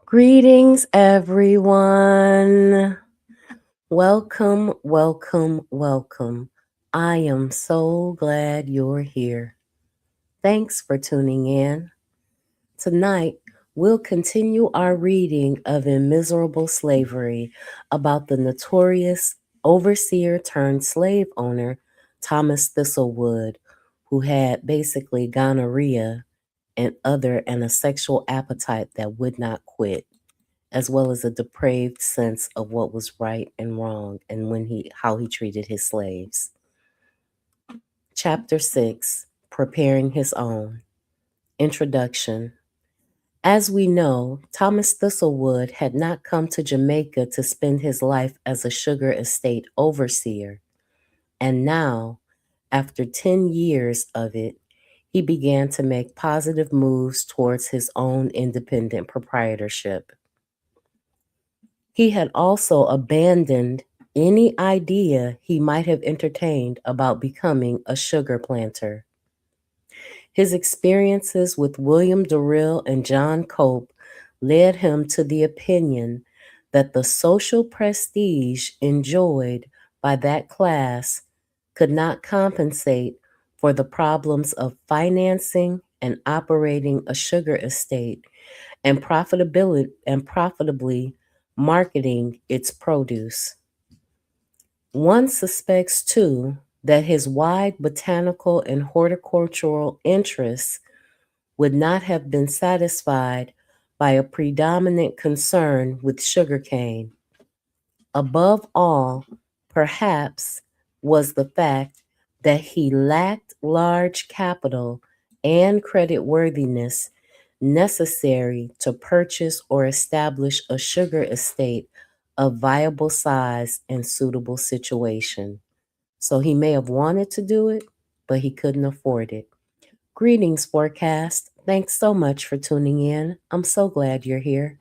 Greetings, everyone. Welcome, welcome, welcome. I am so glad you're here. Thanks for tuning in. Tonight, we'll continue our reading of In Miserable Slavery about the notorious overseer turned slave owner, Thomas Thistlewood, who had basically gonorrhea and a sexual appetite that would not quit, as well as a depraved sense of what was right and wrong and how he treated his slaves. Chapter 6: Preparing His Own. Introduction. As we know, Thomas Thistlewood had not come to Jamaica to spend his life as a sugar estate overseer, and now, after 10 years of it, he began to make positive moves towards his own independent proprietorship. He had also abandoned any idea he might have entertained about becoming a sugar planter. His experiences with William Durrell and John Cope led him to the opinion that the social prestige enjoyed by that class could not compensate for the problems of financing and operating a sugar estate and profitably marketing its produce. One suspects, too, that his wide botanical and horticultural interests would not have been satisfied by a predominant concern with sugarcane. Above all, perhaps, was the fact that he lacked large capital and creditworthiness necessary to purchase or establish a sugar estate of viable size and suitable situation. So he may have wanted to do it, but he couldn't afford it. Greetings, Forecast. Thanks so much for tuning in. I'm so glad you're here.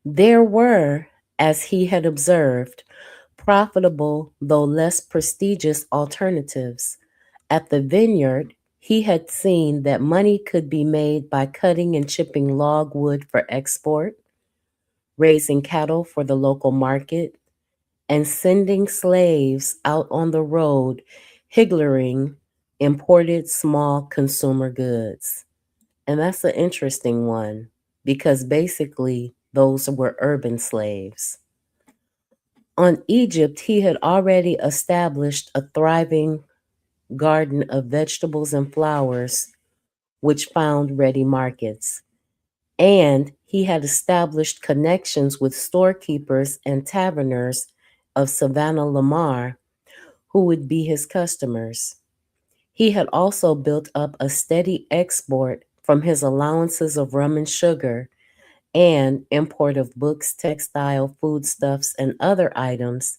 There were, as he had observed, profitable though less prestigious alternatives. At the vineyard, he had seen that money could be made by cutting and chipping logwood for export, raising cattle for the local market, and sending slaves out on the road higgling imported small consumer goods. And that's an interesting one because basically those were urban slaves. On Egypt, he had already established a thriving garden of vegetables and flowers, which found ready markets. And he had established connections with storekeepers and taverners of Savannah Lamar, who would be his customers. He had also built up a steady export from his allowances of rum and sugar and import of books, textile, foodstuffs, and other items,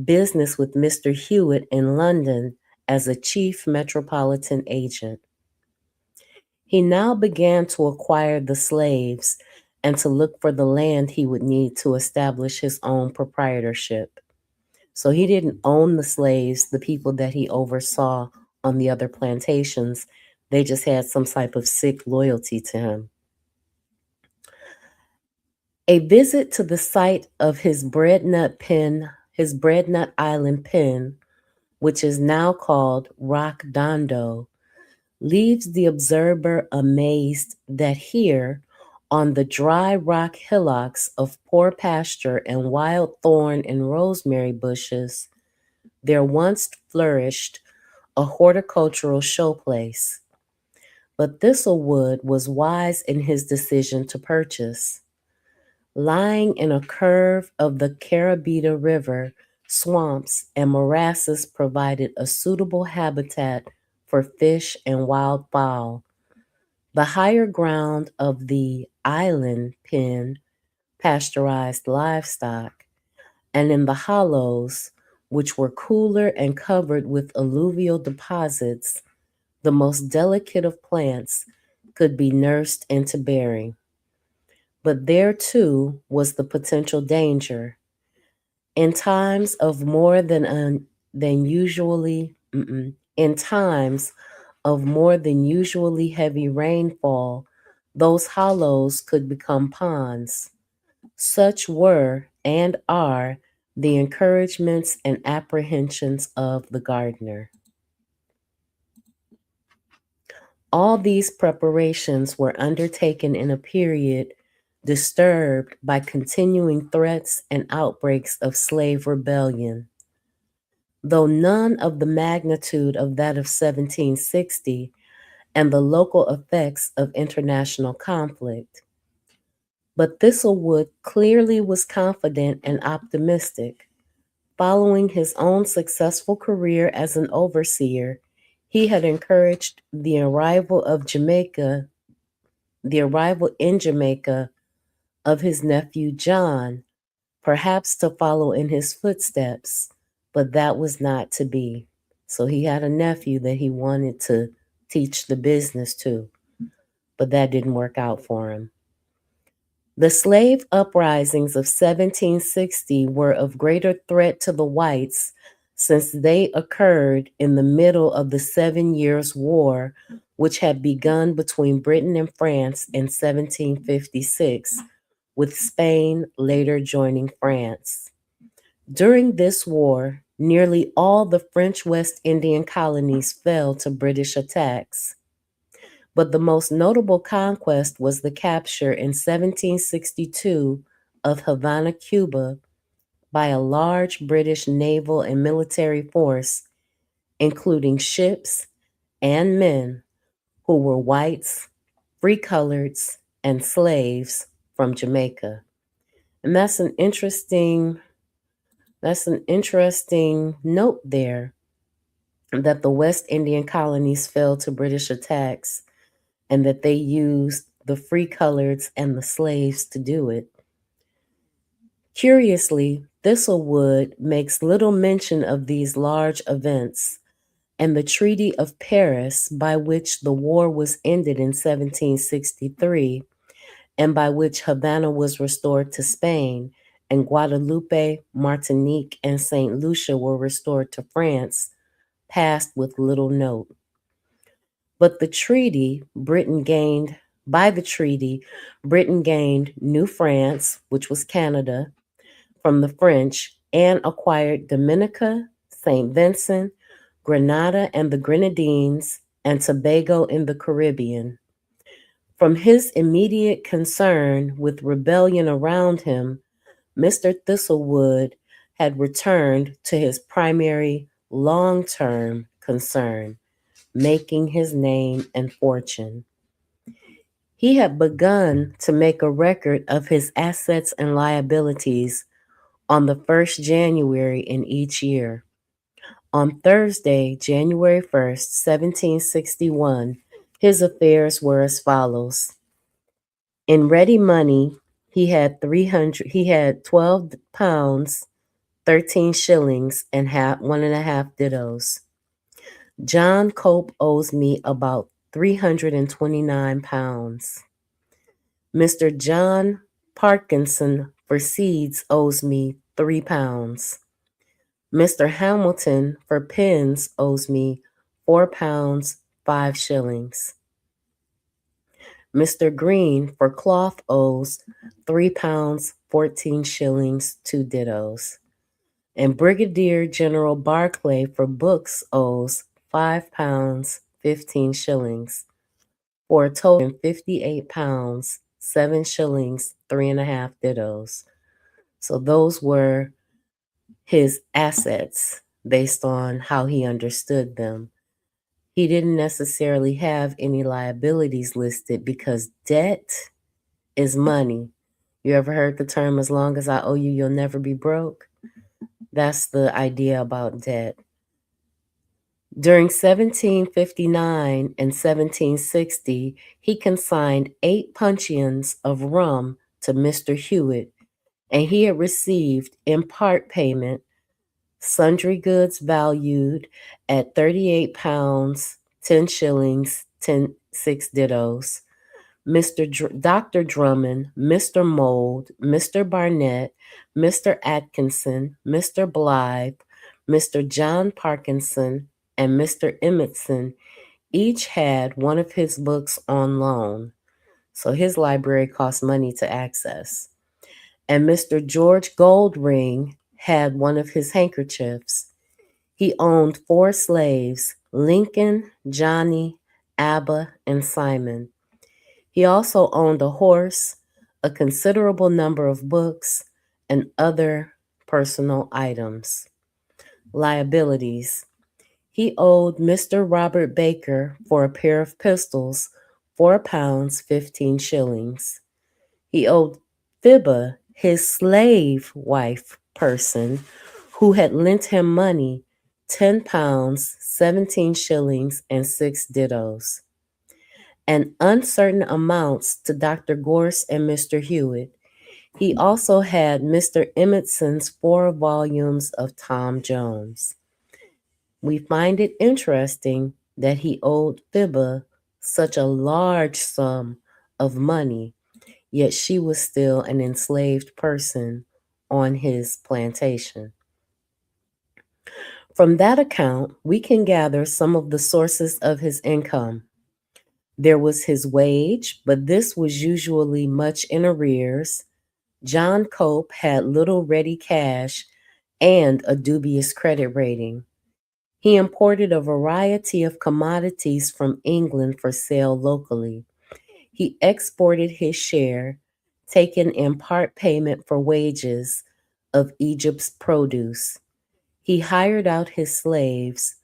business with Mr. Hewitt in London as a chief metropolitan agent. He now began to acquire the slaves and to look for the land he would need to establish his own proprietorship. So he didn't own the slaves, the people that he oversaw on the other plantations. They just had some type of sick loyalty to him. A visit to the site of his Breadnut Island pen, which is now called Rock Dondo, leaves the observer amazed that here, on the dry rock hillocks of poor pasture and wild thorn and rosemary bushes, there once flourished a horticultural showplace. But Thistlewood was wise in his decision to purchase. Lying in a curve of the Carabita River, swamps and morasses provided a suitable habitat for fish and wild fowl. The higher ground of the island pen pasteurized livestock, and in the hollows, which were cooler and covered with alluvial deposits, the most delicate of plants could be nursed into bearing. But there too was the potential danger. In times of more than usually in times of more than usually heavy rainfall, those hollows could become ponds. Such were and are the encouragements and apprehensions of the gardener. All these preparations were undertaken in a period disturbed by continuing threats and outbreaks of slave rebellion. Though none of the magnitude of that of 1760 and the local effects of international conflict. But Thistlewood clearly was confident and optimistic. Following his own successful career as an overseer, he had encouraged the arrival in Jamaica of his nephew John, perhaps to follow in his footsteps, but that was not to be. So he had a nephew that he wanted to teach the business to, but that didn't work out for him. The slave uprisings of 1760 were of greater threat to the whites since they occurred in the middle of the 7 Years' War, which had begun between Britain and France in 1756, with Spain later joining France. During this war, nearly all the French West Indian colonies fell to British attacks. But the most notable conquest was the capture in 1762 of Havana, Cuba, by a large British naval and military force, including ships and men who were whites, free coloreds, and slaves from Jamaica. And that's an interesting note there, that the West Indian colonies fell to British attacks and that they used the free coloreds and the slaves to do it. Curiously, Thistlewood makes little mention of these large events and the Treaty of Paris, by which the war was ended in 1763 and by which Havana was restored to Spain and Guadeloupe, Martinique, and St. Lucia were restored to France, passed with little note. But by the treaty, Britain gained New France, which was Canada, from the French and acquired Dominica, St. Vincent, Grenada and the Grenadines, and Tobago in the Caribbean. From his immediate concern with rebellion around him, Mr. Thistlewood had returned to his primary long-term concern, making his name and fortune. He had begun to make a record of his assets and liabilities on the 1st January in each year. On Thursday, January 1st, 1761, his affairs were as follows. In ready money, he had 12 pounds, 13 shillings, and 1.5 dittos. John Cope owes me about 329 pounds. Mr. John Parkinson for seeds owes me 3 pounds. Mr. Hamilton for pens owes me 4 pounds, 5 shillings. Mr. Green for cloth owes 3 pounds, 14 shillings, 2 dittos. And Brigadier General Barclay for books owes 5 pounds, 15 shillings, for a total of 58 pounds, 7 shillings, 3.5 dittos. So those were his assets based on how he understood them. He didn't necessarily have any liabilities listed because debt is money. You ever heard the term, as long as I owe you, you'll never be broke? That's the idea about debt. During 1759 and 1760, he consigned 8 puncheons of rum to Mr. Hewitt, and he had received, in part payment, sundry goods valued at 38 pounds, 10 shillings, 6 dittos. Dr. Drummond, Mr. Mould, Mr. Barnett, Mr. Atkinson, Mr. Blythe, Mr. John Parkinson, and Mr. Emmetson each had one of his books on loan. So his library cost money to access. And Mr. George Goldring had one of his handkerchiefs. He owned four slaves: Lincoln, Johnny, Abba, and Simon. He also owned a horse, a considerable number of books, and other personal items. Liabilities. He owed Mr. Robert Baker for a pair of pistols, £4 15 shillings. He owed Fibba, his slave wife person, who had lent him money, £10 17 shillings and 6 dittos, and uncertain amounts to Dr. Gorse and Mr. Hewitt. He also had Mr. Emmett's 4 volumes of Tom Jones. We find it interesting that he owed Fibba such a large sum of money, yet she was still an enslaved person on his plantation. From that account, we can gather some of the sources of his income. There was his wage, but this was usually much in arrears. John Cope had little ready cash and a dubious credit rating. He imported a variety of commodities from England for sale locally. He exported his share, taking in part payment for wages, of Egypt's produce. He hired out his slaves,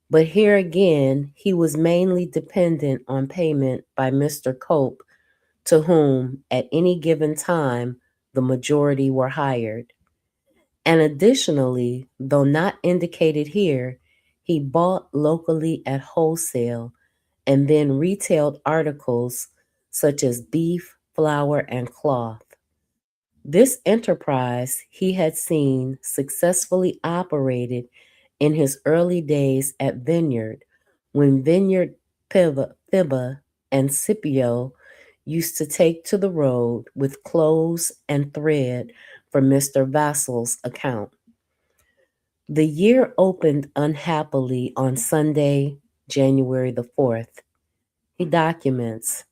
but here again he was mainly dependent on payment by Mr. Cope, to whom, at any given time, the majority were hired. And additionally, though not indicated here, he bought locally at wholesale and then retailed articles such as beef, flour, and cloth. This enterprise he had seen successfully operated in his early days at Vineyard, when Vineyard Fibba and Scipio used to take to the road with clothes and thread for Mr. Vassall's account. The year opened unhappily on Sunday, January the 4th. He documents,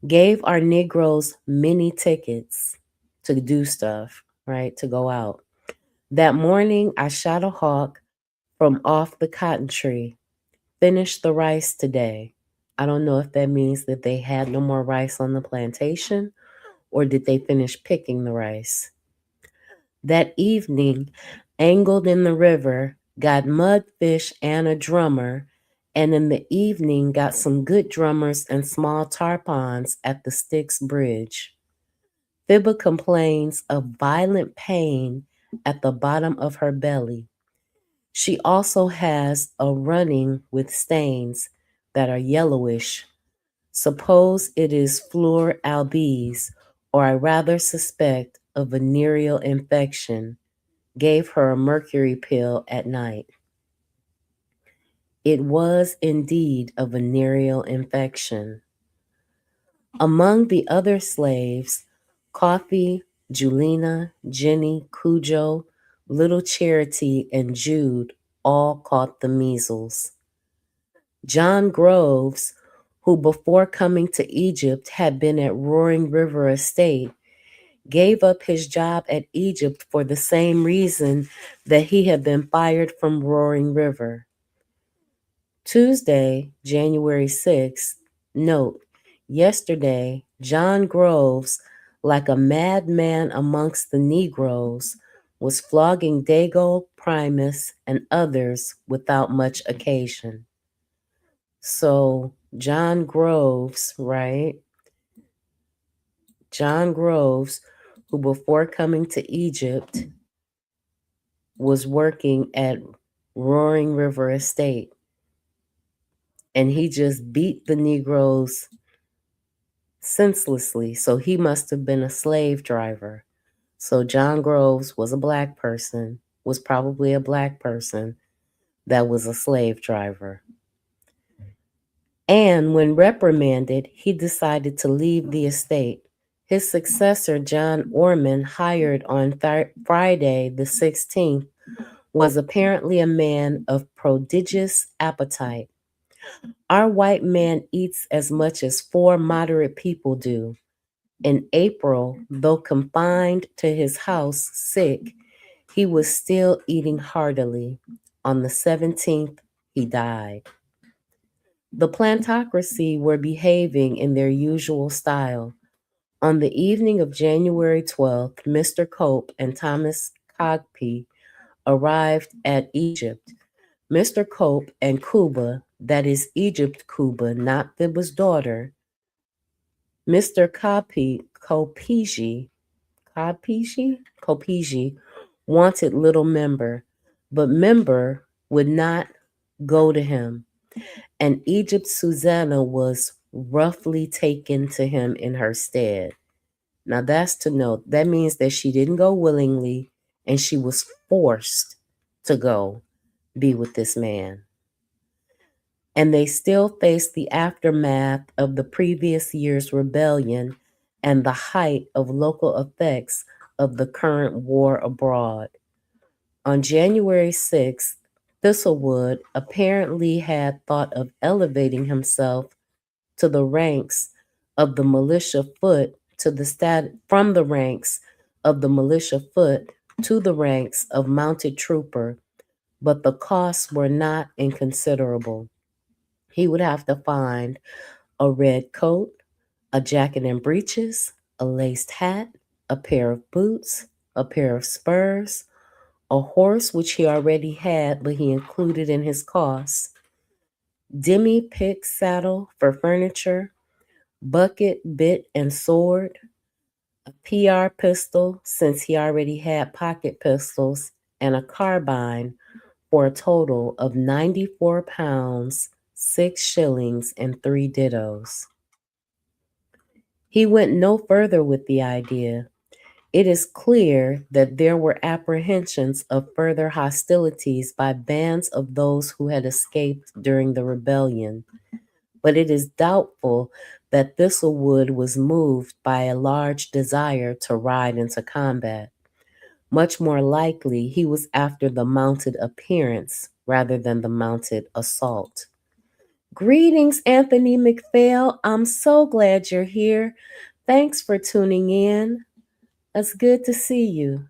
gave our Negroes many tickets to do stuff, right? To go out. That morning, I shot a hawk from off the cotton tree. Finished the rice today. I don't know if that means that they had no more rice on the plantation or did they finish picking the rice. That evening, angled in the river, got mudfish and a drummer, and in the evening got some good drummers and small tarpons at the Styx Bridge. Fibba complains of violent pain at the bottom of her belly. She also has a running with stains that are yellowish. Suppose it is fleur albes, or I rather suspect a venereal infection. Gave her a mercury pill at night. It was indeed a venereal infection. Among the other slaves, Coffee, Julina, Jenny, Cujo, Little Charity, and Jude all caught the measles. John Groves, who before coming to Egypt had been at Roaring River Estate, gave up his job at Egypt for the same reason that he had been fired from Roaring River. Tuesday, January 6th, note, yesterday, John Groves, like a madman amongst the Negroes, was flogging Dago, Primus, and others without much occasion. So, John Groves, right? John Groves, who before coming to Egypt was working at Roaring River Estate, and he just beat the Negroes senselessly. So he must have been a slave driver. So John Groves was a black person, was probably a black person that was a slave driver. And when reprimanded, he decided to leave the estate. His successor, John Orman, hired on Friday the 16th, was apparently a man of prodigious appetite. Our white man eats as much as 4 moderate people do. In April, though confined to his house sick, he was still eating heartily. On the 17th, he died. The plantocracy were behaving in their usual style. On the evening of January 12th, Mr. Cope and Thomas Cogpea arrived at Egypt. Mr. Cope and Cuba, that is Egypt Cuba, not Thiba's daughter, Mr. Kopiji wanted little Member, but Member would not go to him, and Egypt Susanna was roughly taken to him in her stead. Now that's to note. That means that she didn't go willingly and she was forced to go be with this man. And they still face the aftermath of the previous year's rebellion and the height of local effects of the current war abroad. On January 6th, Thistlewood apparently had thought of elevating himself to the ranks of the militia foot to the from the ranks of the militia foot to the ranks of mounted trooper, but the costs were not inconsiderable. He would have to find a red coat, a jacket and breeches, a laced hat, a pair of boots, a pair of spurs, a horse which he already had but he included in his costs, demi-pick saddle for furniture, bucket, bit, and sword, a PR pistol since he already had pocket pistols, and a carbine for a total of 94 pounds, 6 shillings, and 3 dittos. He went no further with the idea. It is clear that there were apprehensions of further hostilities by bands of those who had escaped during the rebellion, but it is doubtful that Thistlewood was moved by a large desire to ride into combat. Much more likely, he was after the mounted appearance rather than the mounted assault. Greetings, Anthony McPhail. I'm so glad you're here. Thanks for tuning in. It's good to see you.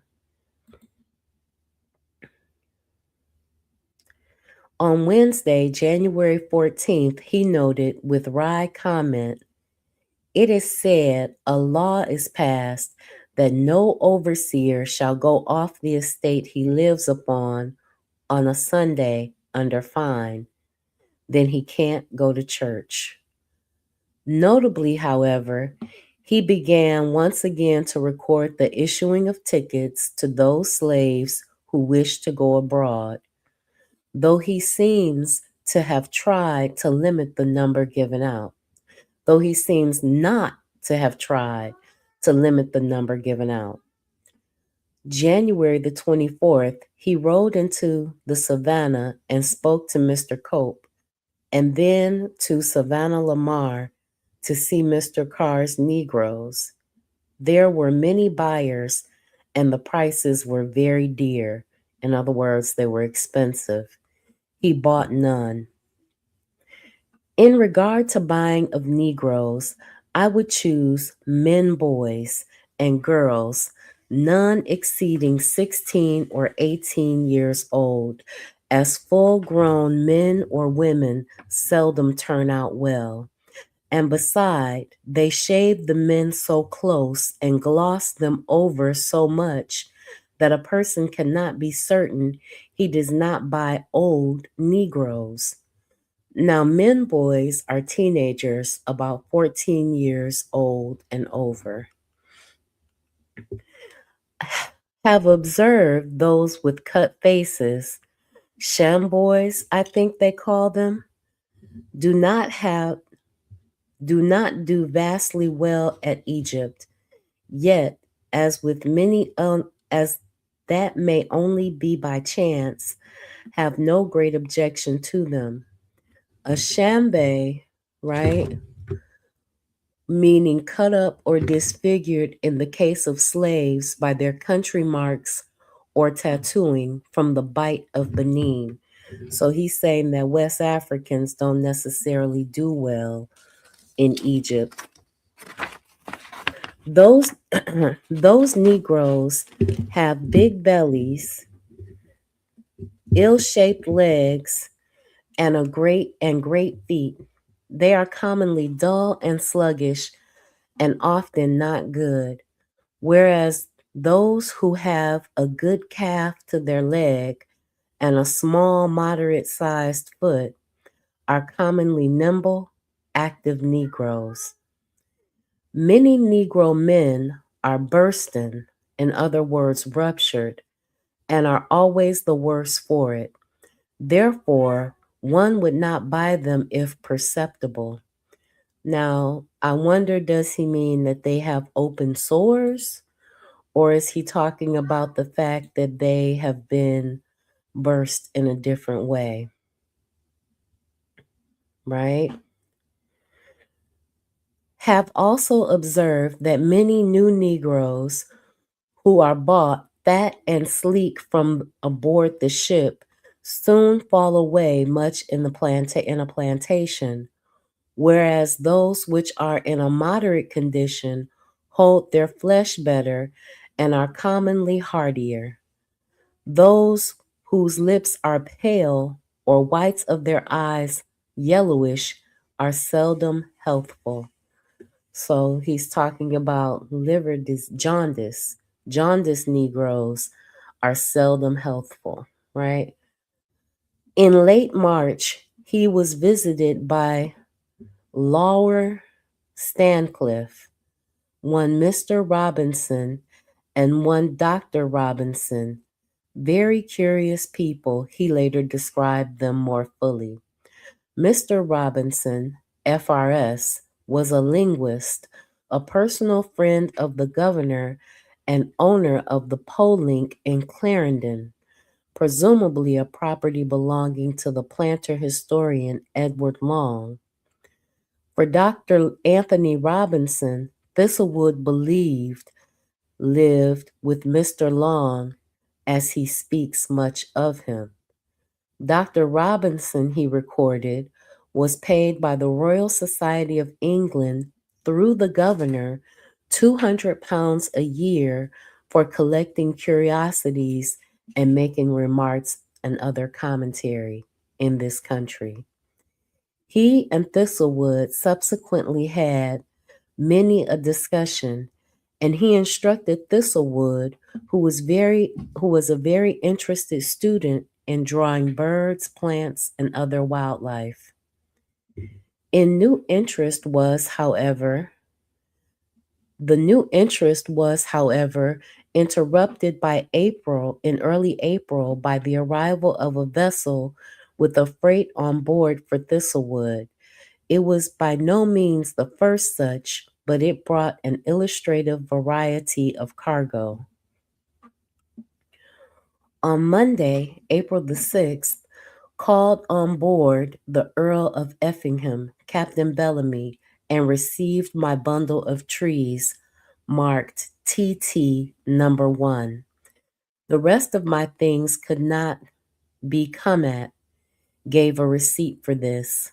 On Wednesday, January 14th, he noted with wry comment, "It is said a law is passed that no overseer shall go off the estate he lives upon on a Sunday under fine. Then he can't go to church." Notably, however, he began once again to record the issuing of tickets to those slaves who wished to go abroad, though he seems to have tried to limit the number given out. Though he seems not to have tried to limit the number given out. January the 24th, he rode into the Savannah and spoke to Mr. Cope, and then to Savannah Lamar to see Mr. Carr's Negroes. There were many buyers, and the prices were very dear. In other words, they were expensive. He bought none. In regard to buying of Negroes, I would choose men, boys, and girls, none exceeding 16 or 18 years old, as full-grown men or women seldom turn out well. And beside, they shave the men so close and gloss them over so much that a person cannot be certain he does not buy old Negroes. Now, men boys are teenagers about 14 years old and over. Have observed those with cut faces, shamboys, I think they call them, do not do vastly well at Egypt, yet as with many as that may only be by chance, have no great objection to them. A shambe, right? Meaning cut up or disfigured in the case of slaves by their country marks or tattooing from the bite of Benin. So he's saying that West Africans don't necessarily do well in Egypt. Those those Negroes have big bellies, ill-shaped legs, and great feet. They are commonly dull and sluggish and often not good, whereas those who have a good calf to their leg and a small, moderate sized foot are commonly nimble, active Negroes. Many Negro men are bursting, in other words, ruptured, and are always the worse for it. Therefore, one would not buy them if perceptible. Now, I wonder, does he mean that they have open sores? Or is he talking about the fact that they have been burst in a different way, right? Have also observed that many new Negroes who are bought fat and sleek from aboard the ship soon fall away much in a plantation, whereas those which are in a moderate condition hold their flesh better and are commonly hardier. Those whose lips are pale or whites of their eyes yellowish are seldom healthful. So he's talking about jaundice. Jaundice Negroes are seldom healthful, right? In late March, he was visited by Lawer Stancliffe, one Mr. Robinson, and one Dr. Robinson. Very curious people, he later described them more fully. Mr. Robinson, FRS, was a linguist, a personal friend of the governor, and owner of the Polink in Clarendon, presumably a property belonging to the planter historian Edward Long. For Dr. Anthony Robinson, Thistlewood believed lived with Mr. Long as he speaks much of him. Dr. Robinson, he recorded, was paid by the Royal Society of England through the governor £200 a year for collecting curiosities and making remarks and other commentary in this country. He and Thistlewood subsequently had many a discussion, and he instructed Thistlewood, who was a very interested student in drawing birds, plants, and other wildlife. In new interest was, however, the new interest was, however, interrupted in early April by the arrival of a vessel with a freight on board for Thistlewood. It was by no means the first such, but it brought an illustrative variety of cargo. On Monday, April the 6th, called on board the Earl of Effingham, Captain Bellamy, and received my bundle of trees marked TT number 1. The rest of my things could not be come at, gave a receipt for this.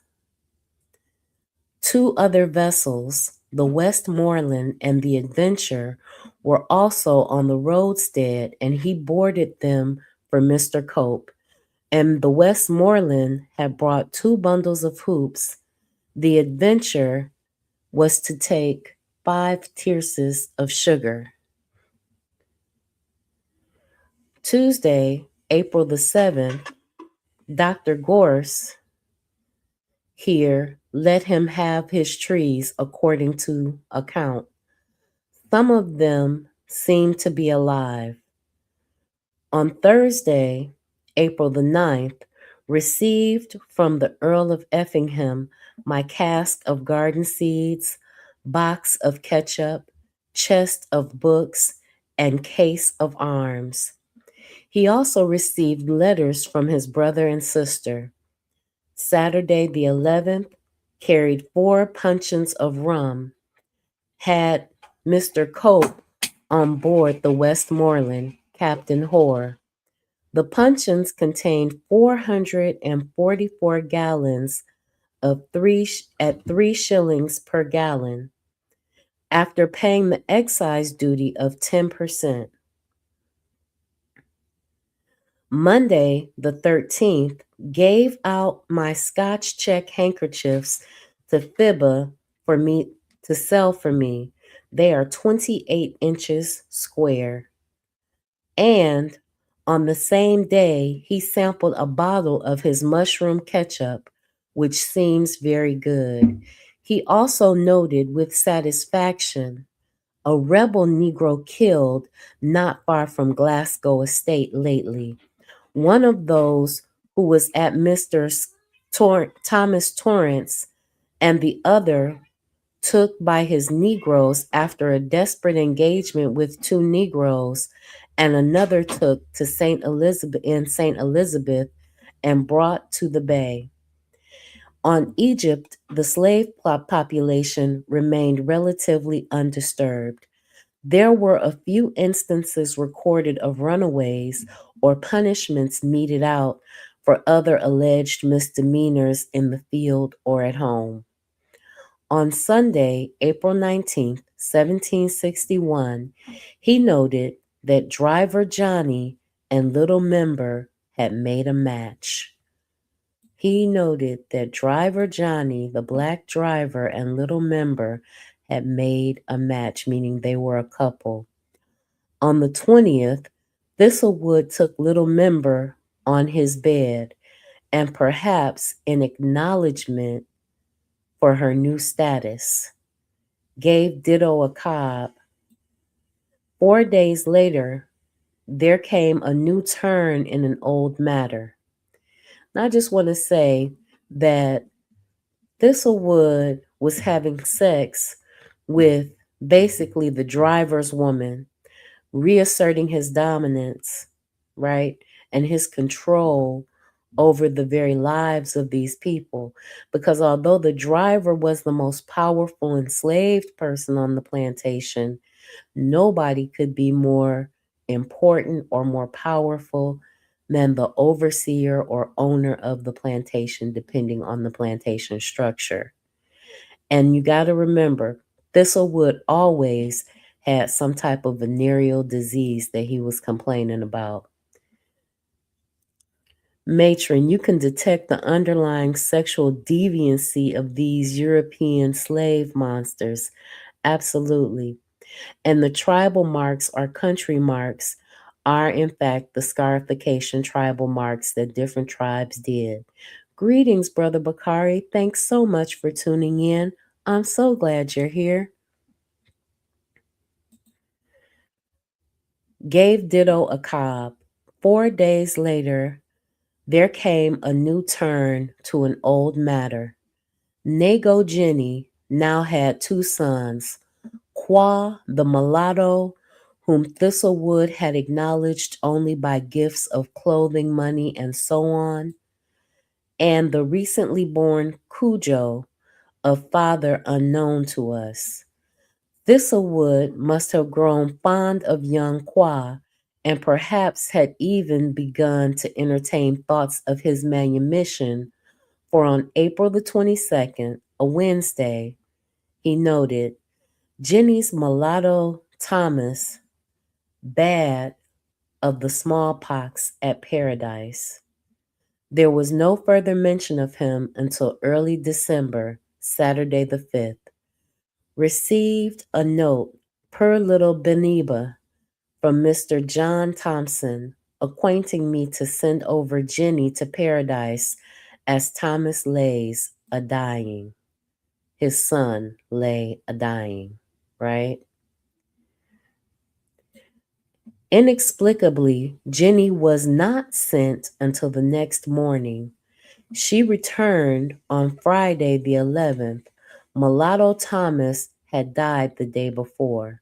Two other vessels, the Westmoreland and the Adventure, were also on the roadstead, and he boarded them for Mr. Cope. And the Westmoreland had brought 2 bundles of hoops. The Adventure was to take 5 tierces of sugar. Tuesday, April the 7th, Dr. Gorse here let him have his trees according to account. Some of them seemed to be alive. On Thursday, April the 9th, received from the Earl of Effingham my cask of garden seeds, box of ketchup, chest of books, and case of arms. He also received letters from his brother and sister. Saturday the 11th, carried 4 puncheons of rum, had Mr. Cope on board the Westmoreland, Captain Hoare. The puncheons contained 444 gallons of at 3 shillings per gallon. after paying the excise duty of 10%. Monday, the 13th, gave out my Scotch check handkerchiefs to Fibba for me to sell for me. They are 28 inches square. And on the same day, he sampled a bottle of his mushroom ketchup, which seems very good. He also noted with satisfaction a rebel Negro killed not far from Glasgow Estate lately. One of those who was at Mr. Thomas Torrance, and the other took by his Negroes after a desperate engagement with two Negroes, and another took to St. Elizabeth and brought to the bay. On Egypt, the slave population remained relatively undisturbed. There were a few instances recorded of runaways or punishments meted out for other alleged misdemeanors in the field or at home. On Sunday, April 19th, 1761, he noted that Driver Johnny and Little Member had made a match. He noted that Driver Johnny, the black driver, and Little Member had made a match, meaning they were a couple. On the 20th, Thistlewood took Little Member on his bed, and perhaps in acknowledgement for her new status, gave Ditto a cob. 4 days later, there came a new turn in an old matter. And I just want to say that Thistlewood was having sex with basically the driver's woman, reasserting his dominance, right? And his control over the very lives of these people. Because although the driver was the most powerful enslaved person on the plantation, nobody could be more important or more powerful than the overseer or owner of the plantation, depending on the plantation structure. And you got to remember, Thistlewood always had some type of venereal disease that he was complaining about. Matron, you can detect the underlying sexual deviancy of these European slave monsters. Absolutely. And the tribal marks or country marks are, in fact, the scarification tribal marks that different tribes did. Greetings, Brother Bakari. Thanks so much for tuning in. I'm so glad you're here. Gave Ditto a cob. 4 days later, there came a new turn to an old matter. Nego Jenny now had two sons, Qua the mulatto, whom Thistlewood had acknowledged only by gifts of clothing, money, and so on, and the recently born Cujo, of father unknown to us. Thistlewood must have grown fond of young Qua, and perhaps had even begun to entertain thoughts of his manumission, for on April the 22nd, a Wednesday, he noted, Jenny's mulatto Thomas bad of the smallpox at Paradise. There was no further mention of him until early December, Saturday the 5th. Received a note per little Beneba from Mr. John Thompson, acquainting me to send over Jenny to Paradise as Thomas lays a dying. His son lay a dying, right? Inexplicably, Jenny was not sent until the next morning. She returned on Friday the 11th. Mulatto Thomas had died the day before.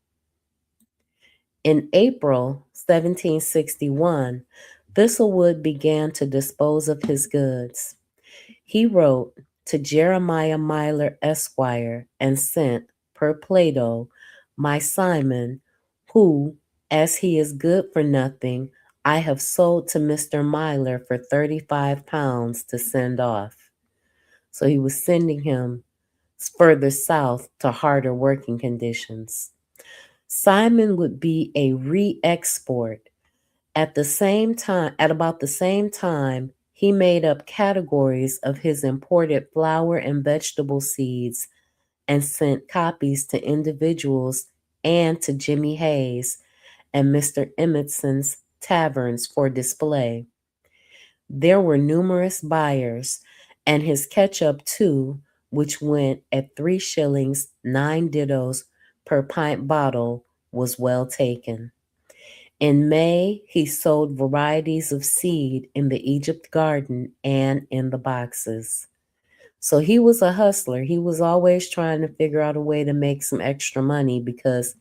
In April 1761, Thistlewood began to dispose of his goods. He wrote to Jeremiah Myler, Esquire, and sent, per Plato, my Simon, who, as he is good for nothing, I have sold to Mr. Myler for £35 to send off. So he was sending him further south to harder working conditions. Simon would be a re-export. At about the same time, he made up categories of his imported flower and vegetable seeds and sent copies to individuals and to Jimmy Hayes and Mr. Emmetson's taverns for display. There were numerous buyers, and his ketchup too, which went at 3 shillings 9 dittos per pint bottle, was well taken. In May, he sold varieties of seed in the Egypt garden and in the boxes. So he was a hustler. He was always trying to figure out a way to make some extra money because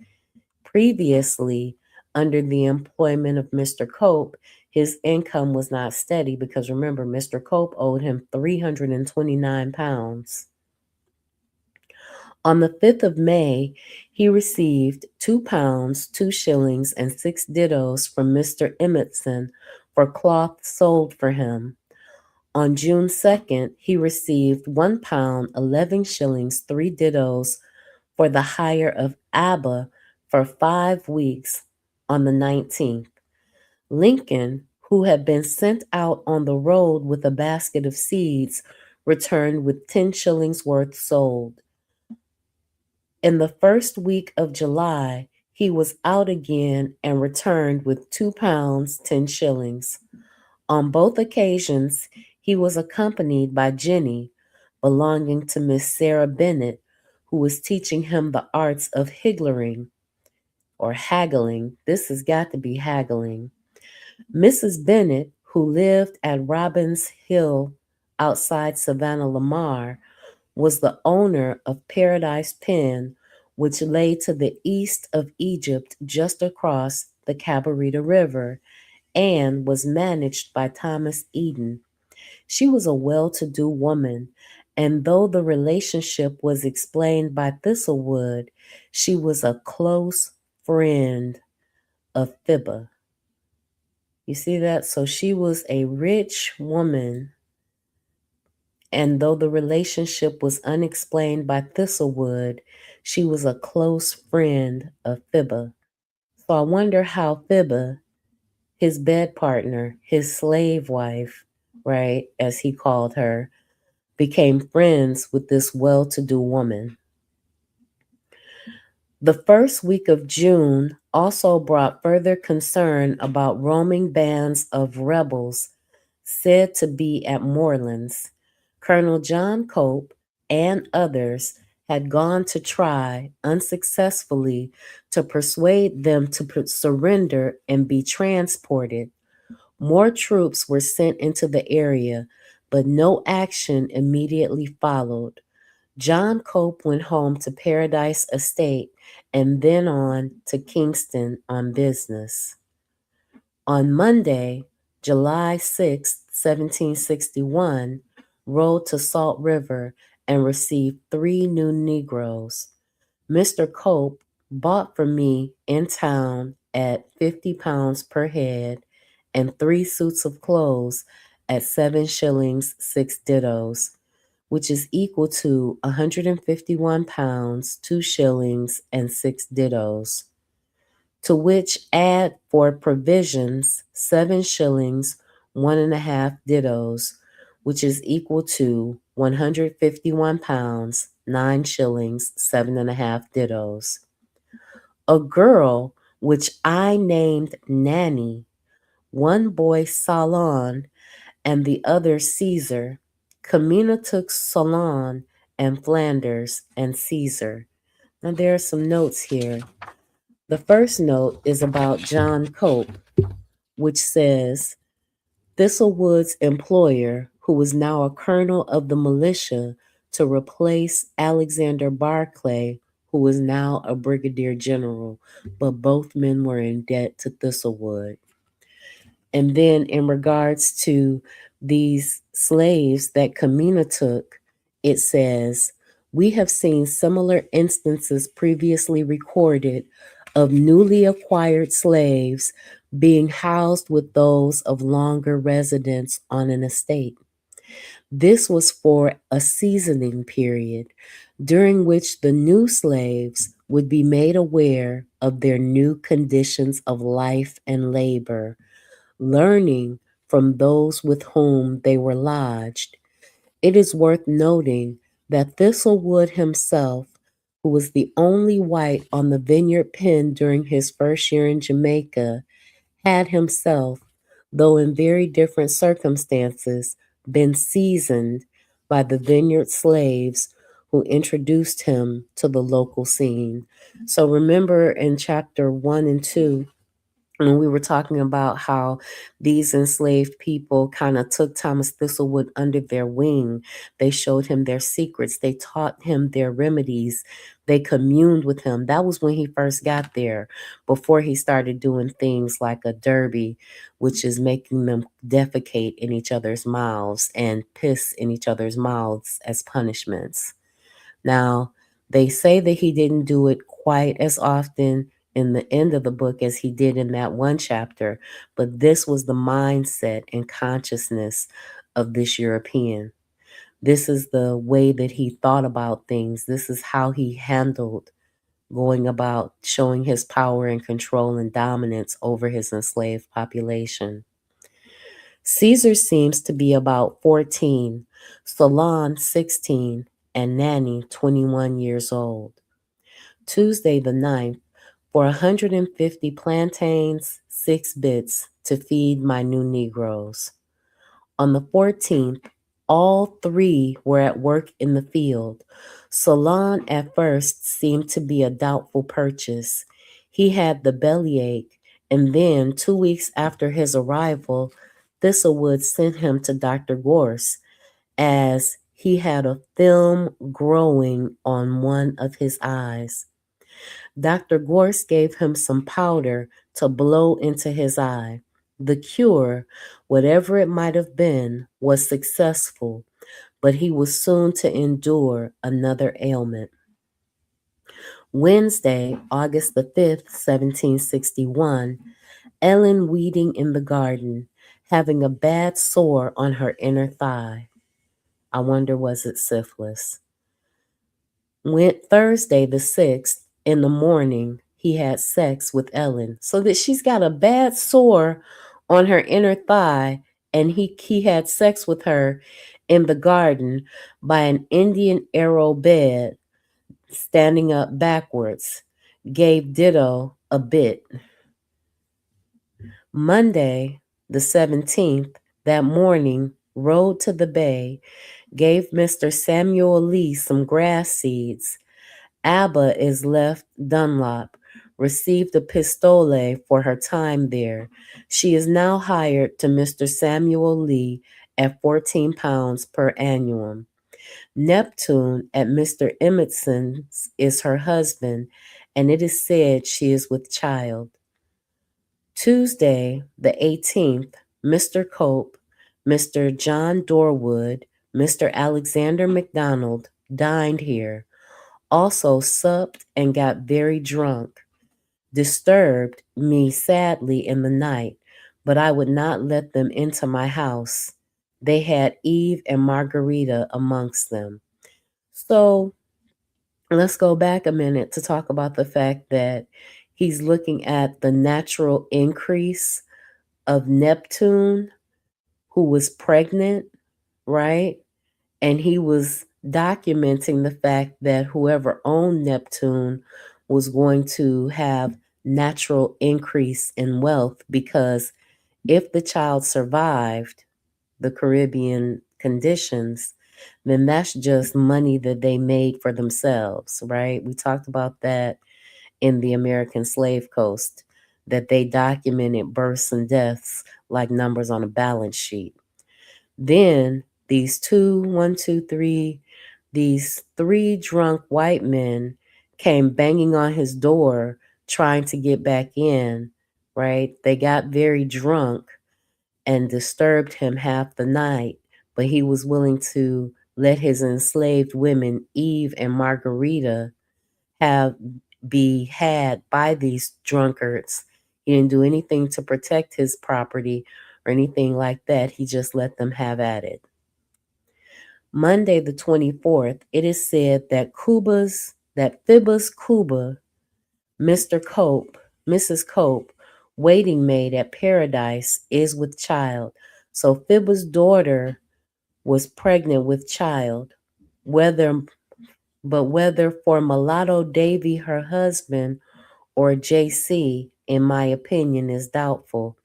previously, under the employment of Mr. Cope, his income was not steady because remember, Mr. Cope owed him £329. On the 5th of May, he received £2, 2 shillings, and 6 dittos from Mr. Emmetson for cloth sold for him. On June 2nd, he received £1, 11 shillings, 3 dittos for the hire of Abba for 5 weeks on the 19th. Lincoln, who had been sent out on the road with a basket of seeds, returned with 10 shillings worth sold. In the first week of July, he was out again and returned with £2, 10 shillings. On both occasions, he was accompanied by Jenny, belonging to Miss Sarah Bennet, who was teaching him the arts of higgling or haggling. This has got to be haggling. Mrs. Bennet, who lived at Robbins Hill outside Savannah Lamar, was the owner of Paradise Pen, which lay to the east of Egypt just across the Cabarita River and was managed by Thomas Eden. She was a well to do woman, and though the relationship was explained by Thistlewood, she was a close friend of Fibber. You see that? So she was a rich woman, and though the relationship was unexplained by Thistlewood, she was a close friend of Fibber. So I wonder how Fibber, his bed partner, his slave wife, right, as he called her, became friends with this well to do woman. The first week of June also brought further concern about roaming bands of rebels said to be at Morelands. Colonel John Cope and others had gone to try, unsuccessfully, to persuade them to surrender and be transported. More troops were sent into the area, but no action immediately followed. John Cope went home to Paradise Estate and then on to Kingston on business. On Monday, July 6, 1761, rode to Salt River and received 3 new Negroes. Mr. Cope bought for me in town at £50 per head and 3 suits of clothes at 7 shillings 6 dittos, which is equal to £151, 2 shillings, and 6 dittos. To which add for provisions 7 shillings 1.5 dittos, which is equal to £151, 9 shillings 7.5 dittos. A girl which I named Nanny, one boy Salon, and the other Caesar. Camina took Solon and Flanders and Caesar. Now there are some notes here. The first note is about John Cope, which says Thistlewood's employer, who was now a colonel of the militia to replace Alexander Barclay, who was now a brigadier general, but both men were in debt to Thistlewood. And then in regards to these slaves that Camina took, it says, we have seen similar instances previously recorded of newly acquired slaves being housed with those of longer residence on an estate. This was for a seasoning period, during which the new slaves would be made aware of their new conditions of life and labor, learning from those with whom they were lodged. It is worth noting that Thistlewood himself, who was the only white on the vineyard pen during his first year in Jamaica, had himself, though in very different circumstances, been seasoned by the vineyard slaves who introduced him to the local scene. So remember in chapter 1 and 2, when we were talking about how these enslaved people kind of took Thomas Thistlewood under their wing. They showed him their secrets. They taught him their remedies. They communed with him. That was when he first got there, before he started doing things like a derby, which is making them defecate in each other's mouths and piss in each other's mouths as punishments. Now, they say that he didn't do it quite as often in the end of the book as he did in that one chapter, but this was the mindset and consciousness of this European. This is the way that he thought about things. This is how he handled going about showing his power and control and dominance over his enslaved population. Caesar seems to be about 14, Solon 16, and Nanny 21 years old. Tuesday the 9th, for 150 plantains, 6 bits to feed my new Negroes. On the 14th, all three were at work in the field. Solon at first seemed to be a doubtful purchase. He had the bellyache, and then 2 weeks after his arrival, Thistlewood sent him to Dr. Gorse, as he had a film growing on one of his eyes. Dr. Gorse gave him some powder to blow into his eye. The cure, whatever it might have been, was successful, but he was soon to endure another ailment. Wednesday, August the 5th, 1761, Ellen weeding in the garden, having a bad sore on her inner thigh. I wonder, was it syphilis? Went Thursday the 6th in the morning, he had sex with Ellen. So that she's got a bad sore on her inner thigh, and he had sex with her in the garden by an Indian arrow bed, standing up backwards. Gave Ditto a bit. Monday the 17th, that morning, rode to the bay, gave Mr. Samuel Lee some grass seeds. Abba is left Dunlop, received a pistole for her time there. She is now hired to Mr. Samuel Lee at £14 per annum. Neptune at Mr. Emmerson's is her husband, and it is said she is with child. Tuesday, the 18th, Mr. Cope, Mr. John Dorwood, Mr. Alexander MacDonald dined here, also supped and got very drunk, disturbed me sadly in the night, but I would not let them into my house. They had Eve and Margarita amongst them. So let's go back a minute to talk about the fact that he's looking at the natural increase of Neptune, who was pregnant, right? And he was documenting the fact that whoever owned Neptune was going to have natural increase in wealth, because if the child survived the Caribbean conditions, then that's just money that they made for themselves, right? We talked about that in the American Slave Coast, that they documented births and deaths like numbers on a balance sheet. Then these these three drunk white men came banging on his door trying to get back in, right? They got very drunk and disturbed him half the night, but he was willing to let his enslaved women, Eve and Margarita, have be had by these drunkards. He didn't do anything to protect his property or anything like that. He just let them have at it. Monday the 24th, it is said that Phoebus Cuba, Mr. Cope, Mrs. Cope, waiting maid at Paradise, is with child. So Phoebus' daughter was pregnant with child. Whether whether for Mulatto Davy, her husband, or JC, in my opinion, is doubtful.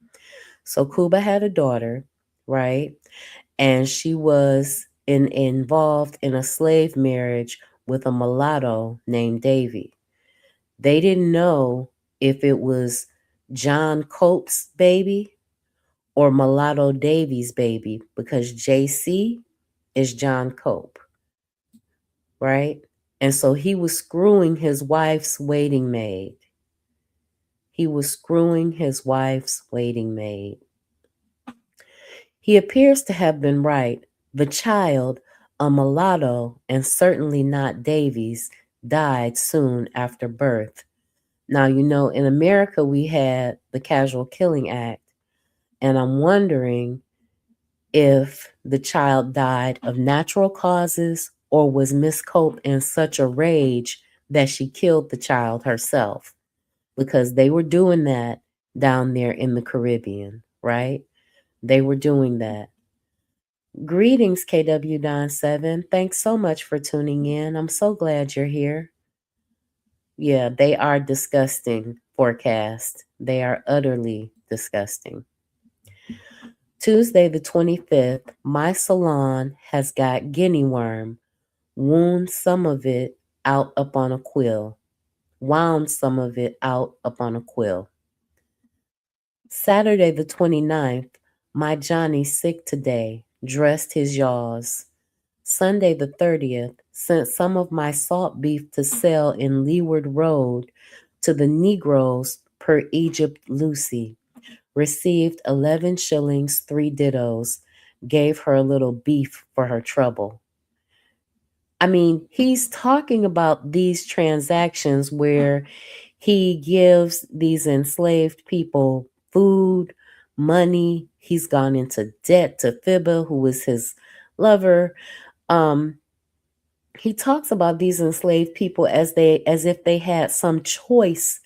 So Cuba had a daughter, right? And she was involved in a slave marriage with a mulatto named Davy. They didn't know if it was John Cope's baby or Mulatto Davy's baby because JC is John Cope, right? And so he was screwing his wife's waiting maid. He was screwing his wife's waiting maid. He appears to have been right. The child, a mulatto, and certainly not Davies, died soon after birth. Now, in America, we had the Casual Killing Act, and I'm wondering if the child died of natural causes or was Miss Cope in such a rage that she killed the child herself, because they were doing that down there in the Caribbean, right? They were doing that. Greetings, KW97. Thanks so much for tuning in. I'm so glad you're here. Yeah, they are disgusting forecasts. They are utterly disgusting. Tuesday, the 25th, my salon has got guinea worm. Wound some of it out up on a quill. Wound some of it out up on a quill. Saturday, the 29th, my Johnny sick today. Dressed his yaws. Sunday the 30th, sent some of my salt beef to sell in Leeward Road to the Negroes per Egypt Lucy. Received 11 shillings, 3 dittos. Gave her a little beef for her trouble. I mean, he's talking about these transactions where he gives these enslaved people food, money. He's gone into debt to Fibba, who was his lover. Um, he talks about these enslaved people as if they had some choice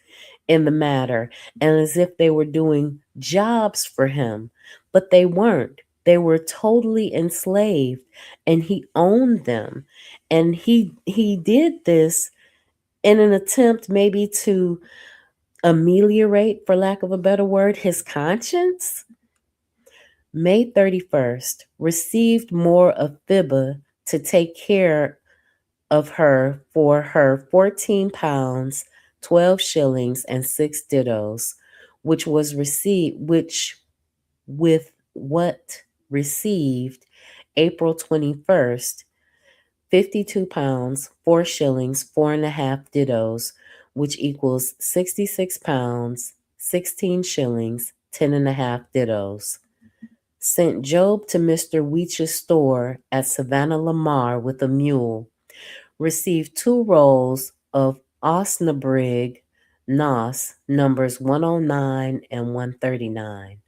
in the matter and as if they were doing jobs for him, but they weren't. They were totally enslaved, and he owned them. And he did this in an attempt maybe to ameliorate, for lack of a better word, his conscience. May 31st, received more of Fibba to take care of her for her 14 pounds, 12 shillings, and 6 dittos, which was received, which with what received April 21st, 52 pounds, 4 shillings, 4.5 dittos, which equals 66 pounds, 16 shillings, 10.5 dittos. Sent Job to Mr. Weech's store at Savannah Lamar with a mule. Received 2 rolls of Osnabrück Nos numbers 109 and 139.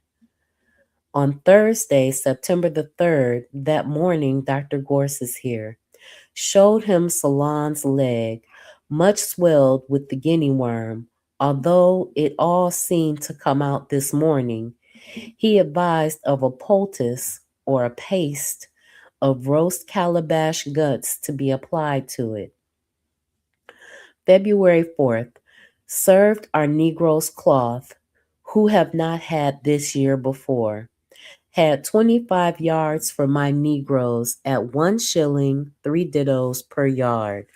On Thursday, September the 3rd, that morning, Dr. Gorse is here. Showed him Salon's leg, much swelled with the guinea worm. Although it all seemed to come out this morning, he advised of a poultice or a paste of roast calabash guts to be applied to it. February 4th, served our Negroes cloth, who have not had this year before. Had 25 yards for my Negroes at 1 shilling, 3 dittos per yard.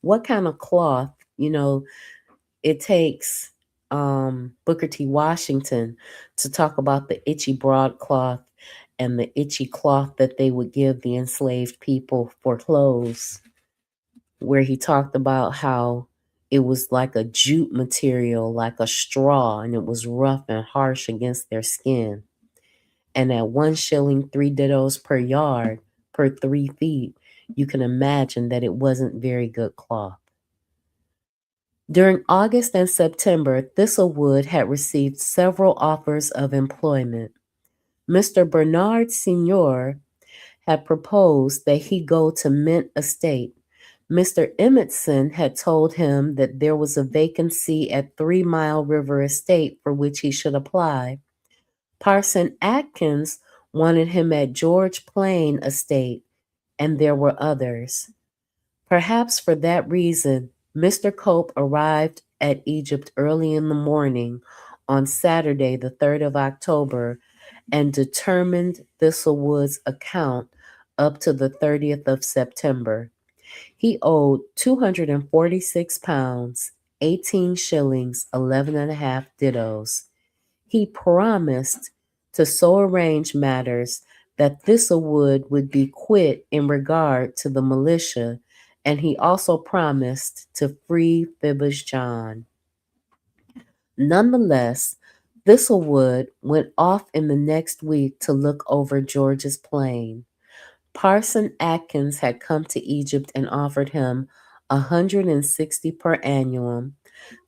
What kind of cloth? It takes Booker T. Washington to talk about the itchy broadcloth and the itchy cloth that they would give the enslaved people for clothes, where he talked about how it was like a jute material, like a straw, and it was rough and harsh against their skin. And at 1 shilling, 3 dittos per yard, per 3 feet, you can imagine that it wasn't very good cloth. During August and September, Thistlewood had received several offers of employment. Mr. Bernard Senior had proposed that he go to Mint Estate. Mr. Emmetson had told him that there was a vacancy at 3 Mile River Estate for which he should apply. Parson Atkins wanted him at George Plain Estate, and there were others. Perhaps for that reason, Mr. Cope arrived at Egypt early in the morning on Saturday, the 3rd of October, and determined Thistlewood's account up to the 30th of September. He owed £246, 18 shillings, 11 and a half dittos. He promised to so arrange matters that Thistlewood would be quit in regard to the militia, and he also promised to free Fibbage John. Nonetheless, Thistlewood went off in the next week to look over George's Plain. Parson Atkins had come to Egypt and offered him 160 per annum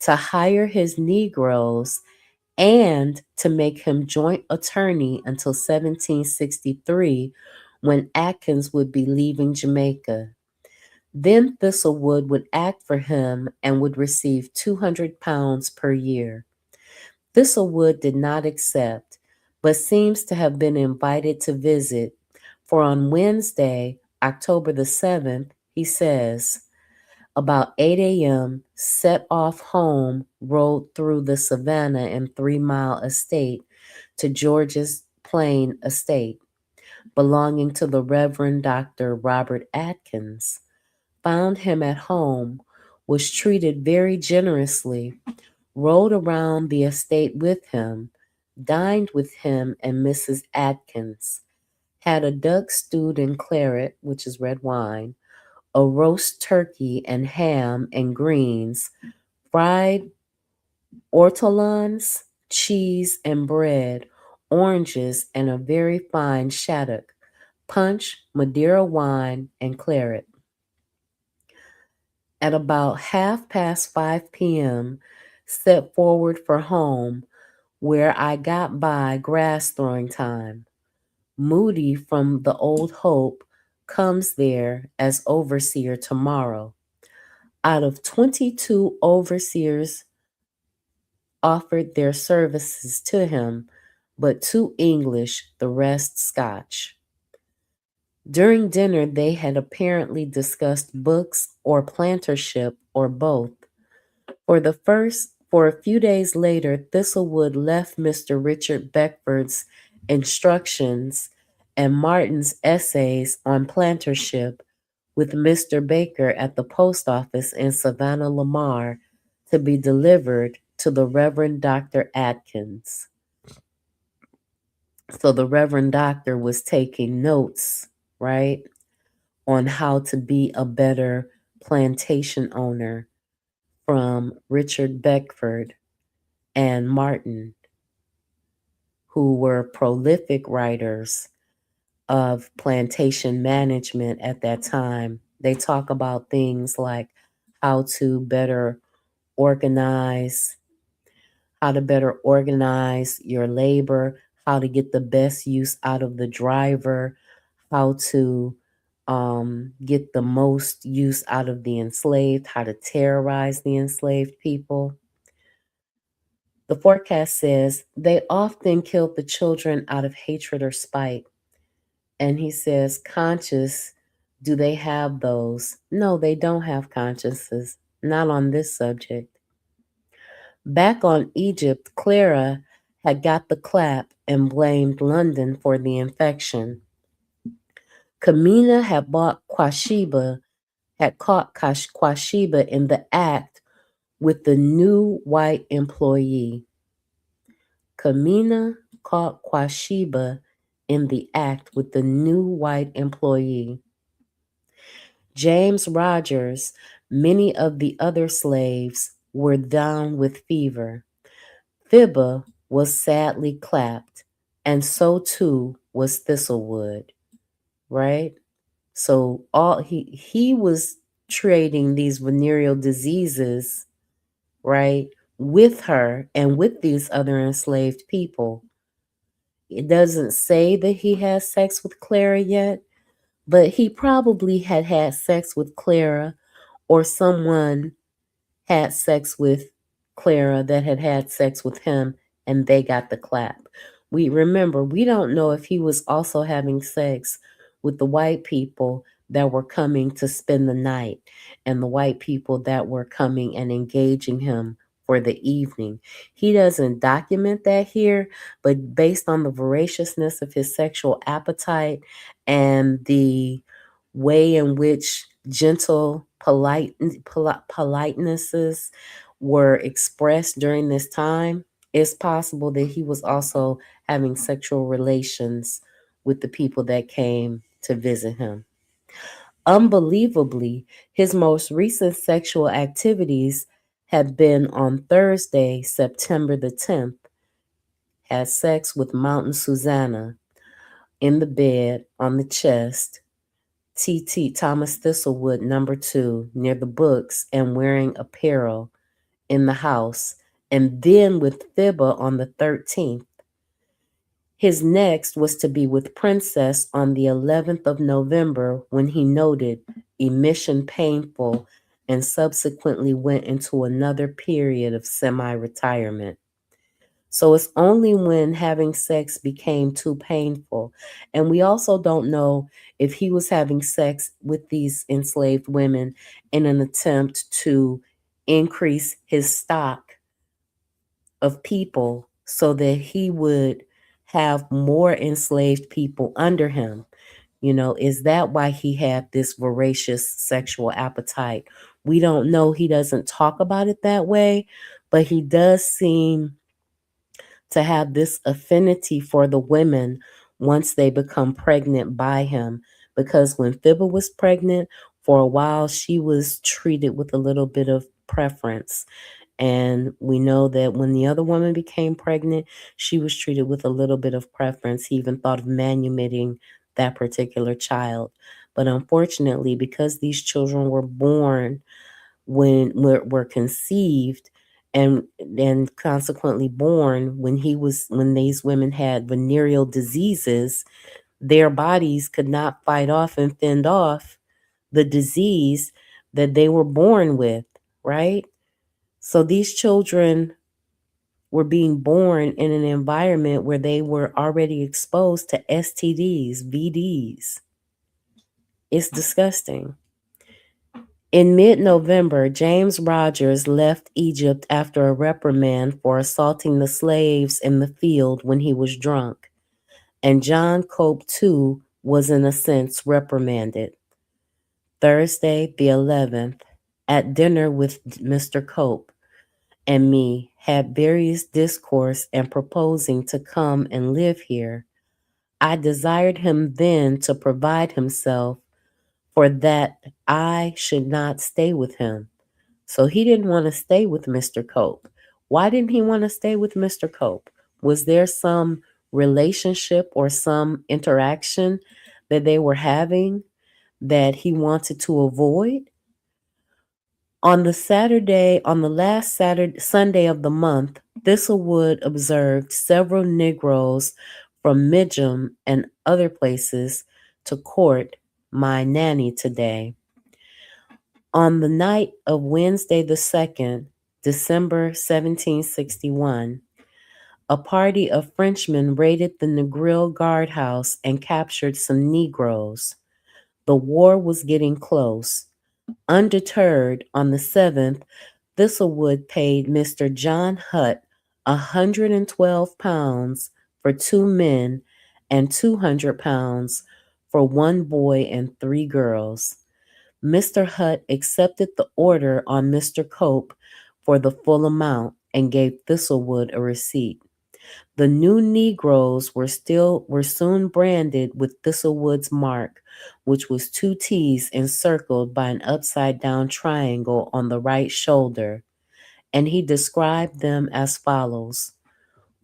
to hire his Negroes and to make him joint attorney until 1763, when Atkins would be leaving Jamaica. Then Thistlewood would act for him and would receive £200 per year. Thistlewood did not accept, but seems to have been invited to visit, for on Wednesday, October the 7th, he says, about 8 a.m., set off home, rode through the savannah and 3 Mile Estate to George's Plain Estate, belonging to the Reverend Dr. Robert Atkins, found him at home, was treated very generously, rode around the estate with him, dined with him and Mrs. Atkins, had a duck stewed in claret, which is red wine, a roast turkey and ham and greens, fried ortolans, cheese and bread, oranges, and a very fine shaddock, punch, Madeira wine, and claret. At about 5:30 p.m., set forward for home, where I got by grass throwing time. Moody from the Old Hope comes there as overseer tomorrow. Out of 22 overseers offered their services to him, but 2 English, the rest Scotch. During dinner, they had apparently discussed books or plantership or both. For a few days later, Thistlewood left Mr. Richard Beckford's instructions and Martin's essays on plantership with Mr. Baker at the post office in Savannah Lamar to be delivered to the Reverend Dr. Atkins. So the Reverend Doctor was taking notes, right, on how to be a better plantation owner from Richard Beckford and Martin, who were prolific writers of plantation management at that time. They talk about things like how to better organize, how to better organize your labor, how to get the best use out of the driver, how to get the most use out of the enslaved, how to terrorize the enslaved people. The forecast says they often killed the children out of hatred or spite. And he says, conscious, do they have those? No, they don't have consciences, not on this subject. Back on Egypt, Clara had got the clap and blamed London for the infection. Kamina had caught Kwashiba in the act with the new white employee. Kamina caught Kwashiba in the act with the new white employee. James Rogers, many of the other slaves were down with fever. Fibba was sadly clapped, and so too was Thistlewood, right? So all he was trading these venereal diseases, right, with her and with these other enslaved people. It doesn't say that he has sex with Clara yet, But he probably had had sex with Clara, or someone had sex with Clara that had had sex with him, and they got the clap. We don't know if he was also having sex with the white people that were coming to spend the night, and the white people that were coming and engaging him for the evening. He doesn't document that here, but based on the voraciousness of his sexual appetite and the way in which gentle politenesses were expressed during this time, it's possible that he was also having sexual relations with the people that came to visit him. Unbelievably, his most recent sexual activities have been on Thursday, September the 10th, had sex with Mountain Susanna in the bed on the chest, TT Thomas Thistlewood number 2 near the books and wearing apparel in the house, and then with Fibba on the 13th. His next was to be with Princess on the 11th of November when he noted emission painful and subsequently went into another period of semi retirement. So it's only when having sex became too painful. And we also don't know if he was having sex with these enslaved women in an attempt to increase his stock of people so that he would have more enslaved people under him. Is that why he had this voracious sexual appetite? We don't know. He doesn't talk about it that way, but he does seem to have this affinity for the women once they become pregnant by him. Because when Fibba was pregnant, for a while she was treated with a little bit of preference. And we know that when the other woman became pregnant, she was treated with a little bit of preference. He even thought of manumitting that particular child. But unfortunately, because these children were born when were conceived and consequently born when these women had venereal diseases, their bodies could not fight off and fend off the disease that they were born with, right? So these children were being born in an environment where they were already exposed to STDs, VDs. It's disgusting. In mid November, James Rogers left Egypt after a reprimand for assaulting the slaves in the field when he was drunk, and John Cope, too, was in a sense reprimanded. Thursday, the 11th, at dinner with Mr. Cope and me, had various discourse and proposing to come and live here. I desired him then to provide himself for that I should not stay with him. So he didn't want to stay with Mr. Cope. Why didn't he want to stay with Mr. Cope? Was there some relationship or some interaction that they were having that he wanted to avoid? On the last Sunday of the month, Thistlewood observed several Negroes from Midgem and other places to court my nanny today. On the night of Wednesday the 2nd, December 1761, a party of Frenchmen raided the Negril guardhouse and captured some Negroes. The war was getting close. Undeterred, on the 7th, Thistlewood paid Mr. John Hutt £112 for 2 men and £200 for 1 boy and 3 girls. Mr. Hutt accepted the order on Mr. Cope for the full amount and gave Thistlewood a receipt. The new Negroes were soon branded with Thistlewood's mark, which was 2 T's encircled by an upside down triangle on the right shoulder, and he described them as follows: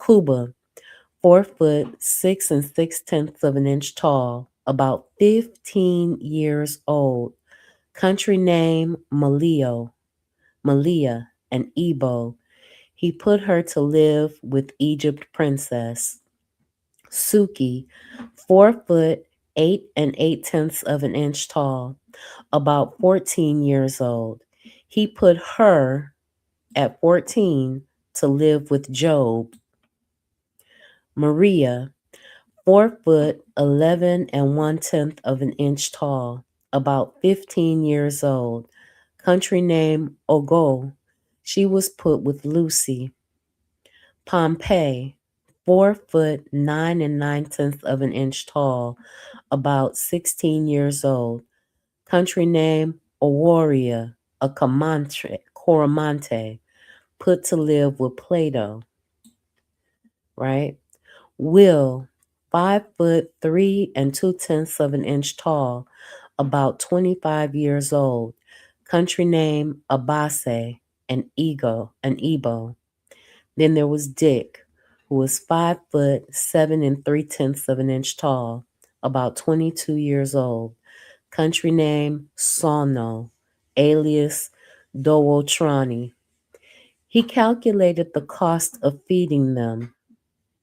Cuba, 4 foot 6 6/10 of an inch tall, about 15 years old. Country name Malia, an Igbo. He put her to live with Egypt princess. Suki, 4 foot 8 and 8 tenths of an inch tall, about 14 years old. He put her at 14 to live with Job. Maria, 4 foot 11 and 1 tenth of an inch tall, about 15 years old. Country name Ogo. She was put with Lucy. Pompey, 4 foot 9 and 9 tenths of an inch tall, about 16 years old. Country name Awaria, a Coramante, put to live with Plato, right? Will, 5 foot 3 and 2 tenths of an inch tall, about 25 years old. Country name Abase, an Igbo. Then there was Dick, who was 5 foot 7 and 3 tenths of an inch tall, about 22 years old. Country name Sono, alias Dowotrani. He calculated the cost of feeding them.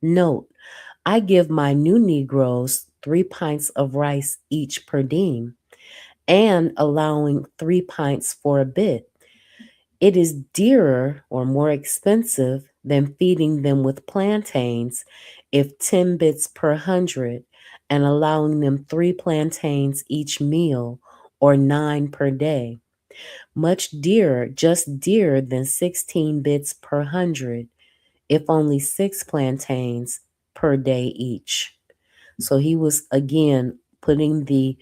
Note, I give my new Negroes 3 pints of rice each per diem, and allowing 3 pints for a bit. It is dearer or more expensive than feeding them with plantains if 10 bits per hundred and allowing them 3 plantains each meal or 9 per day. Much dearer, just dearer than 16 bits per hundred if only 6 plantains per day each. So he was again putting the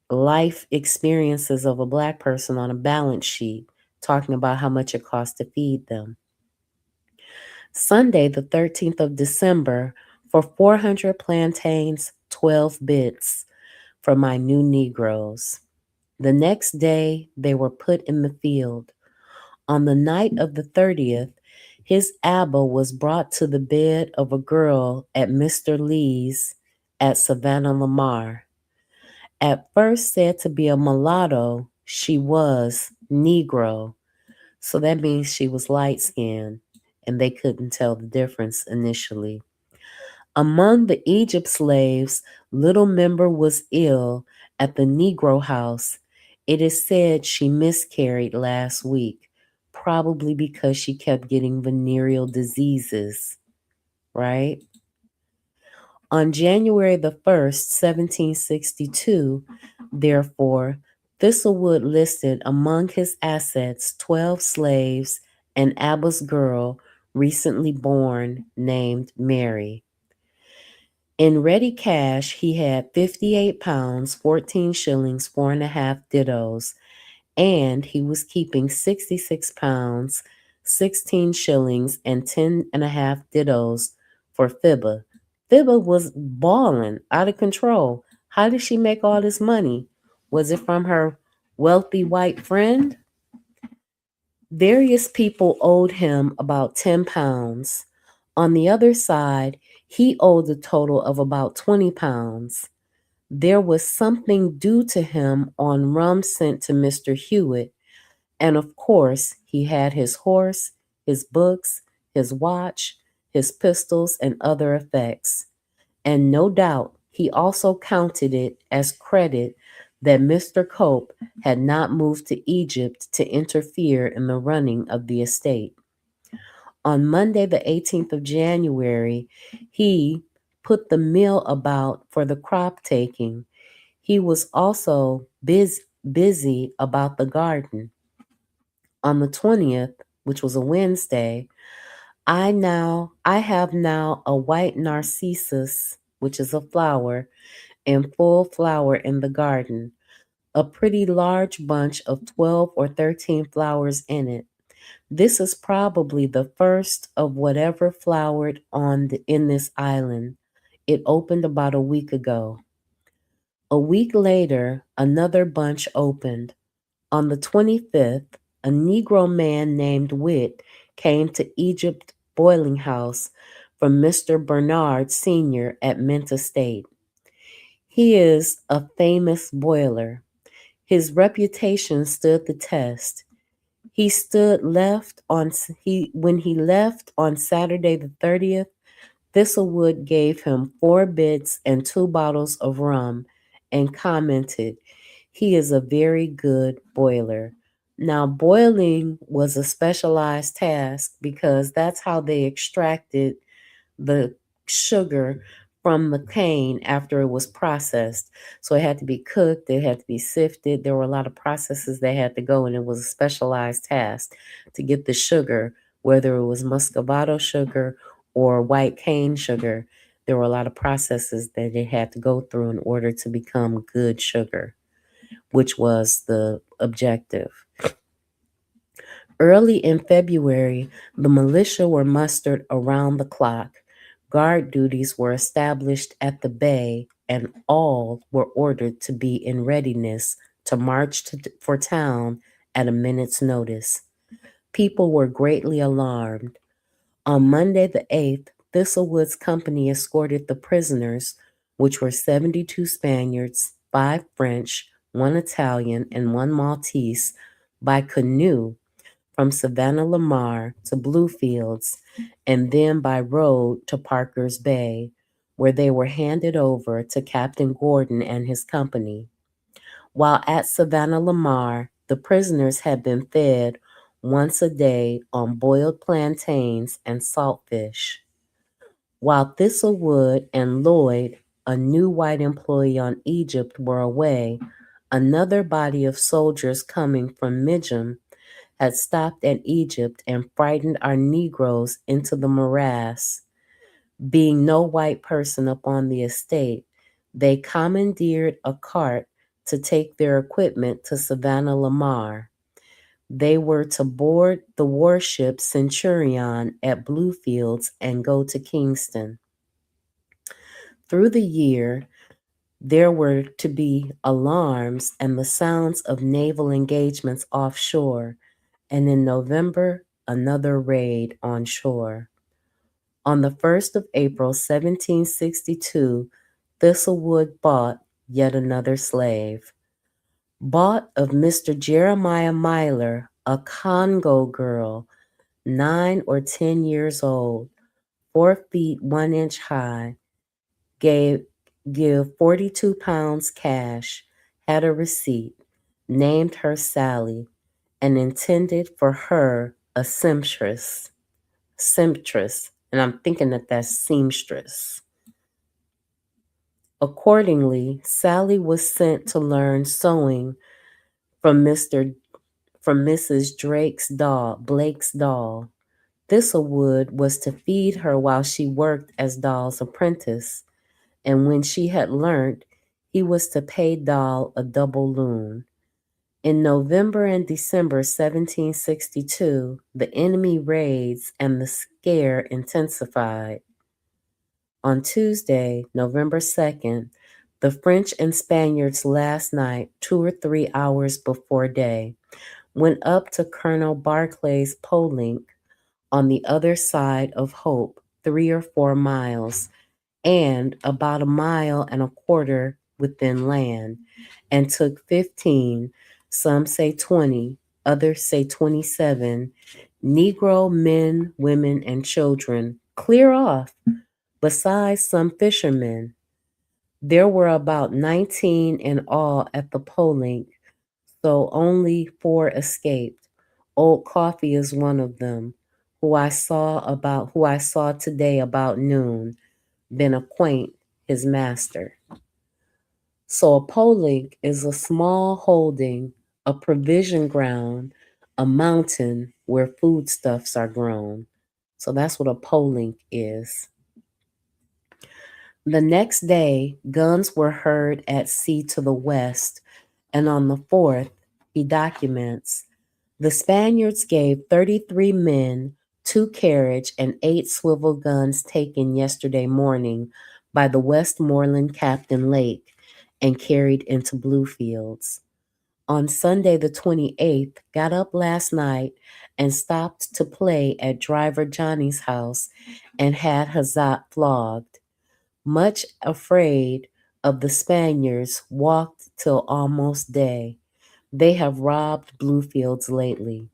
life experiences of a black person on a balance sheet, talking about how much it costs to feed them. Sunday, the 13th of December, for 400 plantains, 12 bits for my new Negroes. The next day, they were put in the field. On the night of the 30th, his Abba was brought to the bed of a girl at Mr. Lee's at Savannah Lamar. At first said to be a mulatto, she was Negro. So that means she was light skinned, and they couldn't tell the difference initially. Among the Egypt slaves, Little Member was ill at the Negro house. It is said she miscarried last week, probably because she kept getting venereal diseases, right? On January the 1st, 1762, therefore, Thistlewood listed among his assets 12 slaves and Abba's girl, recently born, named Mary. In ready cash, he had 58 pounds, 14 shillings, 4.5 dittos, and he was keeping 66 pounds, 16 shillings, and 10.5 dittos for Fibba. Fibba was balling out of control. How did she make all this money? Was it from her wealthy white friend? Various people owed him about 10 pounds. On the other side, he owed a total of about 20 pounds. There was something due to him on rum sent to Mr. Hewitt, and of course, he had his horse, his books, his watch, his pistols, and other effects. And no doubt he also counted it as credit that Mr. Cope had not moved to Egypt to interfere in the running of the estate. On Monday, the 18th of January, he put the mill about for the crop taking. He was also busy about the garden. On the 20th, which was a Wednesday, I have now a white narcissus, which is a flower, in full flower in the garden, a pretty large bunch of 12 or 13 flowers in it. This is probably the first of whatever flowered in this island. It opened about a week ago. A week later, another bunch opened. On the 25th, a Negro man named Witt came to Egypt Boiling House from Mr. Bernard Sr. at Mint Estate. He is a famous boiler. His reputation stood the test. He stood left on he when he left on Saturday the 30th. Thistlewood gave him 4 bits and 2 bottles of rum and commented, "He is a very good boiler." Now, boiling was a specialized task because that's how they extracted the sugar from the cane after it was processed. So it had to be cooked, it had to be sifted. There were a lot of processes that had to go, and it was a specialized task to get the sugar, whether it was muscovado sugar or white cane sugar. There were a lot of processes that it had to go through in order to become good sugar, which was the objective. Early in February, the militia were mustered around the clock. Guard duties were established at the bay, and all were ordered to be in readiness to march for town at a minute's notice. People were greatly alarmed. On Monday the 8th, Thistlewood's company escorted the prisoners, which were 72 Spaniards, 5 French, 1 Italian, and 1 Maltese, by canoe from Savannah Lamar to Bluefields, and then by road to Parker's Bay, where they were handed over to Captain Gordon and his company. While at Savannah Lamar, the prisoners had been fed once a day on boiled plantains and saltfish. While Thistlewood and Lloyd, a new white employee on Egypt, were away, another body of soldiers coming from Midjam had stopped at Egypt and frightened our Negroes into the morass. Being no white person upon the estate, they commandeered a cart to take their equipment to Savannah Lamar. They were to board the warship Centurion at Bluefields and go to Kingston. Through the year, there were to be alarms and the sounds of naval engagements offshore, and in November, another raid on shore. On the 1st of April, 1762, Thistlewood bought yet another slave. Bought of Mr. Jeremiah Myler, a Congo girl, 9 or 10 years old, 4 feet 1 inch high, give 42 pounds cash, had a receipt, named her Sally, and intended for her a seamstress, and I'm thinking that that's seamstress. Accordingly, Sally was sent to learn sewing from Mrs. Blake's doll. Thistlewood was to feed her while she worked as Doll's apprentice, and when she had learnt, he was to pay Doll a double loon. In November and December 1762, the enemy raids and the scare intensified. On Tuesday, November 2nd, the French and Spaniards last night, 2 or 3 hours before day, went up to Colonel Barclay's Polink on the other side of Hope, 3 or 4 miles, and about a mile and a quarter within land, and took 15, some say 20, others say 27, Negro men, women, and children clear off, besides some fishermen. There were about 19 in all at the polling, so only 4 escaped. Old Coffee is one of them, who I saw today about noon, been acquaint his master. So a polink is a small holding, a provision ground, a mountain where foodstuffs are grown. So that's what a polink is. The next day, guns were heard at sea to the west, and on the 4th, he documents, the Spaniards gave 33 men, 2 carriage, and 8 swivel guns taken yesterday morning by the Westmoreland Captain Lake and carried into Bluefields. On Sunday the 28th, got up last night and stopped to play at Driver Johnny's house and had Hazat flogged. Much afraid of the Spaniards, walked till almost day. They have robbed Bluefields lately.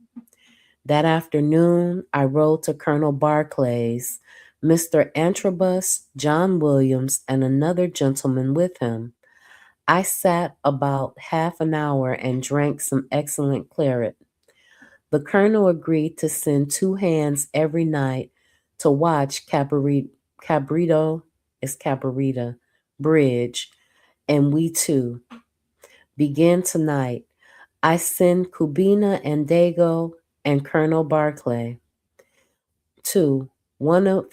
That afternoon, I rode to Colonel Barclay's, Mr. Antrobus, John Williams, and another gentleman with him. I sat about half an hour and drank some excellent claret. The colonel agreed to send two hands every night to watch Cabrito is Cabarita Bridge, and we too begin tonight. I send Cubina and Dago and Colonel Barclay. Two, one of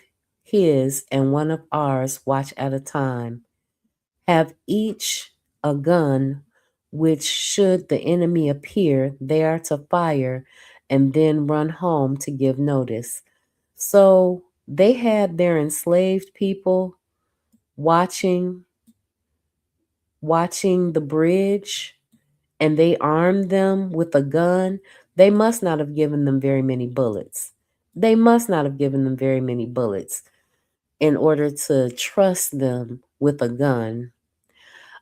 his and one of ours watch at a time. Have each a gun, which, should the enemy appear, they are to fire and then run home to give notice. So they had their enslaved people watching the bridge, and they armed them with a gun. They must not have given them very many bullets. They must not have given them very many bullets in order to trust them with a gun.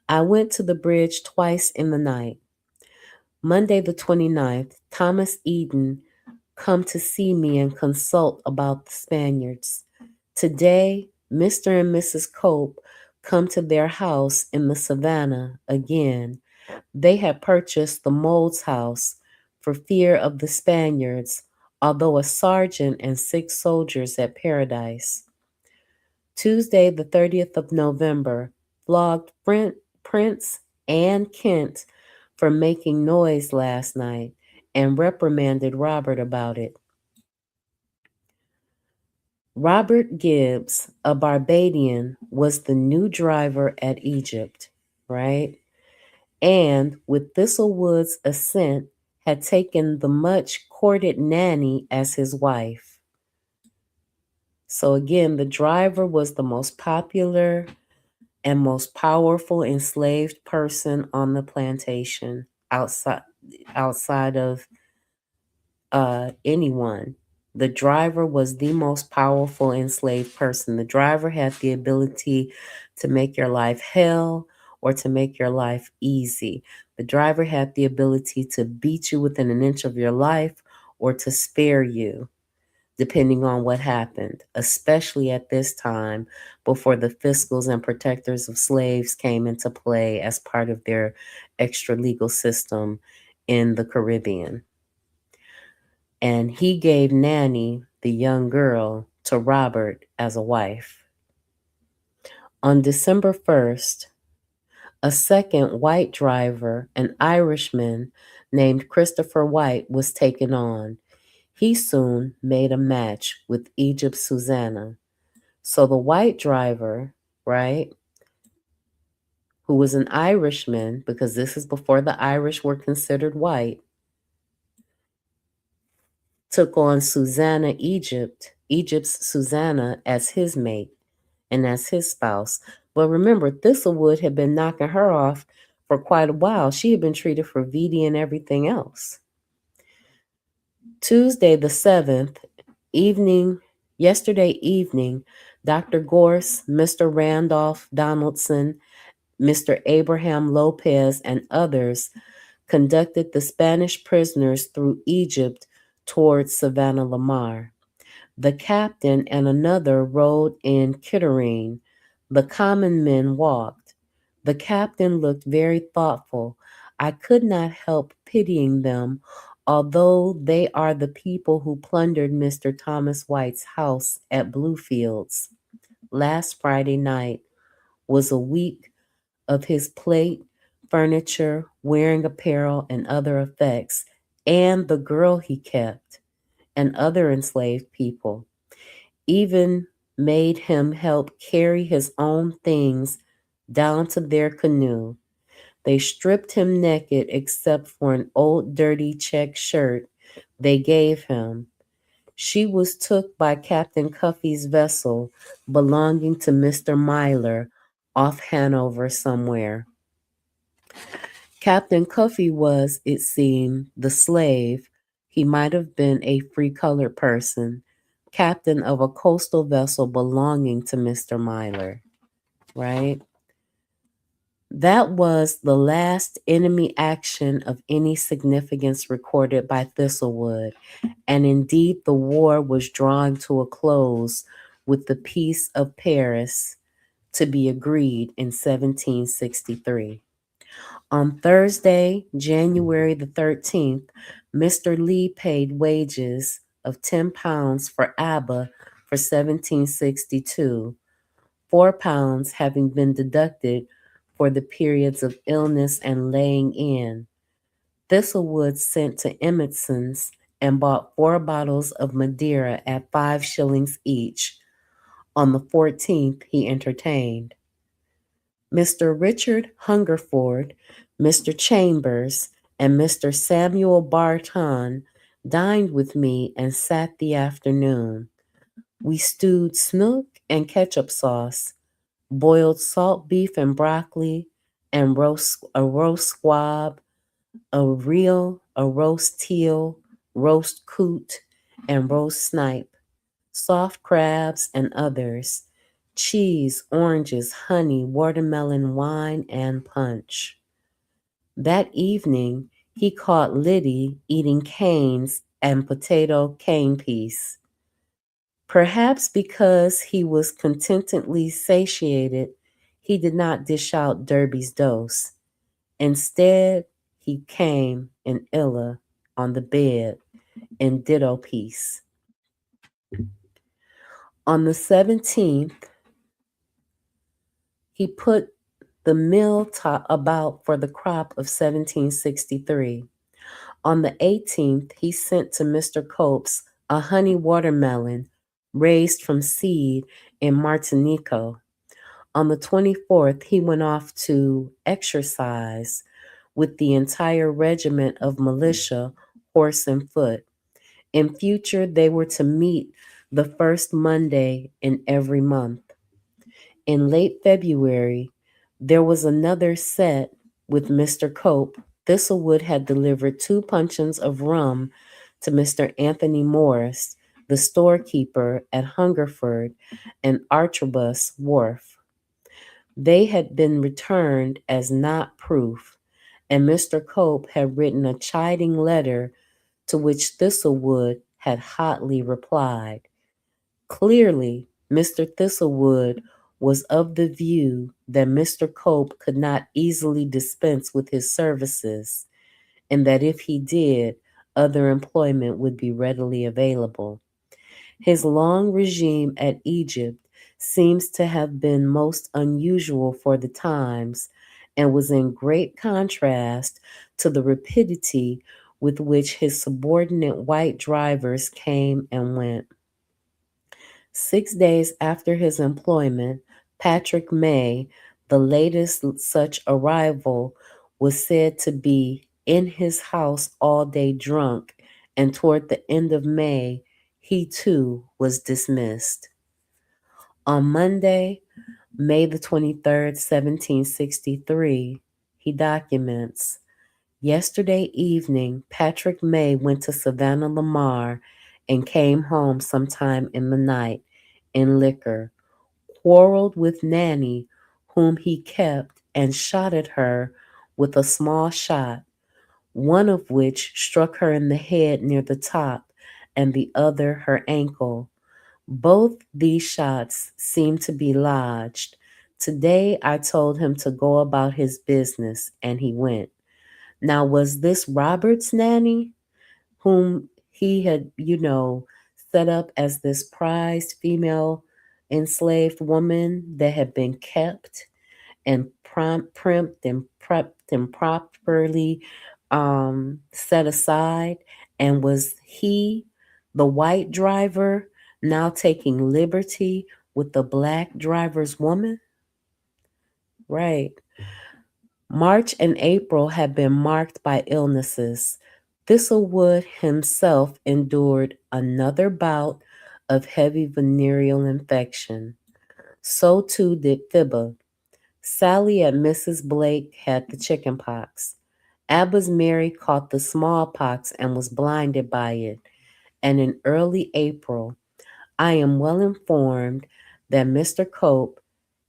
I went to the bridge twice in the night. Monday the 29th, Thomas Eden come to see me and consult about the Spaniards. Today, Mr. and Mrs. Cope come to their house in the savannah again. They had purchased the Moulds house for fear of the Spaniards, although a sergeant and 6 soldiers at Paradise. Tuesday, the 30th of November, flogged Prince and Kent for making noise last night and reprimanded Robert about it. Robert Gibbs, a Barbadian, was the new driver at Egypt, right? And with Thistlewood's assent, had taken the much courted Nanny as his wife. So again, the driver was the most popular and most powerful enslaved person on the plantation outside of anyone. The driver was the most powerful enslaved person. The driver had the ability to make your life hell or to make your life easy. The driver had the ability to beat you within an inch of your life or to spare you, depending on what happened, especially at this time before the fiscals and protectors of slaves came into play as part of their extra legal system in the Caribbean. And he gave Nanny, the young girl, to Robert as a wife. On December 1st, a second white driver, an Irishman named Christopher White, was taken on. He soon made a match with Egypt's Susanna. So the white driver, right, who was an Irishman, because this is before the Irish were considered white, took on Egypt's Susanna, as his mate and as his spouse. But remember, Thistlewood had been knocking her off for quite a while. She had been treated for VD and everything else. Tuesday the 7th, yesterday evening, Dr. Gorse, Mr. Randolph Donaldson, Mr. Abraham Lopez, and others conducted the Spanish prisoners through Egypt towards Savannah Lamar. The captain and another rode in Kitterine. The common men walked. The captain looked very thoughtful. I could not help pitying them, although they are the people who plundered Mr. Thomas White's house at Bluefields. Last Friday night was a week of his plate, furniture, wearing apparel, and other effects, and the girl he kept, and other enslaved people. Even made him help carry his own things down to their canoe. They stripped him naked except for an old dirty check shirt they gave him. She was took by Captain Cuffy's vessel belonging to Mr. Myler off Hanover somewhere. Captain Cuffy was, it seemed, the slave. He might have been a free colored person, captain of a coastal vessel belonging to Mr. Myler, right? That was the last enemy action of any significance recorded by Thistlewood, and indeed the war was drawing to a close with the Peace of Paris to be agreed in 1763. On Thursday, January the 13th, Mr. Lee paid wages of £10 for ABBA for 1762, £4 having been deducted for the periods of illness and laying in. Thistlewood sent to Emmetson's and bought 4 bottles of Madeira at 5 shillings each. On the 14th, he entertained. Mr. Richard Hungerford, Mr. Chambers, and Mr. Samuel Barton dined with me and sat the afternoon. We stewed snook and ketchup sauce, boiled salt beef and broccoli, and a roast squab, a roast teal, roast coot, and roast snipe, soft crabs and others, cheese, oranges, honey, watermelon, wine, and punch. That evening, he caught Liddy eating canes and potato cane piece. Perhaps because he was contentedly satiated, he did not dish out Derby's dose. Instead, he came in Illa on the bed in ditto peace. On the 17th, he put the mill about for the crop of 1763. On the 18th, he sent to Mr. Copes a honey watermelon raised from seed in Martinico. On the 24th, he went off to exercise with the entire regiment of militia, horse and foot. In future, they were to meet the first Monday in every month. In late February, there was another set with Mr. Cope. Thistlewood had delivered 2 puncheons of rum to Mr. Anthony Morris, the storekeeper at Hungerford and Archibus Wharf. They had been returned as not proof, and Mr. Cope had written a chiding letter to which Thistlewood had hotly replied. Clearly, Mr. Thistlewood was of the view that Mr. Cope could not easily dispense with his services, and that if he did, other employment would be readily available. His long regime at Egypt seems to have been most unusual for the times and was in great contrast to the rapidity with which his subordinate white drivers came and went. 6 days after his employment, Patrick May, the latest such arrival, was said to be in his house all day drunk, and toward the end of May, he too was dismissed. On Monday, May the 23rd, 1763, he documents, yesterday evening, Patrick May went to Savannah Lamar and came home sometime in the night in liquor, quarreled with Nanny, whom he kept, and shot at her with a small shot, one of which struck her in the head near the top, and the other her ankle. Both these shots seemed to be lodged. Today I told him to go about his business, and he went. Now, was this Robert's Nanny, whom he had, set up as this prized female enslaved woman that had been kept and primped and prepped and properly set aside? And was he, the white driver, now taking liberty with the black driver's woman? Right. March and April had been marked by illnesses. Thistlewood himself endured another bout of heavy venereal infection. So too did Fibba. Sally at Mrs. Blake had the chicken pox. Abba's Mary caught the smallpox and was blinded by it. And in early April, I am well informed that Mr. Cope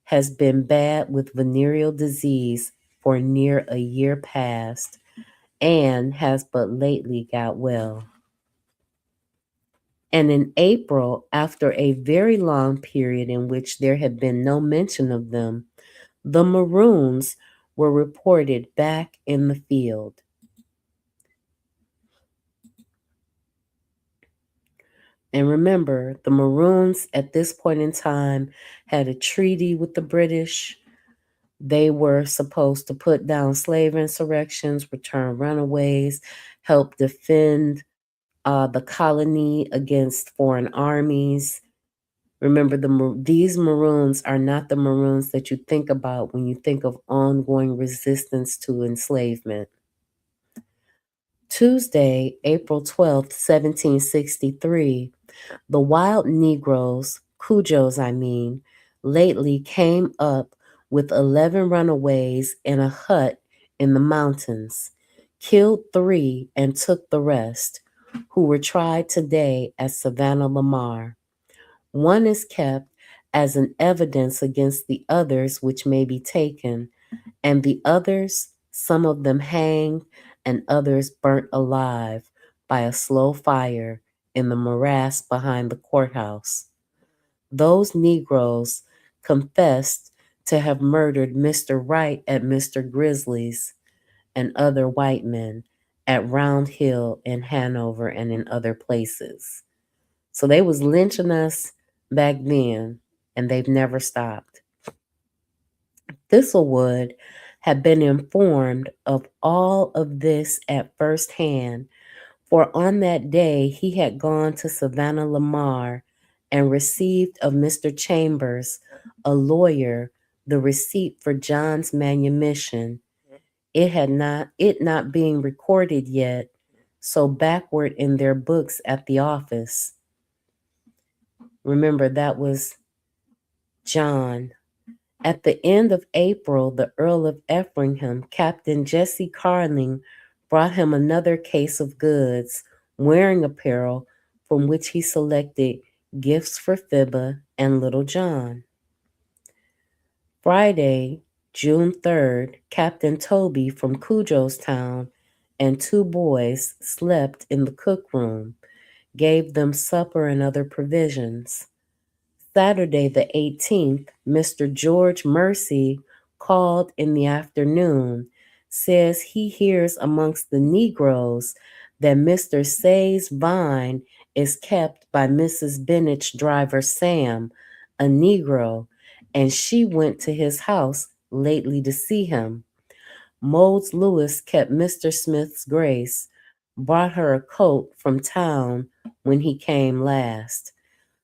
has been bad with venereal disease for near a year past and has but lately got well. And in April, after a very long period in which there had been no mention of them, the Maroons were reported back in the field. And remember, the Maroons at this point in time had a treaty with the British. They were supposed to put down slave insurrections, return runaways, help defend the colony against foreign armies. Remember, these Maroons are not the Maroons that you think about when you think of ongoing resistance to enslavement. Tuesday, April 12th, 1763, the wild Negroes, Cujos I mean, lately came up with 11 runaways in a hut in the mountains, killed 3 and took the rest, who were tried today at Savannah Lamar. One is kept as an evidence against the others which may be taken, and the others, some of them hanged and others burnt alive by a slow fire in the morass behind the courthouse. Those Negroes confessed to have murdered Mr. Wright at Mr. Grizzly's and other white men at Round Hill in Hanover and in other places. So they was lynching us back then, and they've never stopped. Thistlewood had been informed of all of this at first hand, for on that day he had gone to Savannah Lamar and received of Mr. Chambers, a lawyer, the receipt for John's manumission. It not being recorded yet, so backward in their books at the office. Remember, that was John. At the end of April, the Earl of Effingham, Captain Jesse Carling, brought him another case of goods, wearing apparel, from which he selected gifts for Fibba and Little John. Friday, June 3rd, Captain Toby from Cujostown and 2 boys slept in the cookroom, gave them supper and other provisions. Saturday the 18th, Mr. George Mercy called in the afternoon, says he hears amongst the Negroes that Mr. Say's vine is kept by Mrs. Bennett's driver Sam, a Negro, and she went to his house lately to see him. Modes Lewis kept Mr. Smith's grace, brought her a coat from town when he came last.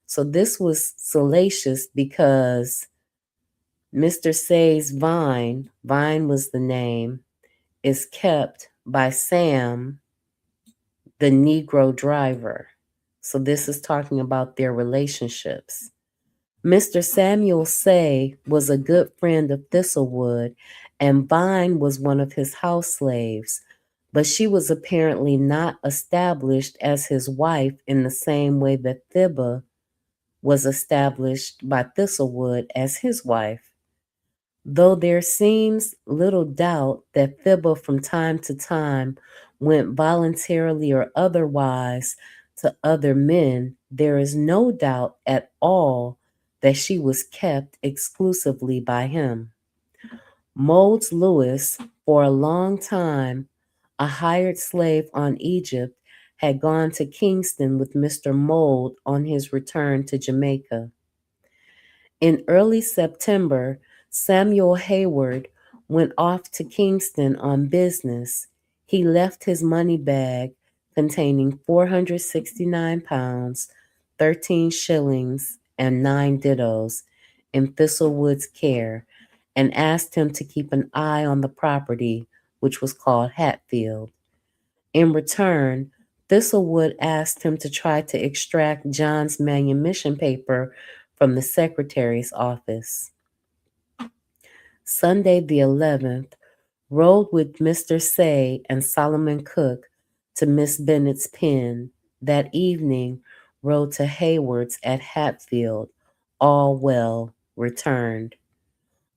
So this was salacious because Mr. Say's vine was the name, is kept by Sam, the Negro driver. So this is talking about their relationships. Mr. Samuel Say was a good friend of Thistlewood, and Vine was one of his house slaves, but she was apparently not established as his wife in the same way that Thibba was established by Thistlewood as his wife. Though there seems little doubt that Thibba from time to time went voluntarily or otherwise to other men, there is no doubt at all that she was kept exclusively by him. Modes Lewis, for a long time a hired slave on Egypt, had gone to Kingston with Mr. Mold on his return to Jamaica. In early September, Samuel Hayward went off to Kingston on business. He left his money bag containing £469, 13 shillings, and 9 dittos in Thistlewood's care, and asked him to keep an eye on the property, which was called Hatfield. In return, Thistlewood asked him to try to extract John's manumission paper from the secretary's office. Sunday the 11th, rode with Mr. Say and Solomon Cook to Miss Bennett's pen. That evening, rode to Hayward's at Hatfield. All well, returned.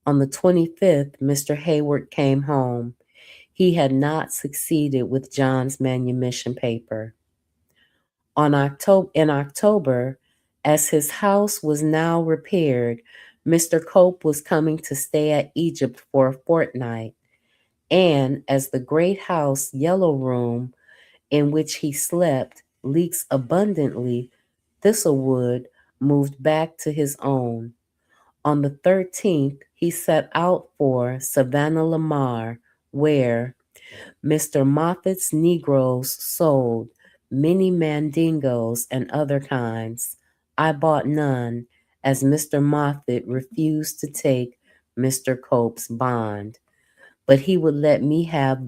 On the 25th, Mr. Hayward came home. He had not succeeded with John's manumission paper. In October, as his house was now repaired, Mr. Cope was coming to stay at Egypt for a fortnight. And as the great house yellow room in which he slept leaks abundantly, Thistlewood moved back to his own. On the 13th, he set out for Savannah Lamar, where Mr. Moffat's Negroes sold many mandingos and other kinds. I bought none, as Mr. Moffat refused to take Mr. Cope's bond, but he would let me have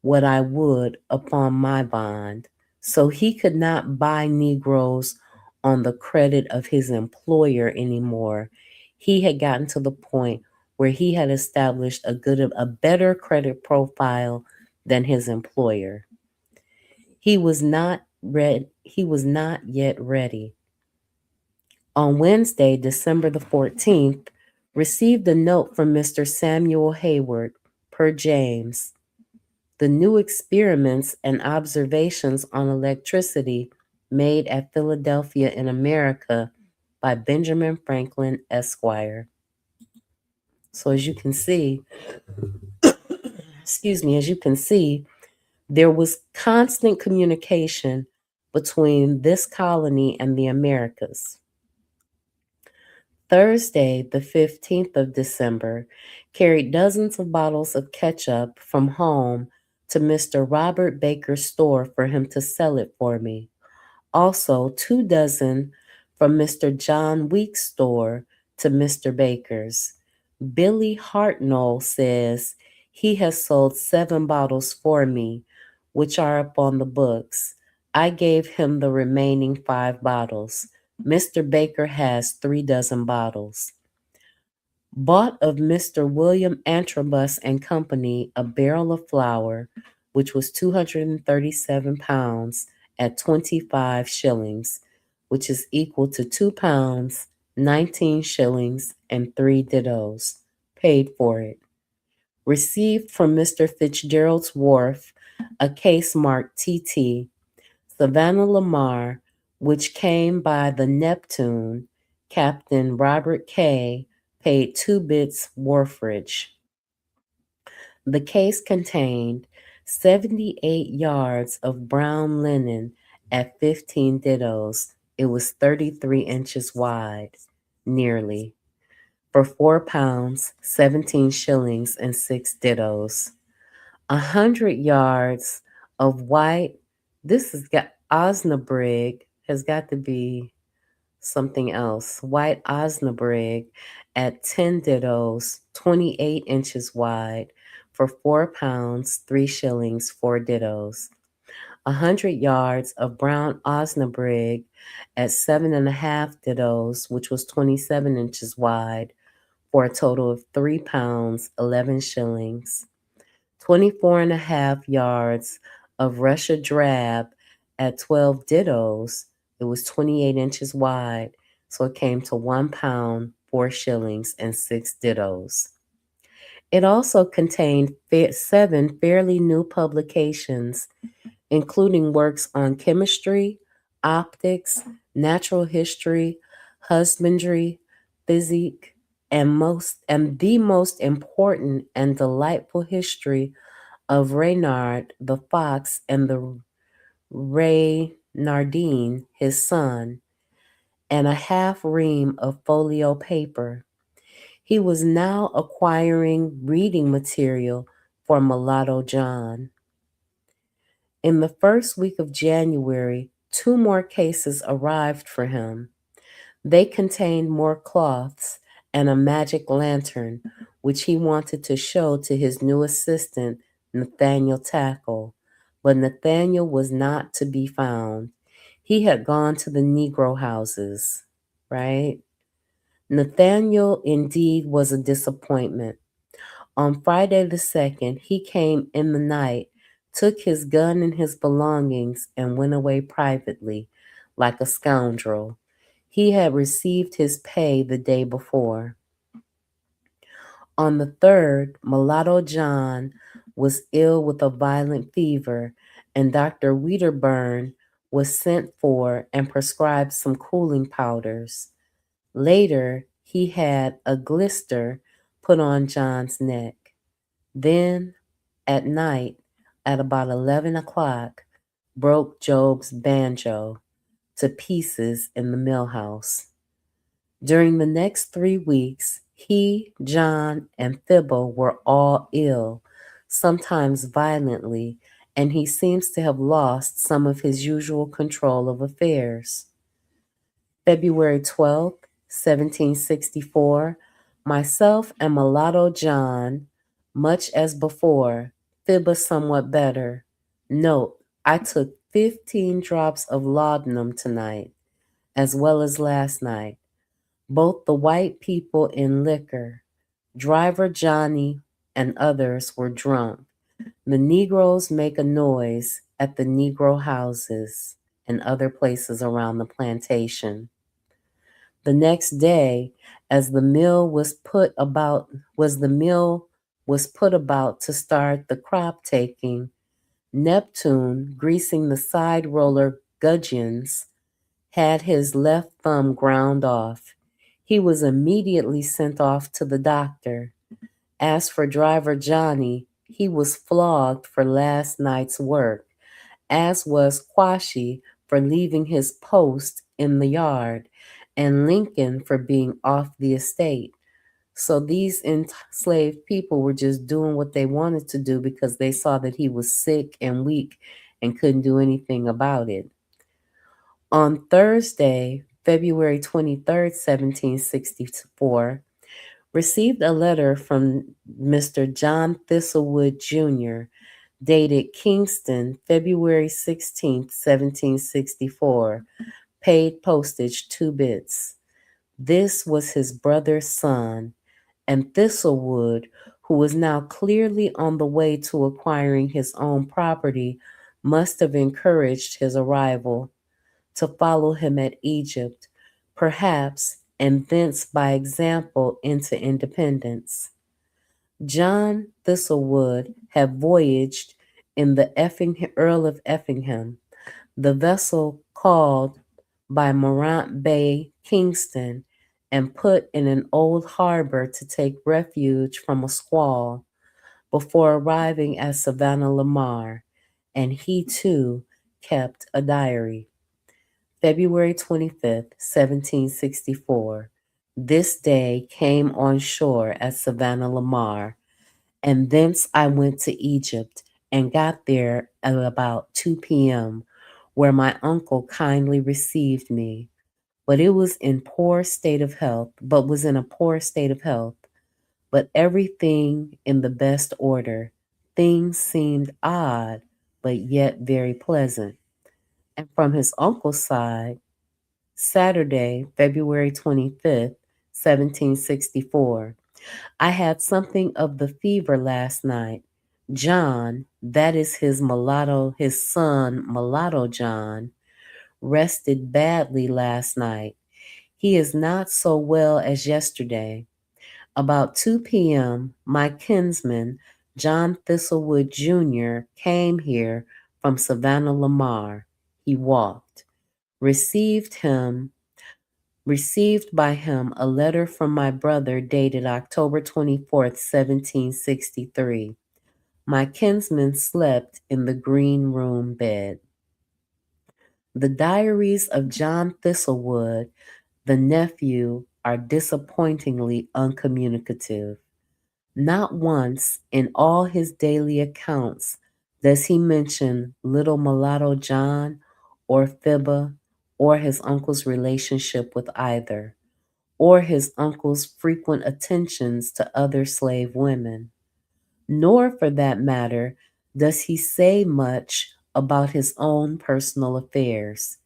what I would upon my bond. So he could not buy Negroes on the credit of his employer anymore. He had gotten to the point where he had established a better credit profile than his employer. He was not yet ready. On Wednesday, December the 14th, received a note from Mr. Samuel Hayward, per James. The new experiments and observations on electricity made at Philadelphia in America by Benjamin Franklin, Esquire. So as you can see, as you can see, there was constant communication between this colony and the Americas. Thursday, the 15th of December, carried dozens of bottles of ketchup from home to Mr. Robert Baker's store for him to sell it for me. Also, 2 dozen from Mr. John Week's store to Mr. Baker's. Billy Hartnell says he has sold 7 bottles for me, which are up on the books. I gave him the remaining 5 bottles. Mr. Baker has 3 dozen bottles. Bought of Mr. William Antrobus and Company a barrel of flour, which was 237 pounds at 25 shillings, which is equal to 2 pounds, 19 shillings, and 3 dittos. Paid for it. Received from Mr. Fitzgerald's Wharf a case marked TT, Savannah Lamar, which came by the Neptune, Captain Robert K. paid 2 bits wharfage. The case contained 78 yards of brown linen at 15 dittos. It was 33 inches wide, nearly, for 4 pounds, 17 shillings, and 6 dittos. 100 yards of white. This has got Osnabrück, has got to be something else. White Osnabrück at 10 dittos, 28 inches wide, for 4 pounds, 3 shillings, 4 dittos. 100 yards of brown Osnabrück at 7.5 dittos, which was 27 inches wide, for a total of 3 pounds, 11 shillings. 24.5 yards of Russia drab at 12 dittos. It was 28 inches wide, so it came to 1 pound, 4 shillings, and 6 dittos. It also contained 7 fairly new publications, including works on chemistry, optics, natural history, husbandry, physics, and the most important and delightful history of Reynard the fox and the Reynardine, his son, and a half ream of folio paper. He was now acquiring reading material for Mulatto John. In the first week of January, 2 more cases arrived for him. They contained more cloths and a magic lantern, which he wanted to show to his new assistant, Nathaniel Tackle. But Nathaniel was not to be found. He had gone to the Negro houses, right? Nathaniel indeed was a disappointment. On Friday the 2nd, he came in the night, took his gun and his belongings, and went away privately, like a scoundrel. He had received his pay the day before. On the 3rd, Mulatto John was ill with a violent fever, and Dr. Wedderburn was sent for and prescribed some cooling powders. Later, he had a blister put on John's neck. Then, at night, at about 11 o'clock, broke Job's banjo to pieces in the mill house. During the next 3 weeks, he, John, and Thibault were all ill, sometimes violently, and he seems to have lost some of his usual control of affairs. February 12th, 1764, myself and mulatto John, much as before, Fibba somewhat better. Note, I took 15 drops of laudanum tonight, as well as last night. Both the white people in liquor, driver Johnny and others were drunk. The Negroes make a noise at the Negro houses and other places around the plantation. The next day, as the mill was put about to start the crop taking, Neptune, greasing the side roller gudgeons, had his left thumb ground off. He was immediately sent off to the doctor. As for driver Johnny, he was flogged for last night's work, as was Quashie for leaving his post in the yard, and Lincoln for being off the estate. So these enslaved people were just doing what they wanted to do because they saw that he was sick and weak and couldn't do anything about it. On Thursday, February 23rd, 1764, received a letter from Mr. John Thistlewood, Jr., dated Kingston, February 16th, 1764, paid postage 2 bits. This was his brother's son, and Thistlewood, who was now clearly on the way to acquiring his own property, must have encouraged his arrival to follow him at Egypt, perhaps, and thence by example into independence. John Thistlewood had voyaged in the Earl of Effingham, the vessel called by Morant Bay Kingston, and put in an old harbor to take refuge from a squall before arriving at Savannah Lamar, and he too kept a diary. February 25th, 1764. This day came on shore at Savannah Lamar, and thence I went to Egypt and got there at about 2 p.m., where my uncle kindly received me. But it was in poor state of health, but was in a poor state of health, but everything in the best order. Things seemed odd, but yet very pleasant. And from his uncle's side, Saturday, February 25th, 1764. I had something of the fever last night. John, that is his son, mulatto John, rested badly last night. He is not so well as yesterday. About 2 p.m., my kinsman, John Thistlewood, Jr., came here from Savannah Lamar. He walked. Received by him a letter from my brother dated October 24th, 1763. My kinsman slept in the green room bed. The diaries of John Thistlewood, the nephew, are disappointingly uncommunicative. Not once in all his daily accounts does he mention little mulatto John or Fibba or his uncle's relationship with either, or his uncle's frequent attentions to other slave women. Nor, for that matter, does he say much about his own personal affairs.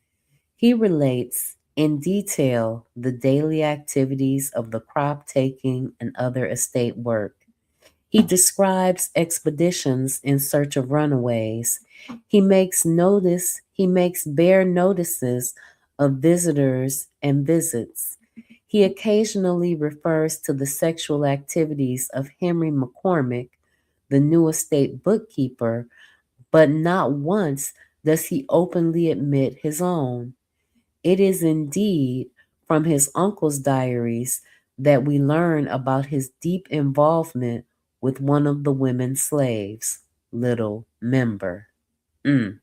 He relates in detail the daily activities of the crop taking and other estate work. He describes expeditions in search of runaways. He makes bare notices of visitors and visits. He occasionally refers to the sexual activities of Henry McCormick, the new estate bookkeeper, but not once does he openly admit his own. It is indeed from his uncle's diaries that we learn about his deep involvement with one of the women slaves, Little Member, who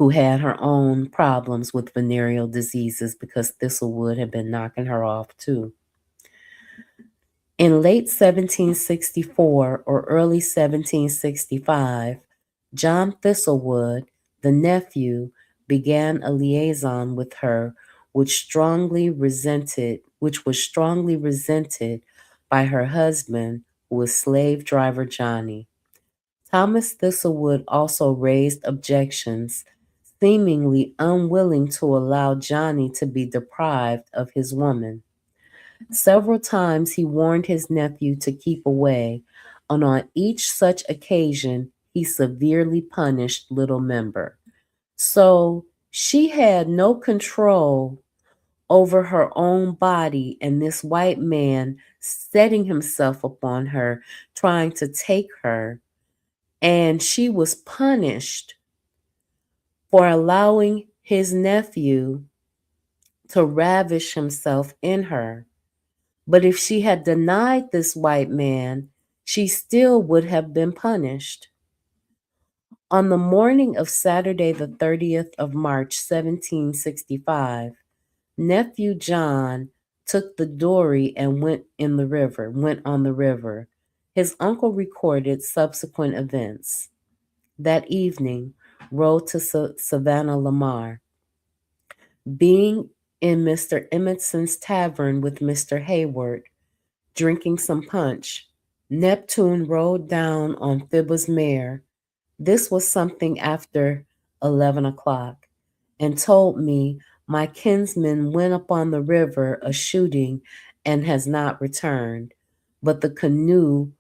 had her own problems with venereal diseases because Thistlewood had been knocking her off too. In late 1764 or early 1765, John Thistlewood, the nephew, began a liaison with her which was strongly resented by her husband, who was slave driver Johnny. Thomas Thistlewood also raised objections, seemingly unwilling to allow Johnny to be deprived of his woman. Several times he warned his nephew to keep away, and on each such occasion he severely punished Little Member. So she had no control over her own body, and this white man setting himself upon her, trying to take her, and she was punished for allowing his nephew to ravish himself in her. But if she had denied this white man, she still would have been punished. On the morning of Saturday, the 30th of March, 1765, nephew John took the dory and went on the river. His uncle recorded subsequent events. That evening, rode to Savannah Lamar. Being in Mr. Emmetson's tavern with Mr. Hayward, drinking some punch, Neptune rode down on Fibba's mare. This was something after 11 o'clock, and told me my kinsman went upon the river a shooting and has not returned, but the canoe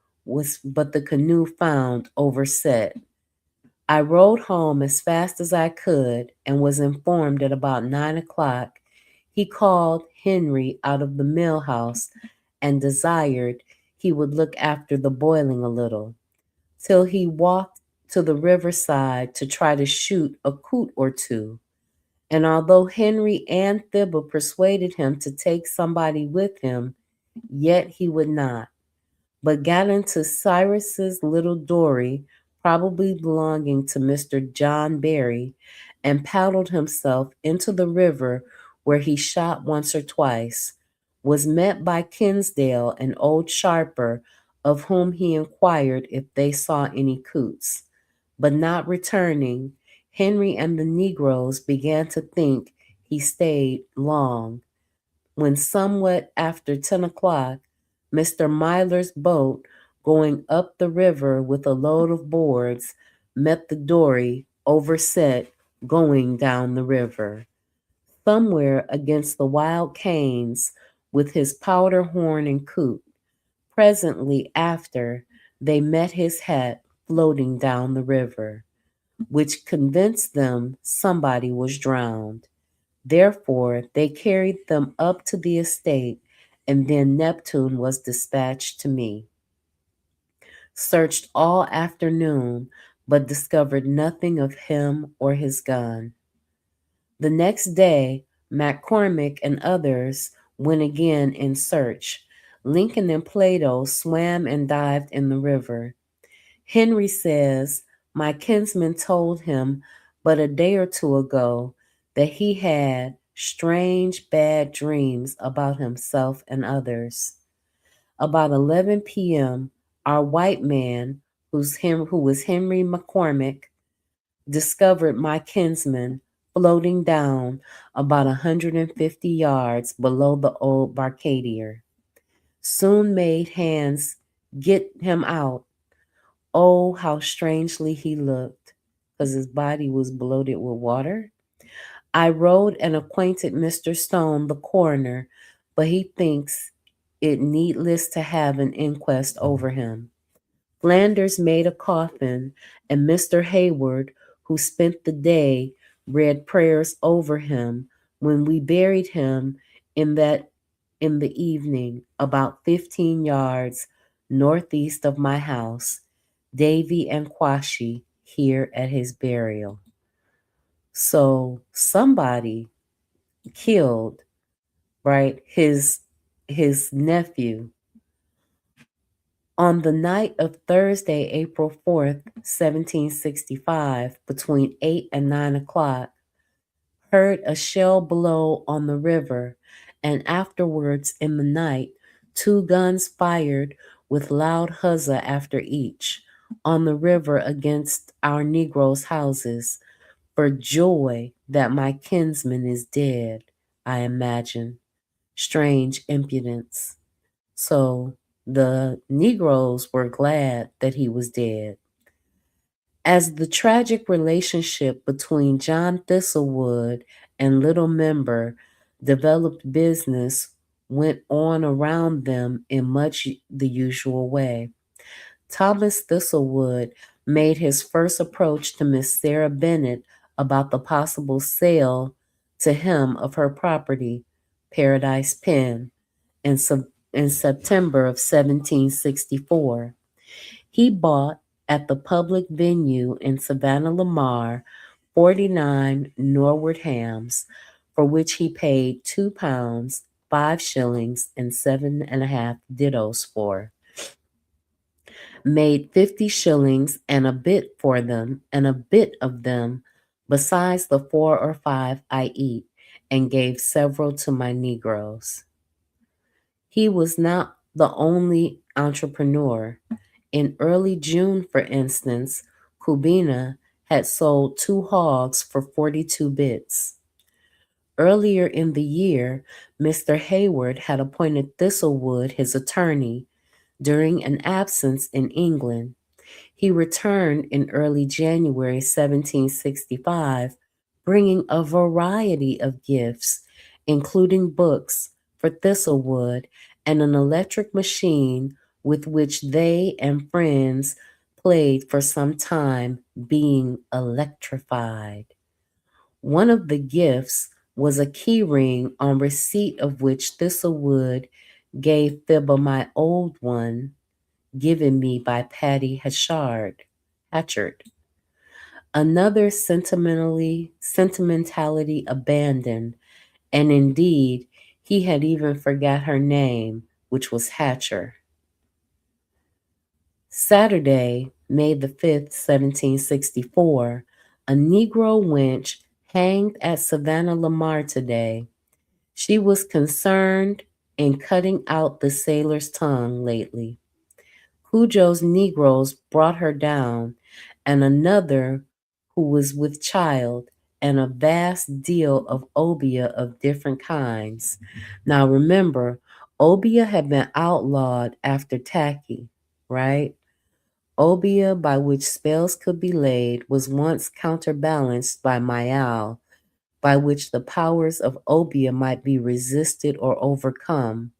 found overset. I rode home as fast as I could and was informed at about 9 o'clock he called Henry out of the mill house and desired he would look after the boiling a little, till he walked to the riverside to try to shoot a coot or two. And although Henry and Thibba persuaded him to take somebody with him, yet he would not, but got into Cyrus's little dory, probably belonging to Mr. John Barry, and paddled himself into the river, where he shot once or twice, was met by Kinsdale, an old sharper, of whom he inquired if they saw any coots. But not returning, Henry and the negroes began to think he stayed long, when somewhat after 10 o'clock, Mr. Myler's boat, going up the river with a load of boards, met the dory, overset, going down the river. Somewhere against the wild canes, with his powder horn and coot. Presently after, they met his hat floating down the river, which convinced them somebody was drowned. Therefore, they carried them up to the estate, and then Neptune was dispatched to me. Searched all afternoon, but discovered nothing of him or his gun. The next day, McCormick and others went again in search. Lincoln and Plato swam and dived in the river. Henry says, my kinsman told him but a day or two ago that he had strange bad dreams about himself and others. About 11 p.m., our white man, who was Henry McCormick, discovered my kinsman floating down about 150 yards below the old Barcadier. Soon made hands get him out. Oh, how strangely he looked, because his body was bloated with water. I rode and acquainted Mr. Stone, the coroner, but he thinks it needless to have an inquest over him. Flanders made a coffin, and Mr. Hayward, who spent the day, read prayers over him when we buried him in that in the evening, about 15 yards northeast of my house. Davy and Quashie here at his burial. So somebody killed, right, his his nephew. On the night of Thursday, April 4th, 1765, between 8 and 9 o'clock, heard a shell blow on the river, and afterwards in the night, two guns fired with loud huzza after each on the river against our negroes' houses, for joy that my kinsman is dead, I imagine. Strange impudence. So the Negroes were glad that he was dead. As the tragic relationship between John Thistlewood and Little Member developed, business went on around them in much the usual way. Thomas Thistlewood made his first approach to Miss Sarah Bennet about the possible sale to him of her property, Paradise Pen, in September of 1764. He bought at the public venue in Savannah Lamar 49 Norwood hams, for which he paid £2, 5 shillings, and 7½ dittos for, made 50 shillings and a bit for them, and a bit of them, besides the 4 or 5 I eat, and gave several to my negroes. He was not the only entrepreneur. In early June, for instance, Kubina had sold 2 hogs for 42 bits. Earlier in the year, Mr. Hayward had appointed Thistlewood his attorney during an absence in England. He returned in early January 1765, bringing a variety of gifts, including books for Thistlewood and an electric machine with which they and friends played for some time, being electrified. One of the gifts was a key ring, on receipt of which Thistlewood gave Fibber my old one, given me by Patty Hatchard. Another sentimentality abandoned, and indeed he had even forgot her name, which was Hatcher. Saturday, May the 5th, 1764, a Negro wench hanged at Savannah Lamar today. She was concerned in cutting out the sailor's tongue lately. Cujo's Negroes brought her down, and another who was with child, and a vast deal of obia of different kinds. Now remember, obia had been outlawed after Tacky, right? Obia, by which spells could be laid, was once counterbalanced by Mayal, by which the powers of obia might be resisted or overcome.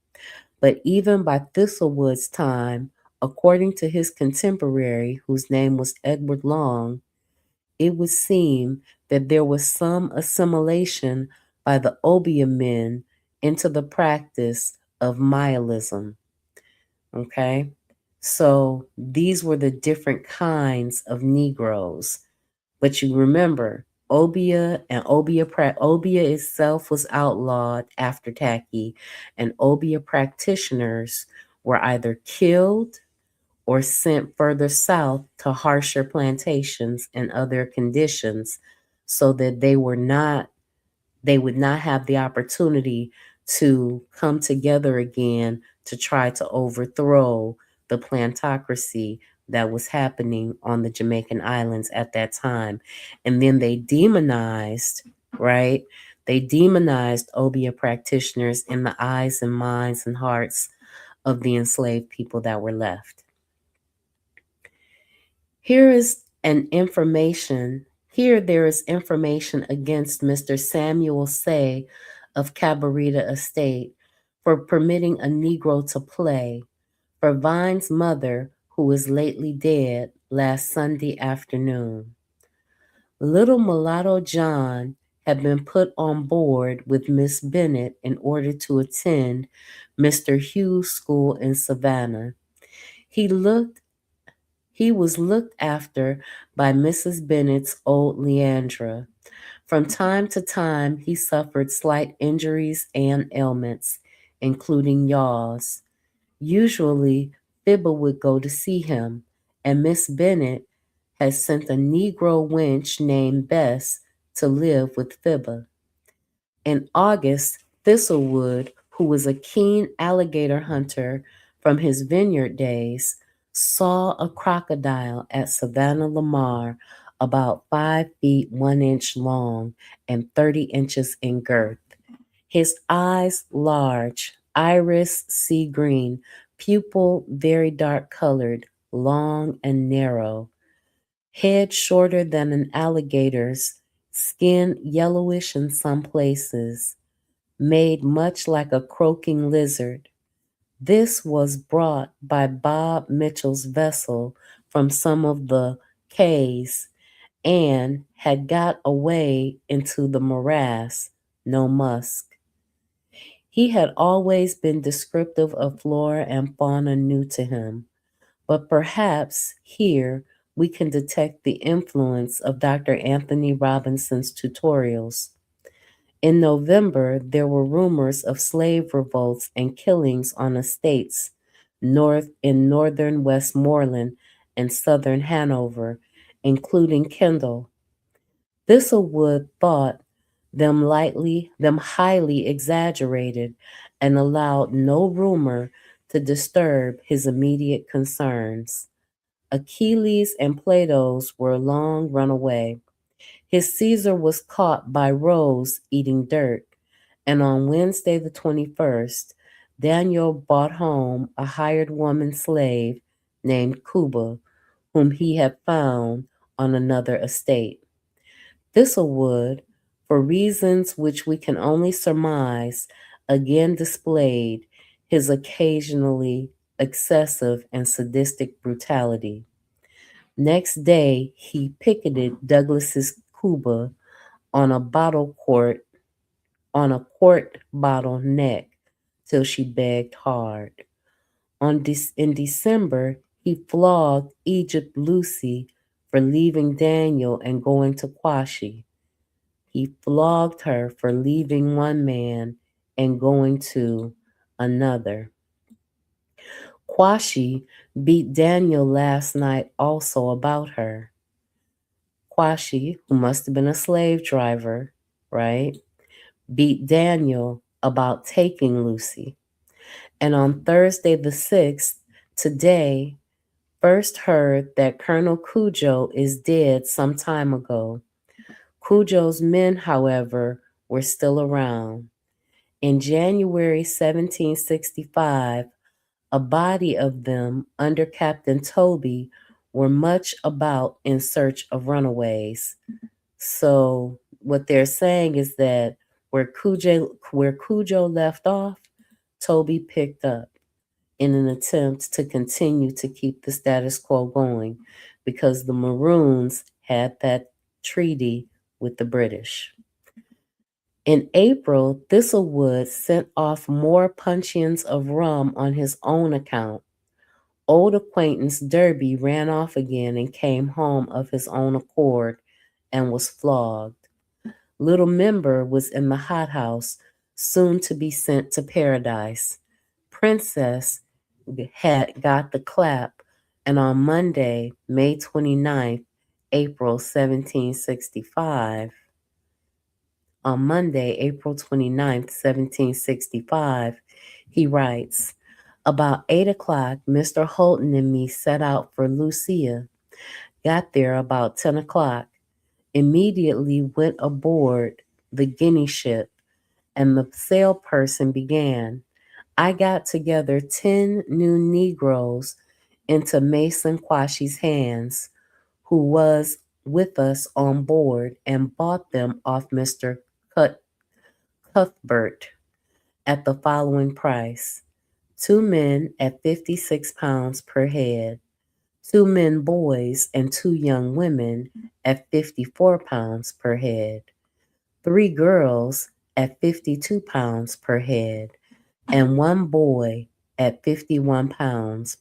But even by Thistlewood's time, according to his contemporary, whose name was Edward Long, it would seem that there was some assimilation by the obeah men into the practice of Maoism. Okay? So these were the different kinds of Negroes. But you remember, Obia itself was outlawed after Tacky, and Obia practitioners were either killed or sent further south to harsher plantations and other conditions, so that they would not have the opportunity to come together again to try to overthrow the plantocracy that was happening on the Jamaican islands at that time. And then they demonized, right? They demonized Obeah practitioners in the eyes and minds and hearts of the enslaved people that were left. Here is an information. Here there is information against Mr. Samuel Say of Cabarita Estate for permitting a Negro to play, for Vine's mother, who is lately dead, last Sunday afternoon. Little mulatto John had been put on board with Miss Bennet in order to attend Mr. Hughes' school in Savannah. He looked He was looked after by Mrs. Bennet's old Leandra. From time to time, he suffered slight injuries and ailments. including yaws. Usually, Fibber would go to see him, and Miss Bennet had sent a Negro wench named Bess to live with Fibber. In August, Thistlewood, who was a keen alligator hunter from his vineyard days, saw a crocodile at Savannah Lamar about 5 feet 1 inch long and 30 inches in girth. His eyes large, iris sea green, pupil very dark colored, long and narrow, head shorter than an alligator's, skin yellowish in some places, made much like a croaking lizard. This was brought by Bob Mitchell's vessel from some of the Cays and had got away into the morass, no musk. He had always been descriptive of flora and fauna new to him, but perhaps here we can detect the influence of Dr. Anthony Robinson's tutorials. In November, there were rumors of slave revolts and killings on estates north in northern Westmoreland and southern Hanover, including Kendall. Thistlewood thought them highly exaggerated and allowed no rumor to disturb his immediate concerns. Achilles and Plato's were long run away. His Caesar was caught by Rose eating dirt, and on Wednesday the 21st, Daniel brought home a hired woman slave named Cuba, whom he had found on another estate. Thistlewood, for reasons which we can only surmise, again displayed his occasionally excessive and sadistic brutality. Next day, he picketed Douglas's Cuba on a bottle quart on a quart bottle neck till she begged hard. In December, he flogged Egypt Lucy for leaving Daniel and going to Quashi. He flogged her for leaving one man and going to another. Quashi beat Daniel last night also about her. Quashi, who must have been a slave driver, right, beat Daniel about taking Lucy. And on Thursday the 6th, today, first heard that Colonel Cujo is dead some time ago. Cujo's men, however, were still around. In January 1765, a body of them under Captain Toby were much about in search of runaways. So what they're saying is that where Cujo left off, Toby picked up in an attempt to continue to keep the status quo going because the Maroons had that treaty with the British. In April, Thistlewood sent off more puncheons of rum on his own account. Old acquaintance Derby ran off again and came home of his own accord and was flogged. Little Member was in the hothouse, soon to be sent to paradise. Princess had got the clap, and on Monday, May 29th, April 1765, on Monday, April 29th, 1765, he writes, about 8 o'clock, Mr. Holton and me set out for Lucia. Got there about 10 o'clock. Immediately went aboard the Guinea ship, and the sailperson began. I got together 10 new Negroes into Mason Quashi's hands, who was with us on board, and bought them off Mr. Cuthbert at the following price: 2 men at £56 per head, 2 men boys and 2 young women at £54 per head, 3 girls at £52 per head, and 1 boy at £51,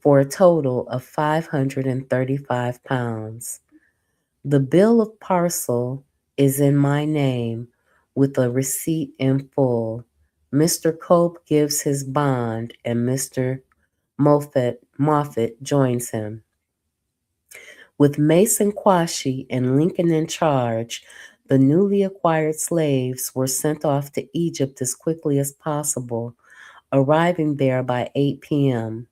for a total of £535. The bill of parcel is in my name with a receipt in full. Mr. Cope gives his bond, and Mr. Moffat joins him. With Mason Quashie and Lincoln in charge, the newly acquired slaves were sent off to Egypt as quickly as possible, arriving there by 8 p.m.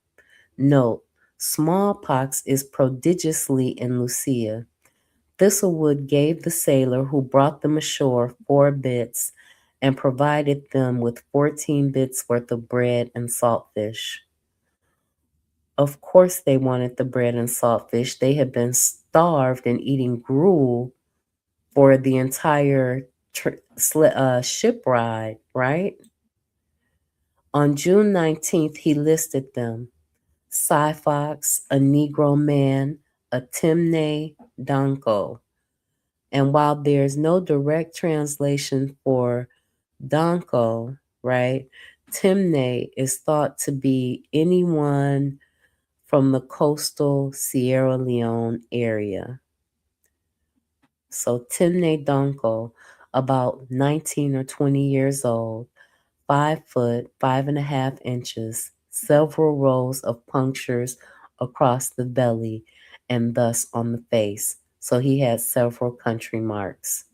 Note, smallpox is prodigiously in Lucia. Thistlewood gave the sailor who brought them ashore 4 bits and provided them with 14 bits worth of bread and saltfish. Of course, they wanted the bread and saltfish. They had been starved and eating gruel for the entire ship ride, right? On June 19th, he listed them: Syphox, a Negro man, a Timne Donko. And while there's no direct translation for Donko, right, Timne is thought to be anyone from the coastal Sierra Leone area. So Timne Donko, about 19 or 20 years old, 5 foot, 5.5 inches, several rows of punctures across the belly and thus on the face. So he had several country marks.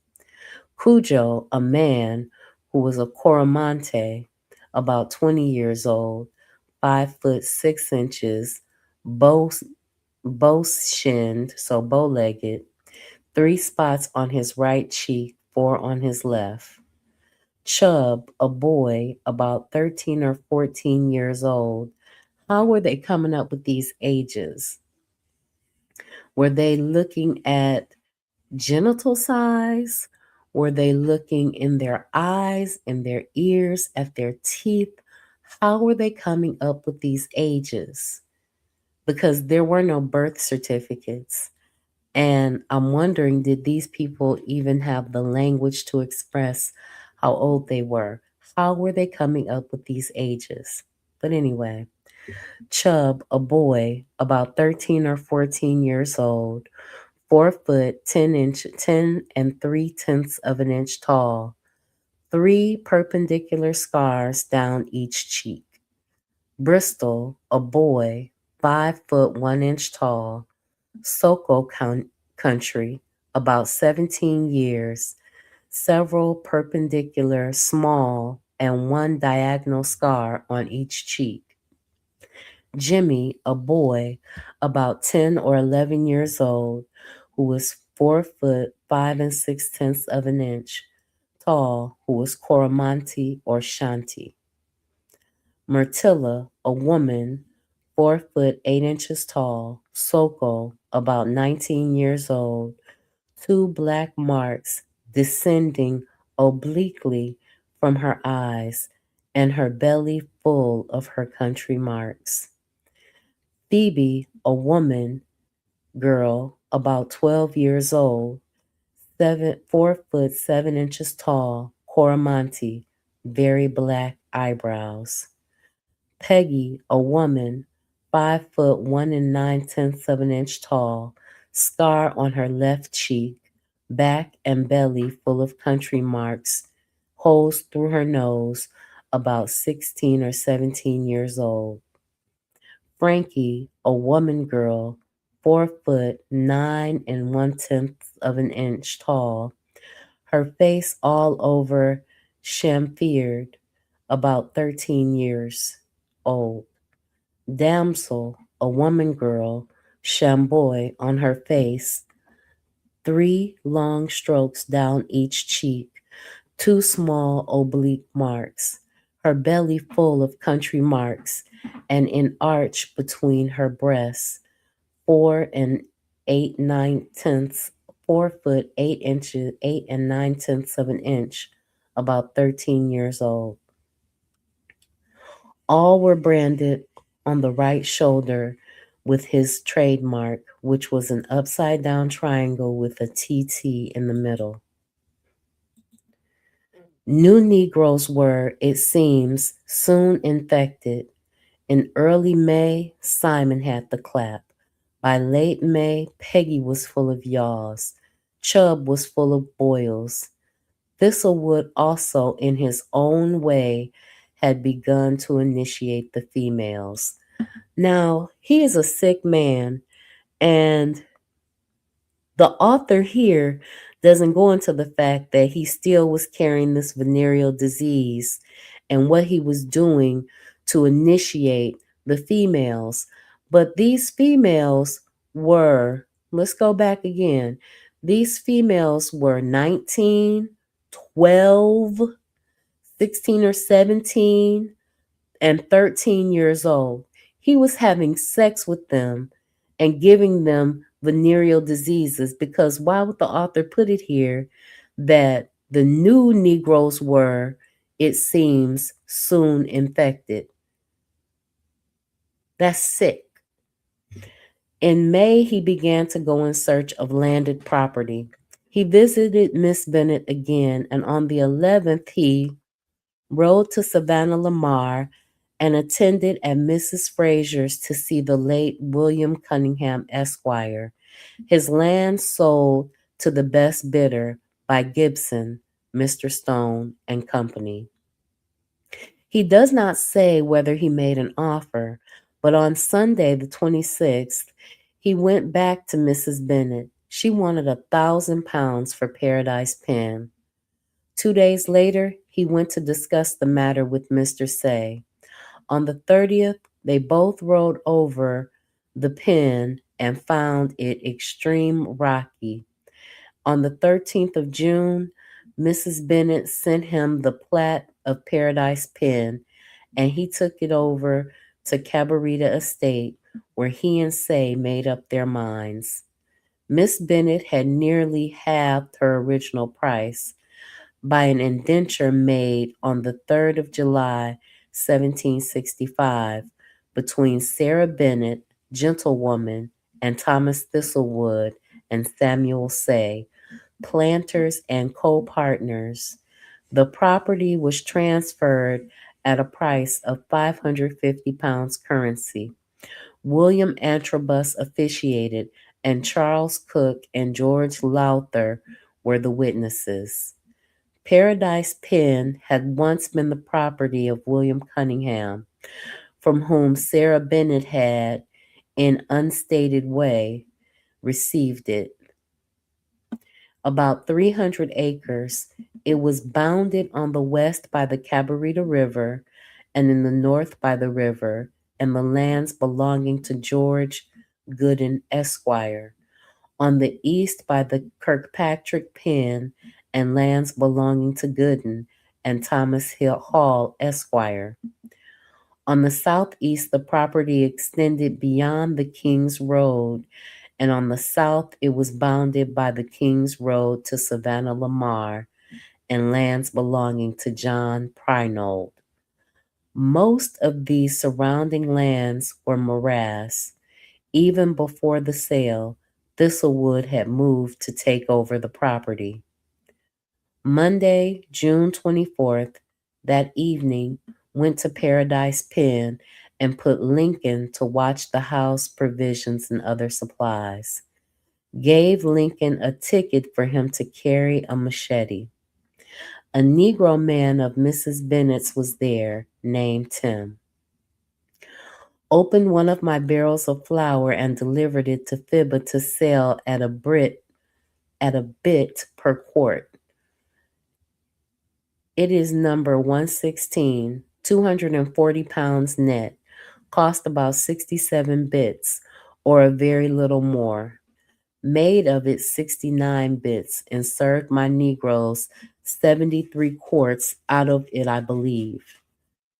Cujo, a man who was a Coromante, about 20 years old, 5 foot 6 inches, bow, bow shinned, so bow legged, 3 spots on his right cheek, 4 on his left. Chub, a boy about 13 or 14 years old. How were they coming up with these ages? Were they looking at genital size? Were they looking in their eyes, in their ears, at their teeth? How were they coming up with these ages? Because there were no birth certificates. And I'm wondering, did these people even have the language to express how old they were? How were they coming up with these ages? But anyway, Chub, a boy about 13 or 14 years old, 4 foot 10 and 3/10 of an inch tall, 3 perpendicular scars down each cheek. Bristol, a boy, 5 foot 1 inch tall, Soko country, about 17 years, several perpendicular, small, and one diagonal scar on each cheek. Jimmy, a boy, about 10 or 11 years old, who was 4 foot 5 and 6/10 of an inch tall, who was Coromantee or Shanti. Myrtilla, a woman, 4 foot 8 inches tall, Soko, about 19 years old, 2 black marks descending obliquely from her eyes, and her belly full of her country marks. Phoebe, a woman, girl, about 12 years old, 4 foot 7 inches tall, Coromantee, very black eyebrows. Peggy, a woman, 5 foot 1 and 9/10 of an inch tall, scar on her left cheek, back and belly full of country marks, holes through her nose, about 16 or 17 years old. Frankie, a woman girl, 4 foot 9 and 1/10 of an inch tall, her face all over chamfered, about 13 years old. Damsel, a woman girl, shamboy on her face, 3 long strokes down each cheek, 2 small oblique marks, her belly full of country marks, and an arch between her breasts, 4 and 8/9, 4 foot 8 inches, 8 and 9/10 of an inch, about 13 years old. All were branded on the right shoulder with his trademark, which was an upside down triangle with a TT in the middle. New Negroes were, it seems, soon infected. In early May, Simon had the clap. By late May, Peggy was full of yaws. Chub was full of boils. Thistlewood also, in his own way, had begun to initiate the females. Now, he is a sick man, and the author here doesn't go into the fact that he still was carrying this venereal disease and what he was doing to initiate the females. But these females were, let's go back again, these females were 19, 12, 16 or 17, and 13 years old. He was having sex with them and giving them venereal diseases because why would the author put it here that the new Negroes were, it seems, soon infected? That's sick. In May, he began to go in search of landed property. He visited Miss Bennet again, and on the 11th, he rode to Savannah Lamar and attended at Mrs. Frazier's to see the late William Cunningham, Esquire. His land sold to the best bidder by Gibson, Mr. Stone, and Company. He does not say whether he made an offer, but on Sunday, the 26th, he went back to Mrs. Bennet. She wanted £1,000 for Paradise Pen. 2 days later, he went to discuss the matter with Mr. Say. On the 30th, they both rode over the pen and found it extreme rocky. On the 13th of June, Mrs. Bennet sent him the plat of Paradise Pen, and he took it over to Cabarita Estate, where he and Say made up their minds. Miss Bennet had nearly halved her original price by an indenture made on the 3rd of July, 1765, between Sarah Bennet, gentlewoman, and Thomas Thistlewood and Samuel Say, planters and co-partners. The property was transferred at a price of £550 currency. William Antrobus officiated, and Charles Cook and George Lowther were the witnesses. Paradise Pen had once been the property of William Cunningham, from whom Sarah Bennet had, in unstated way, received it. About 300 acres, it was bounded on the west by the Cabarita River and in the north by the river and the lands belonging to George Gooden, Esquire, on the east by the Kirkpatrick Pen and lands belonging to Gooden and Thomas Hill Hall, Esquire. On the southeast, the property extended beyond the King's Road, and on the south, it was bounded by the King's Road to Savannah Lamar and lands belonging to John Prynold. Most of these surrounding lands were morass. Even before the sale, Thistlewood had moved to take over the property. Monday, June 24th, that evening, went to Paradise Pen and put Lincoln to watch the house, provisions, and other supplies. Gave Lincoln a ticket for him to carry a machete. A Negro man of Mrs. Bennet's was there, named Tim. Opened one of my barrels of flour and delivered it to Fibber to sell at a bit per quart. It is number 116, 240 pounds net, cost about 67 bits, or a very little more. Made of it 69 bits, and served my Negroes 73 quarts out of it, I believe.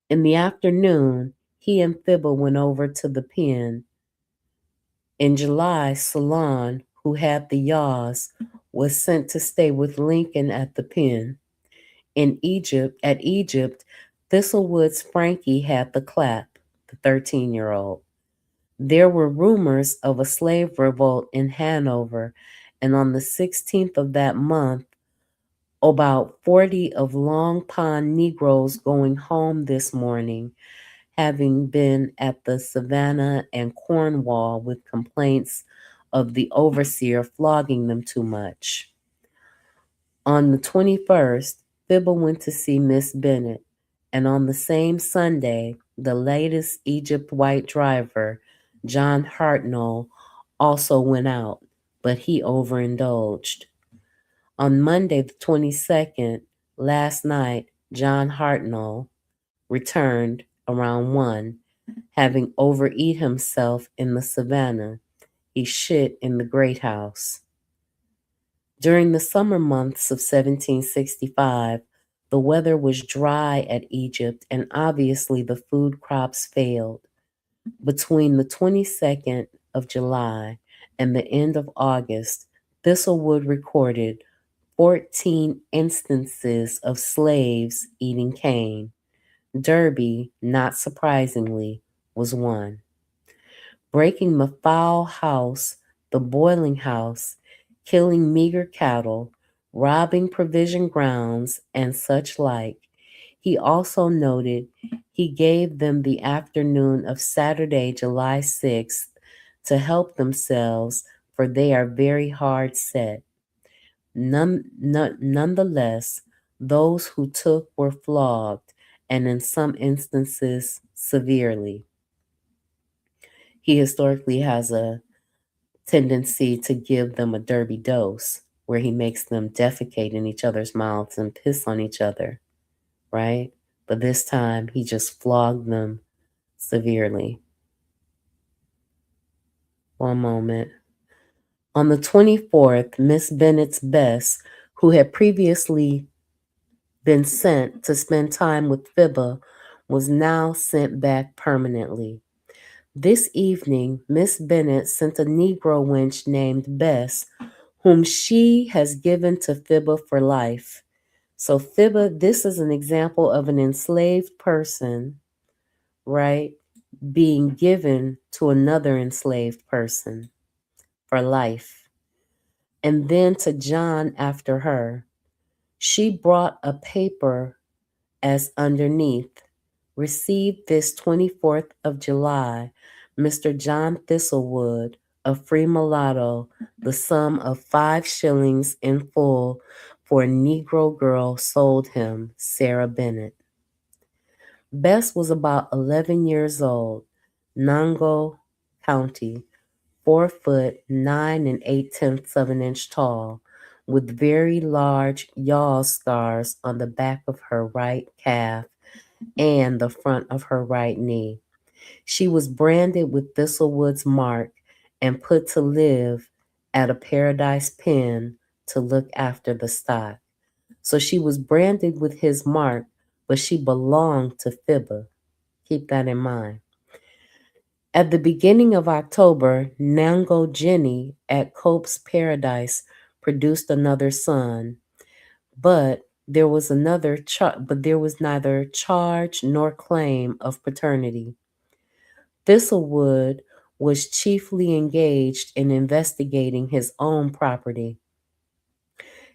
In the afternoon, he and Fibber went over to the pen. In July, Solon, who had the yaws, was sent to stay with Lincoln at the pen. At Egypt, Thistlewood's Frankie had the clap, the 13-year-old. There were rumors of a slave revolt in Hanover, and on the 16th of that month, about 40 of Long Pond Negroes going home this morning, having been at the Savannah and Cornwall with complaints of the overseer flogging them too much. On the 21st, Fibber went to see Miss Bennet. And on the same Sunday, the latest Egypt white driver, John Hartnell, also went out, but he overindulged. On Monday, the 22nd, last night, John Hartnell returned around 1, having overeat himself in the savannah. He shit in the great house. During the summer months of 1765, the weather was dry at Egypt and obviously the food crops failed. Between the 22nd of July and the end of August, Thistlewood recorded 14 instances of slaves eating cane. Derby, not surprisingly, was one. Breaking the fowl house, the boiling house, killing meager cattle, robbing provision grounds, and such like. He also noted he gave them the afternoon of Saturday, July 6th, to help themselves, for they are very hard set. Nonetheless, those who took were flogged, and in some instances, severely. He historically has a tendency to give them a derby dose where he makes them defecate in each other's mouths and piss on each other, right? But this time he just flogged them severely. One moment. On the 24th, Miss Bennett's Bess, who had previously been sent to spend time with Fibba, was now sent back permanently. This evening, Miss Bennett sent a Negro wench named Bess, whom she has given to Fibba for life. So, Fibba, this is an example of an enslaved person, right, being given to another enslaved person for life. And then to John after her. She brought a paper as underneath. Received this 24th of July, Mr. John Thistlewood, a free mulatto, the sum of 5 shillings in full for a Negro girl sold him, Sarah Bennett. Bess was about 11 years old, Nango County, 4 foot 9 and 8/10 of an inch tall, with very large yaw scars on the back of her right calf and the front of her right knee. She was branded with Thistlewood's mark and put to live at a Paradise Pen to look after the stock. So she was branded with his mark, but she belonged to Fibba. Keep that in mind. At the beginning of October, Nango Jenny at Cope's Paradise produced another son, but there was neither charge nor claim of paternity. Thistlewood was chiefly engaged in investigating his own property.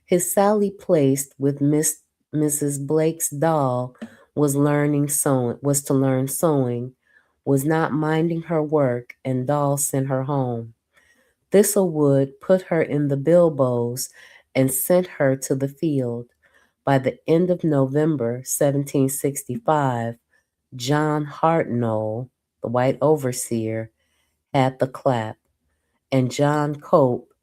His Sally placed with Mrs. Blake's doll was to learn sewing, was not minding her work, and doll sent her home. Thistlewood put her in the bilboes and sent her to the field. By the end of November 1765, John Hartnell, the white overseer, had the clap, and John Cope,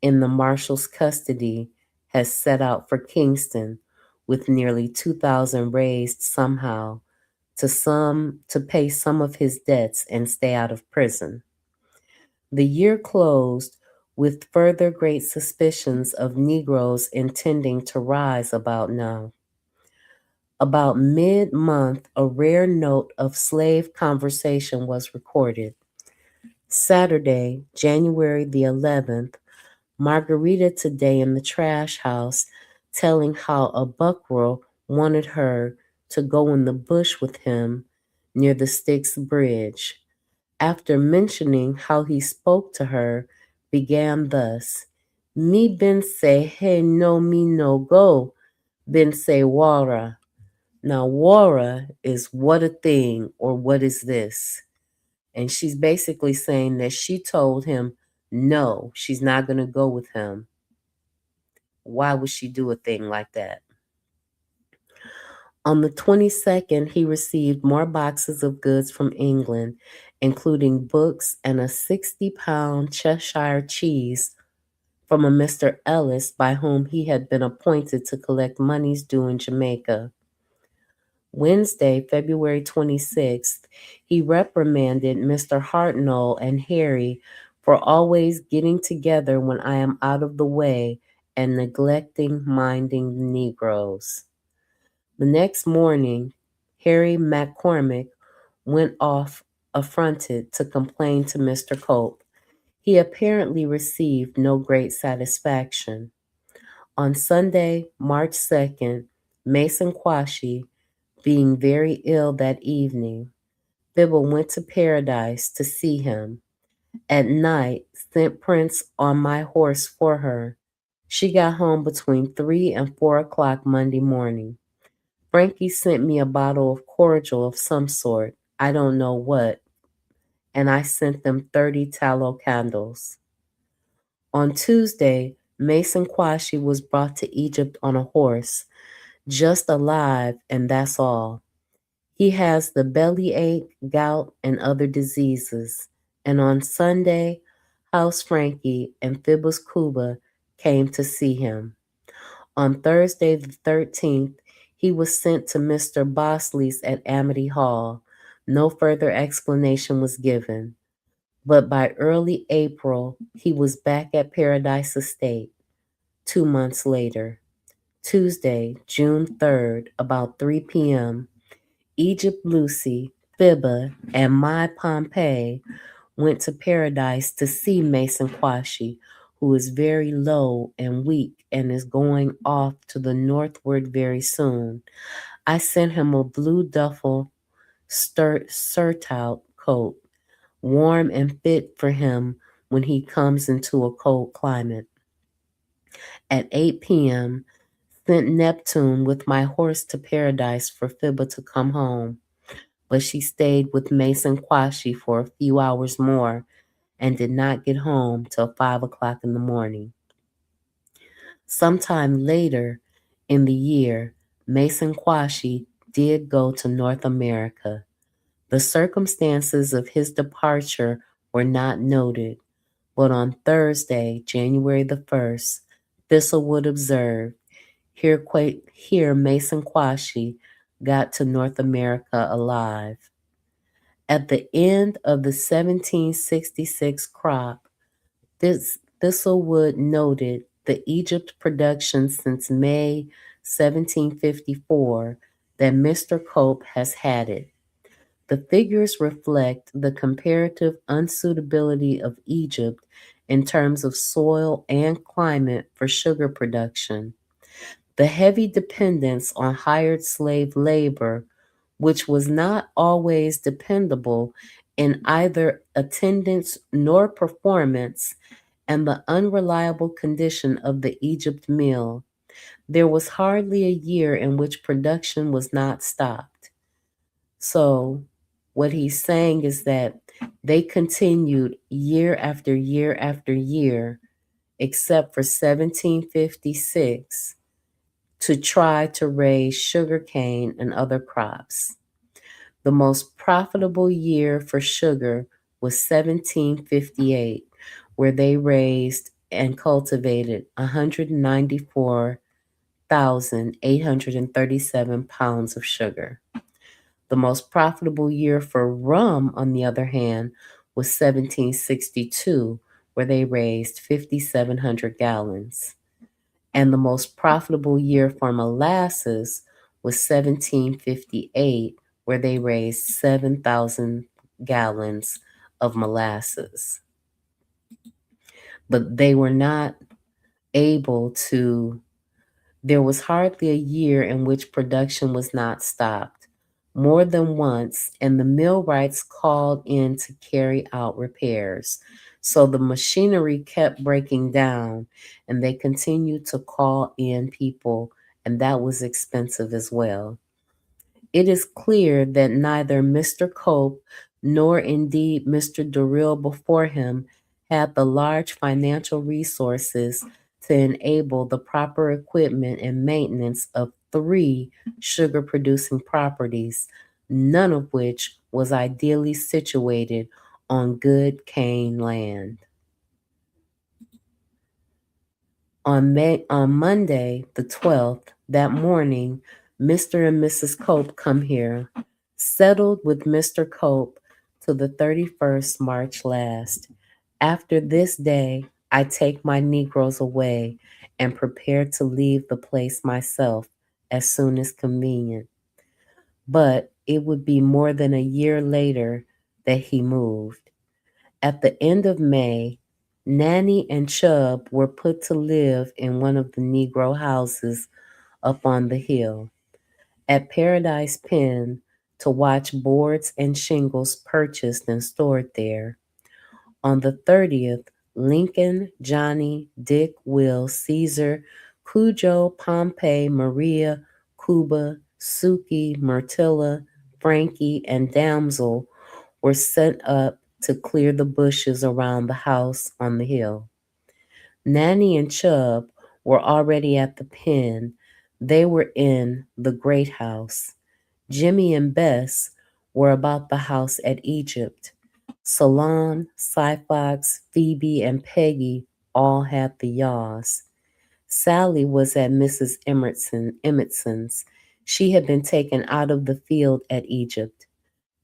in the marshal's custody, has set out for Kingston with nearly 2,000 raised somehow to pay some of his debts and stay out of prison. The year closed with further great suspicions of Negroes intending to rise about now. About mid-month, a rare note of slave conversation was recorded. Saturday, January the 11th, Margarita today in the trash house telling how a buckra wanted her to go in the bush with him near the Styx Bridge. After mentioning how he spoke to her, began thus, Me bin say, hey, no, me no go, bin say, wara. Now, wara is what a thing or what is this? And she's basically saying that she told him, no, she's not going to go with him. Why would she do a thing like that? On the 22nd, he received more boxes of goods from England, including books and a 60-pound Cheshire cheese from a Mr. Ellis by whom he had been appointed to collect monies due in Jamaica. Wednesday, February 26th, he reprimanded Mr. Hartnell and Harry for always getting together when I am out of the way and neglecting minding the Negroes. The next morning, Harry McCormick went off affronted to complain to Mr. Cope. He apparently received no great satisfaction. On Sunday, March 2nd, Mason Quashie, being very ill that evening, Fibber went to Paradise to see him. At night, sent Prince on my horse for her. She got home between 3 and 4 o'clock Monday morning. Frankie sent me a bottle of cordial of some sort, I don't know what, and I sent them 30 tallow candles. On Tuesday, Mason Quashie was brought to Egypt on a horse, just alive, and that's all. He has the bellyache, gout, and other diseases. And on Sunday, House Frankie and Phoebus Cuba came to see him. On Thursday the 13th, he was sent to Mr. Bosley's at Amity Hall. No further explanation was given. But by early April, he was back at Paradise Estate. 2 months later, Tuesday, June 3rd, about 3 p.m., Egypt Lucy, Fibba, and my Pompey went to Paradise to see Mason Quashie, who is very low and weak and is going off to the northward very soon. I sent him a blue duffel surtout coat, warm and fit for him when he comes into a cold climate. At 8 p.m., sent Neptune with my horse to Paradise for Fibba to come home, but she stayed with Mason Quashie for a few hours more and did not get home till 5 o'clock in the morning. Sometime later in the year, Mason Quashie did go to North America. The circumstances of his departure were not noted, but on Thursday, January the 1st, Thistlewood observed, here Mason Quashie got to North America alive. At the end of the 1766 crop, Thistlewood noted the Egypt production since May 1754 that Mr. Cope has had it. The figures reflect the comparative unsuitability of Egypt in terms of soil and climate for sugar production. The heavy dependence on hired slave labor, which was not always dependable in either attendance nor performance, and the unreliable condition of the Egypt mill, there was hardly a year in which production was not stopped. So, what he's saying is that they continued year after year after year, except for 1756, to try to raise sugarcane and other crops. The most profitable year for sugar was 1758, where they raised and cultivated 194,837 pounds of sugar. The most profitable year for rum, on the other hand, was 1762, where they raised 5,700 gallons. And the most profitable year for molasses was 1758, where they raised 7,000 gallons of molasses. But they were not able to, there was hardly a year in which production was not stopped. More than once, and the millwrights called in to carry out repairs. So the machinery kept breaking down, and they continued to call in people, and that was expensive as well. It is clear that neither Mr. Cope nor indeed Mr. Durrell before him had the large financial resources to enable the proper equipment and maintenance of 3 sugar producing properties, none of which was ideally situated on good cane land. On Monday, the 12th, that morning, Mr. and Mrs. Cope come here, settled with Mr. Cope till the 31st March last. After this day, I take my Negroes away and prepare to leave the place myself as soon as convenient. But it would be more than a year later that he moved. At the end of May, Nanny and Chub were put to live in one of the Negro houses up on the hill. At Paradise Pen to watch boards and shingles purchased and stored there. On the 30th, Lincoln, Johnny, Dick, Will, Caesar, Cujo, Pompey, Maria, Cuba, Suki, Myrtilla, Frankie, and Damsel were sent up to clear the bushes around the house on the hill. Nanny and Chub were already at the pen. They were in the great house. Jimmy and Bess were about the house at Egypt. Salon, Syphox, Phoebe, and Peggy all had the yaws. Sally was at Mrs. Emmetson's. She had been taken out of the field at Egypt.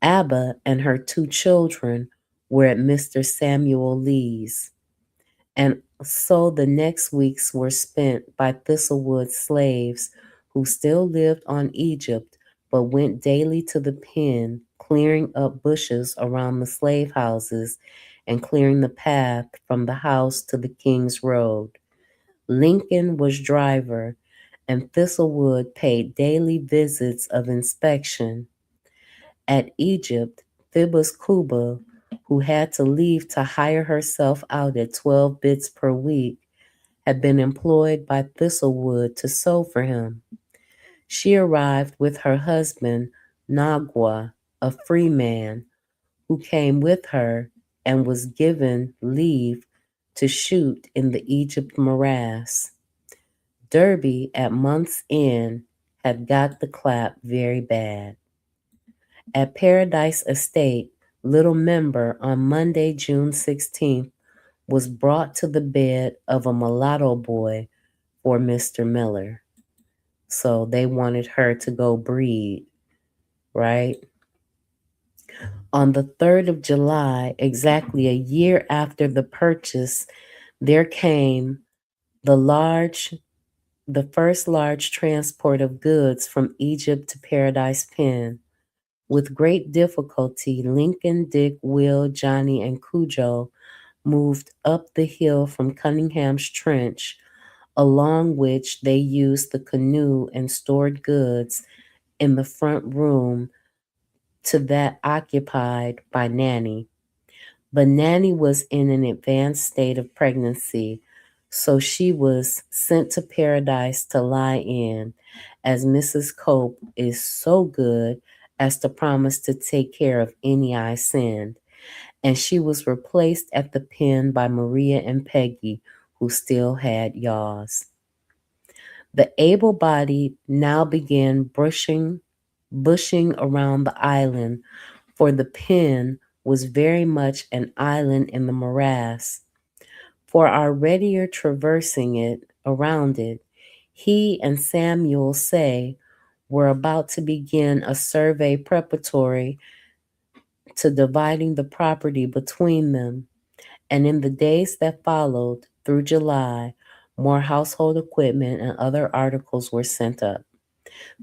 Abba and her 2 children were at Mr. Samuel Lee's. And so the next weeks were spent by Thistlewood slaves who still lived on Egypt but went daily to the pen, clearing up bushes around the slave houses and clearing the path from the house to the King's Road. Lincoln was driver, and Thistlewood paid daily visits of inspection. At Egypt, Phoebus Cuba, who had to leave to hire herself out at 12 bits per week, had been employed by Thistlewood to sew for him. She arrived with her husband, Nagua, a free man, who came with her and was given leave to shoot in the Egypt morass. Derby, at month's end, had got the clap very bad. At Paradise Estate, Little Member on Monday, June 16th, was brought to the bed of a mulatto boy for Mr. Miller. So they wanted her to go breed, right? On the 3rd of July, exactly a year after the purchase, there came the first large transport of goods from Egypt to Paradise Pen. With great difficulty, Lincoln, Dick, Will, Johnny, and Cujo moved up the hill from Cunningham's Trench, along which they used the canoe and stored goods in the front room to that occupied by Nanny. But Nanny was in an advanced state of pregnancy, so she was sent to Paradise to lie in, as Mrs. Cope is so good as to promise to take care of any I send, and she was replaced at the pen by Maria and Peggy, who still had yaws. The able-bodied now began bushing around the island, for the pen was very much an island in the morass. For our readier traversing it, around it, he and Samuel Say were about to begin a survey preparatory to dividing the property between them, and in the days that followed, through July, more household equipment and other articles were sent up.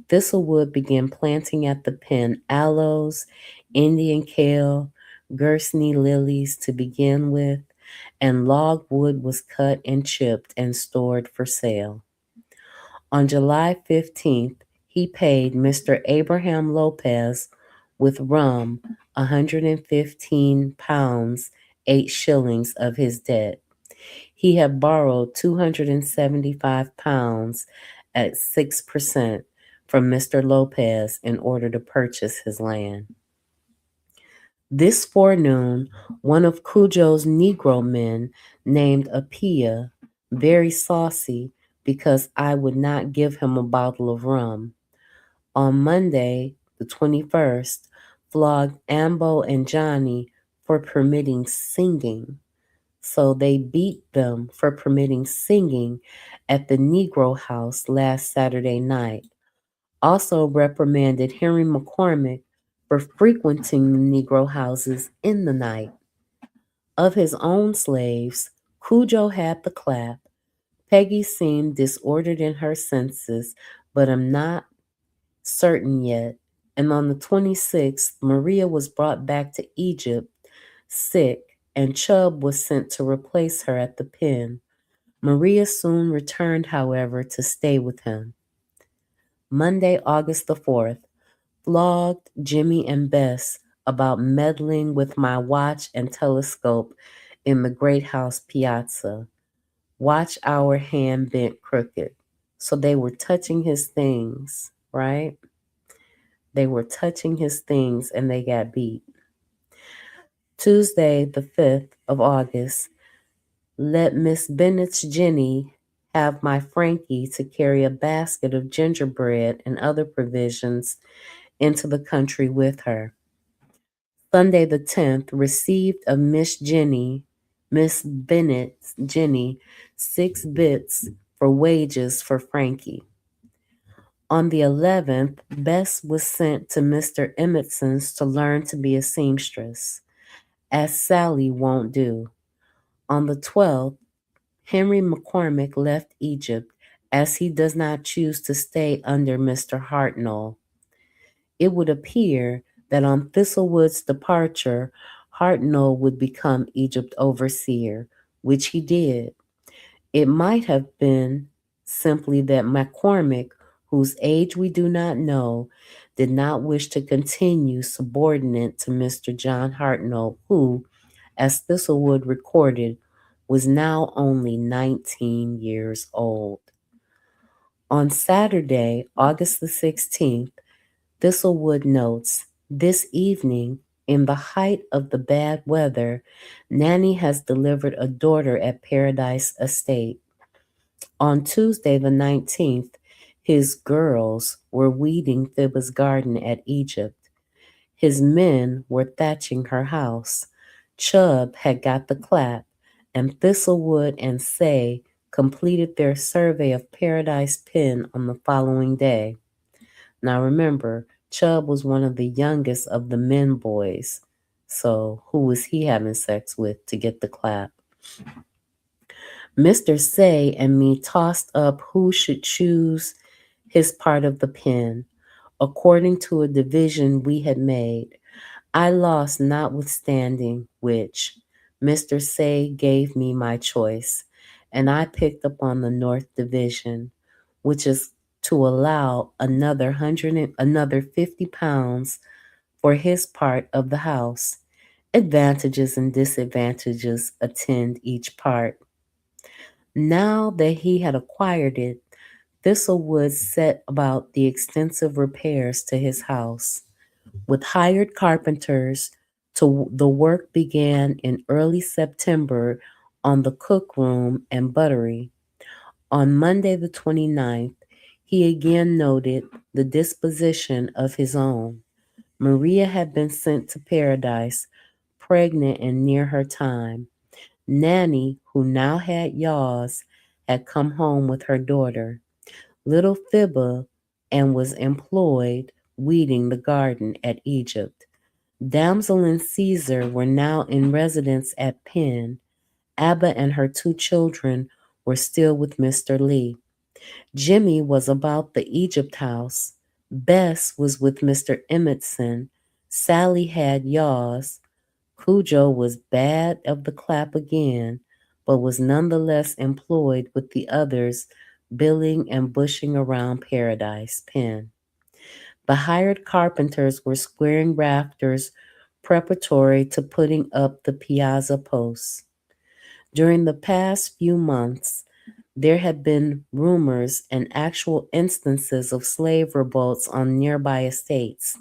Thistlewood began planting at the pen aloes, Indian kale, Gersony lilies to begin with, and logwood was cut and chipped and stored for sale. On July 15th, he paid Mr. Abraham Lopez with rum 115 pounds 8 shillings of his debt. He had borrowed 275 pounds at 6% from Mr. Lopez in order to purchase his land. This forenoon, one of Cujo's Negro men, named Apia, very saucy, because I would not give him a bottle of rum. On Monday, the 21st, flogged Ambo and Johnny for permitting singing. So they beat them for permitting singing at the Negro House last Saturday night. Also reprimanded Henry McCormick for frequenting the Negro houses in the night. Of his own slaves, Cujo had the clap. Peggy seemed disordered in her senses, but I'm not certain yet. And on the 26th, Maria was brought back to Egypt sick, and Chubb was sent to replace her at the pen. Maria soon returned, however, to stay with him. Monday, August the 4th, flogged Jimmy and Bess about meddling with my watch and telescope in the great house piazza. Watch our hand bent crooked. So they were touching his things, right? They were touching his things and they got beat. Tuesday, the 5th of August, let Miss Bennett's Jenny have my Frankie to carry a basket of gingerbread and other provisions into the country with her. Sunday the 10th, received of Miss Bennett's Jenny, 6 bits for wages for Frankie. On the 11th, Bess was sent to Mr. Emmetson's to learn to be a seamstress, as Sally won't do. On the 12th, Henry McCormick left Egypt as he does not choose to stay under Mr. Hartnell. It would appear that on Thistlewood's departure, Hartnell would become Egypt overseer, which he did. It might have been simply that McCormick, whose age we do not know, did not wish to continue subordinate to Mr. John Hartnell, who, as Thistlewood recorded, was now only 19 years old. On Saturday, August the 16th, Thistlewood notes, this evening, in the height of the bad weather, Nanny has delivered a daughter at Paradise Estate. On Tuesday the 19th, his girls were weeding Thibba's garden at Egypt. His men were thatching her house. Chubb had got the clap, and Thistlewood and Say completed their survey of Paradise Pen on the following day. Now remember, Chubb was one of the youngest of the men boys. So who was he having sex with to get the clap? Mr. Say and me tossed up who should choose his part of the pen, according to a division we had made. I lost notwithstanding which, Mr. Say gave me my choice, and I picked up on the North Division, which is to allow another £50 for his part of the house. Advantages and disadvantages attend each part. Now that he had acquired it, Thistlewood set about the extensive repairs to his house. With hired carpenters, the work began in early September on the cook room and buttery. On Monday the 29th, he again noted the disposition of his own. Maria had been sent to Paradise, pregnant and near her time. Nanny, who now had yaws, had come home with her daughter, little Thibba, and was employed weeding the garden at Egypt. Damsel and Caesar were now in residence at Penn. Abba and her 2 children were still with Mr. Lee. Jimmy was about the Egypt house. Bess was with Mr. Emmetson. Sally had yaws. Cujo was bad of the clap again, but was nonetheless employed with the others, billing and bushing around Paradise Pen. The hired carpenters were squaring rafters preparatory to putting up the piazza posts. During the past few months, there had been rumors and actual instances of slave revolts on nearby estates.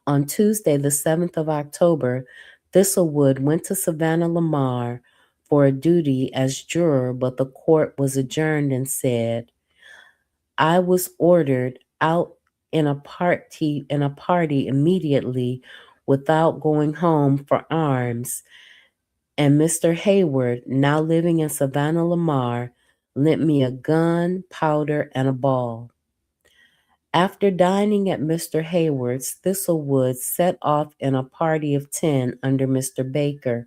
On Tuesday, the 7th of October, Thistlewood went to Savannah Lamar for a duty as juror, but the court was adjourned and said, I was ordered out in a party immediately without going home for arms, and Mr. Hayward, now living in Savannah Lamar, lent me a gun, powder, and a ball. After dining at Mr. Hayward's, Thistlewood set off in a party of 10 under Mr. Baker,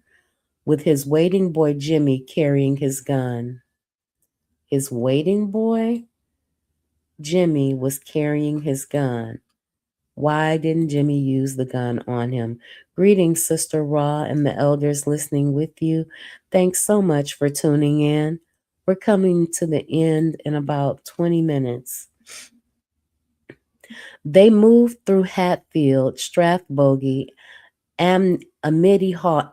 with his waiting boy Jimmy carrying his gun. His waiting boy? Jimmy was carrying his gun. Why didn't Jimmy use the gun on him? Greetings, Sister Raw and the elders listening with you. Thanks so much for tuning in. We're coming to the end in about 20 minutes. They moved through Hatfield, Strathbogie, Amity Hall,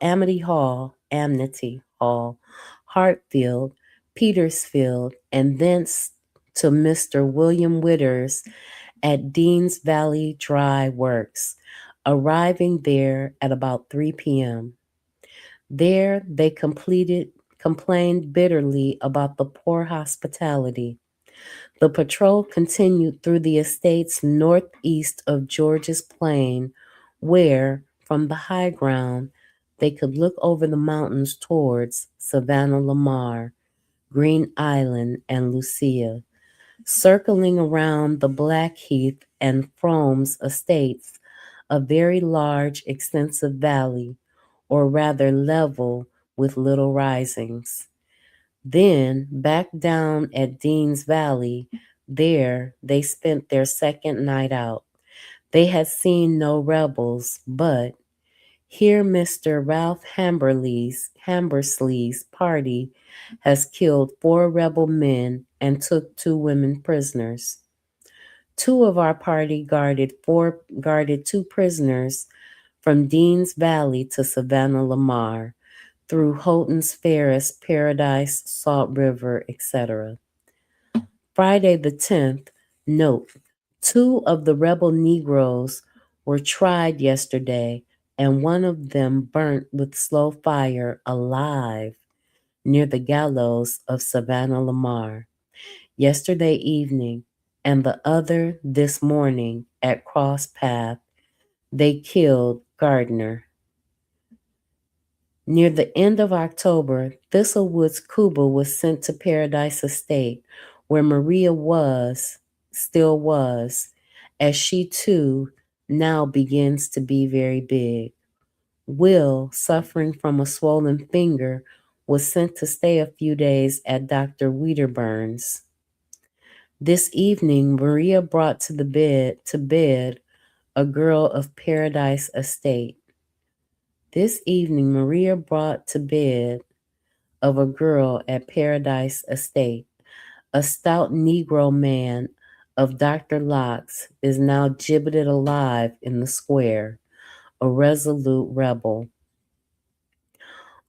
Hartfield, Petersfield, and thence to Mr. William Withers at Deans Valley Dry Works, arriving there at about 3 p.m. There they complained bitterly about the poor hospitality. The patrol continued through the estates northeast of George's Plain, where, from the high ground, they could look over the mountains towards Savannah Lamar, Green Island, and Lucia. Circling around the Blackheath and Frome's estates, a very large, extensive valley, or rather level with little risings. Then, back down at Dean's Valley, there they spent their second night out. They had seen no rebels, but here Mr. Ralph Hambersley's party has killed 4 rebel men and took 2 women prisoners. 2 of our party guarded 2 prisoners from Dean's Valley to Savannah Lamar, through Houghton's Ferris, Paradise, Salt River, etc. Friday the 10th, note, 2 of the rebel Negroes were tried yesterday, and one of them burnt with slow fire alive near the gallows of Savannah Lamar yesterday evening, and the other this morning at Cross Path. They killed Gardner. Near the end of October, Thistlewood's Cuba was sent to Paradise Estate, where Maria still was, as she too now begins to be very big. Will, suffering from a swollen finger, was sent to stay a few days at Dr. Wedderburn's. This evening, Maria brought to bed a girl of Paradise Estate. This evening, Maria brought to bed of a girl at Paradise Estate. A stout Negro man of Dr. Locke's is now gibbeted alive in the square, a resolute rebel.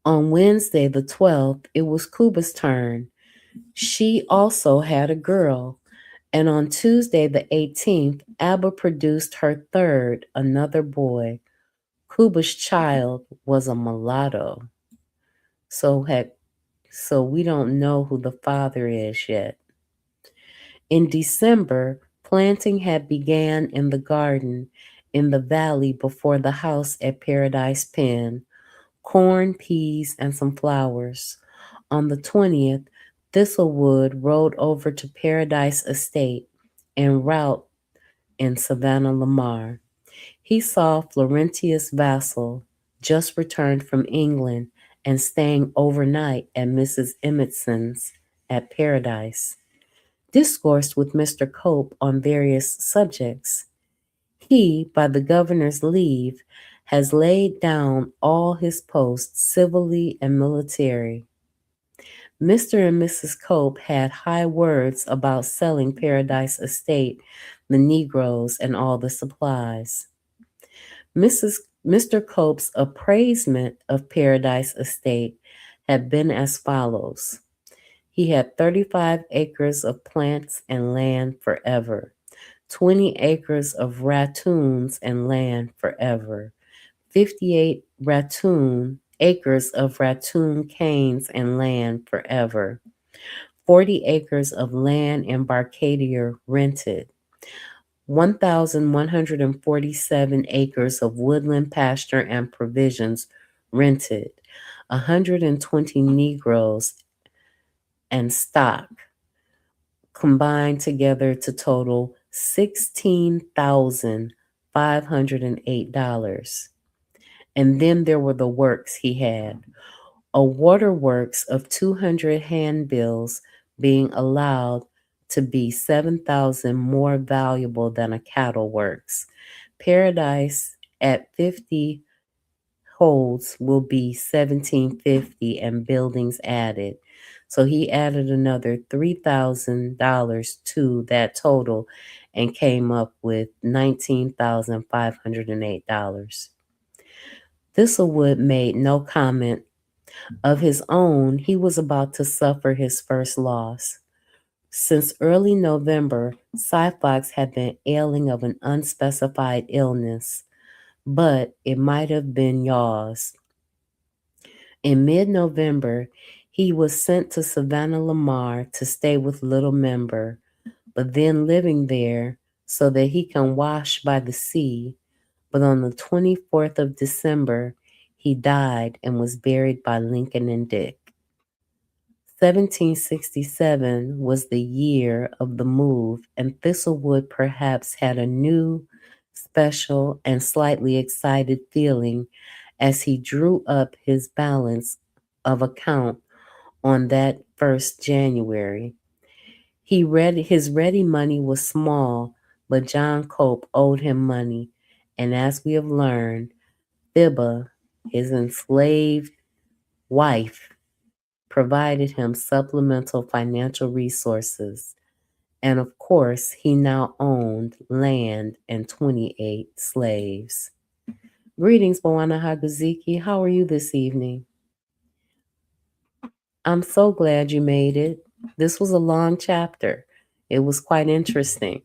On Wednesday, the 12th, it was Cuba's turn. She also had a girl. And on Tuesday, the 18th, Abba produced her third, another boy. Cuba's child was a mulatto. So we don't know who the father is yet. In December, planting had began in the garden in the valley before the house at Paradise Pen, corn, peas, and some flowers. On the 20th, Thistlewood rode over to Paradise Estate en route in Savannah Lamar. He saw Florentius Vassal, just returned from England and staying overnight at Mrs. Emmetson's at Paradise, discoursed with Mr. Cope on various subjects. He, by the governor's leave, has laid down all his posts, civilly and military. Mr. and Mrs. Cope had high words about selling Paradise Estate, the Negroes, and all the supplies. Mr. Cope's appraisement of Paradise Estate had been as follows. He had 35 acres of plants and land forever, 20 acres of ratoons and land forever, 58 ratoon acres of ratoon canes and land forever. 40 acres of land in Barcadia rented. 1,147 acres of woodland pasture and provisions rented. 120 Negroes and stock combined together to total $16,508. And then there were the works he had. A waterworks of 200 handbills being allowed to be 7,000 more valuable than a cattle works. Paradise at 50 holds will be 1750 and buildings added. So he added another $3,000 to that total and came up with $19,508. Thistlewood made no comment of his own. He was about to suffer his first loss. Since early November, Cyphox had been ailing of an unspecified illness, but it might have been yaws. In mid-November, he was sent to Savannah Lamar to stay with Little Member, but then living there so that he can wash by the sea. But on the 24th of December, he died and was buried by Lincoln and Dick. 1767 was the year of the move, and Thistlewood perhaps had a new, special, and slightly excited feeling as he drew up his balance of account on that 1st January. His ready money was small, but John Cope owed him money, and as we have learned, Fibba, his enslaved wife, provided him supplemental financial resources. And of course, he now owned land and 28 slaves. Greetings, Moana Hagaziki. How are you this evening? I'm so glad you made it. This was a long chapter. It was quite interesting.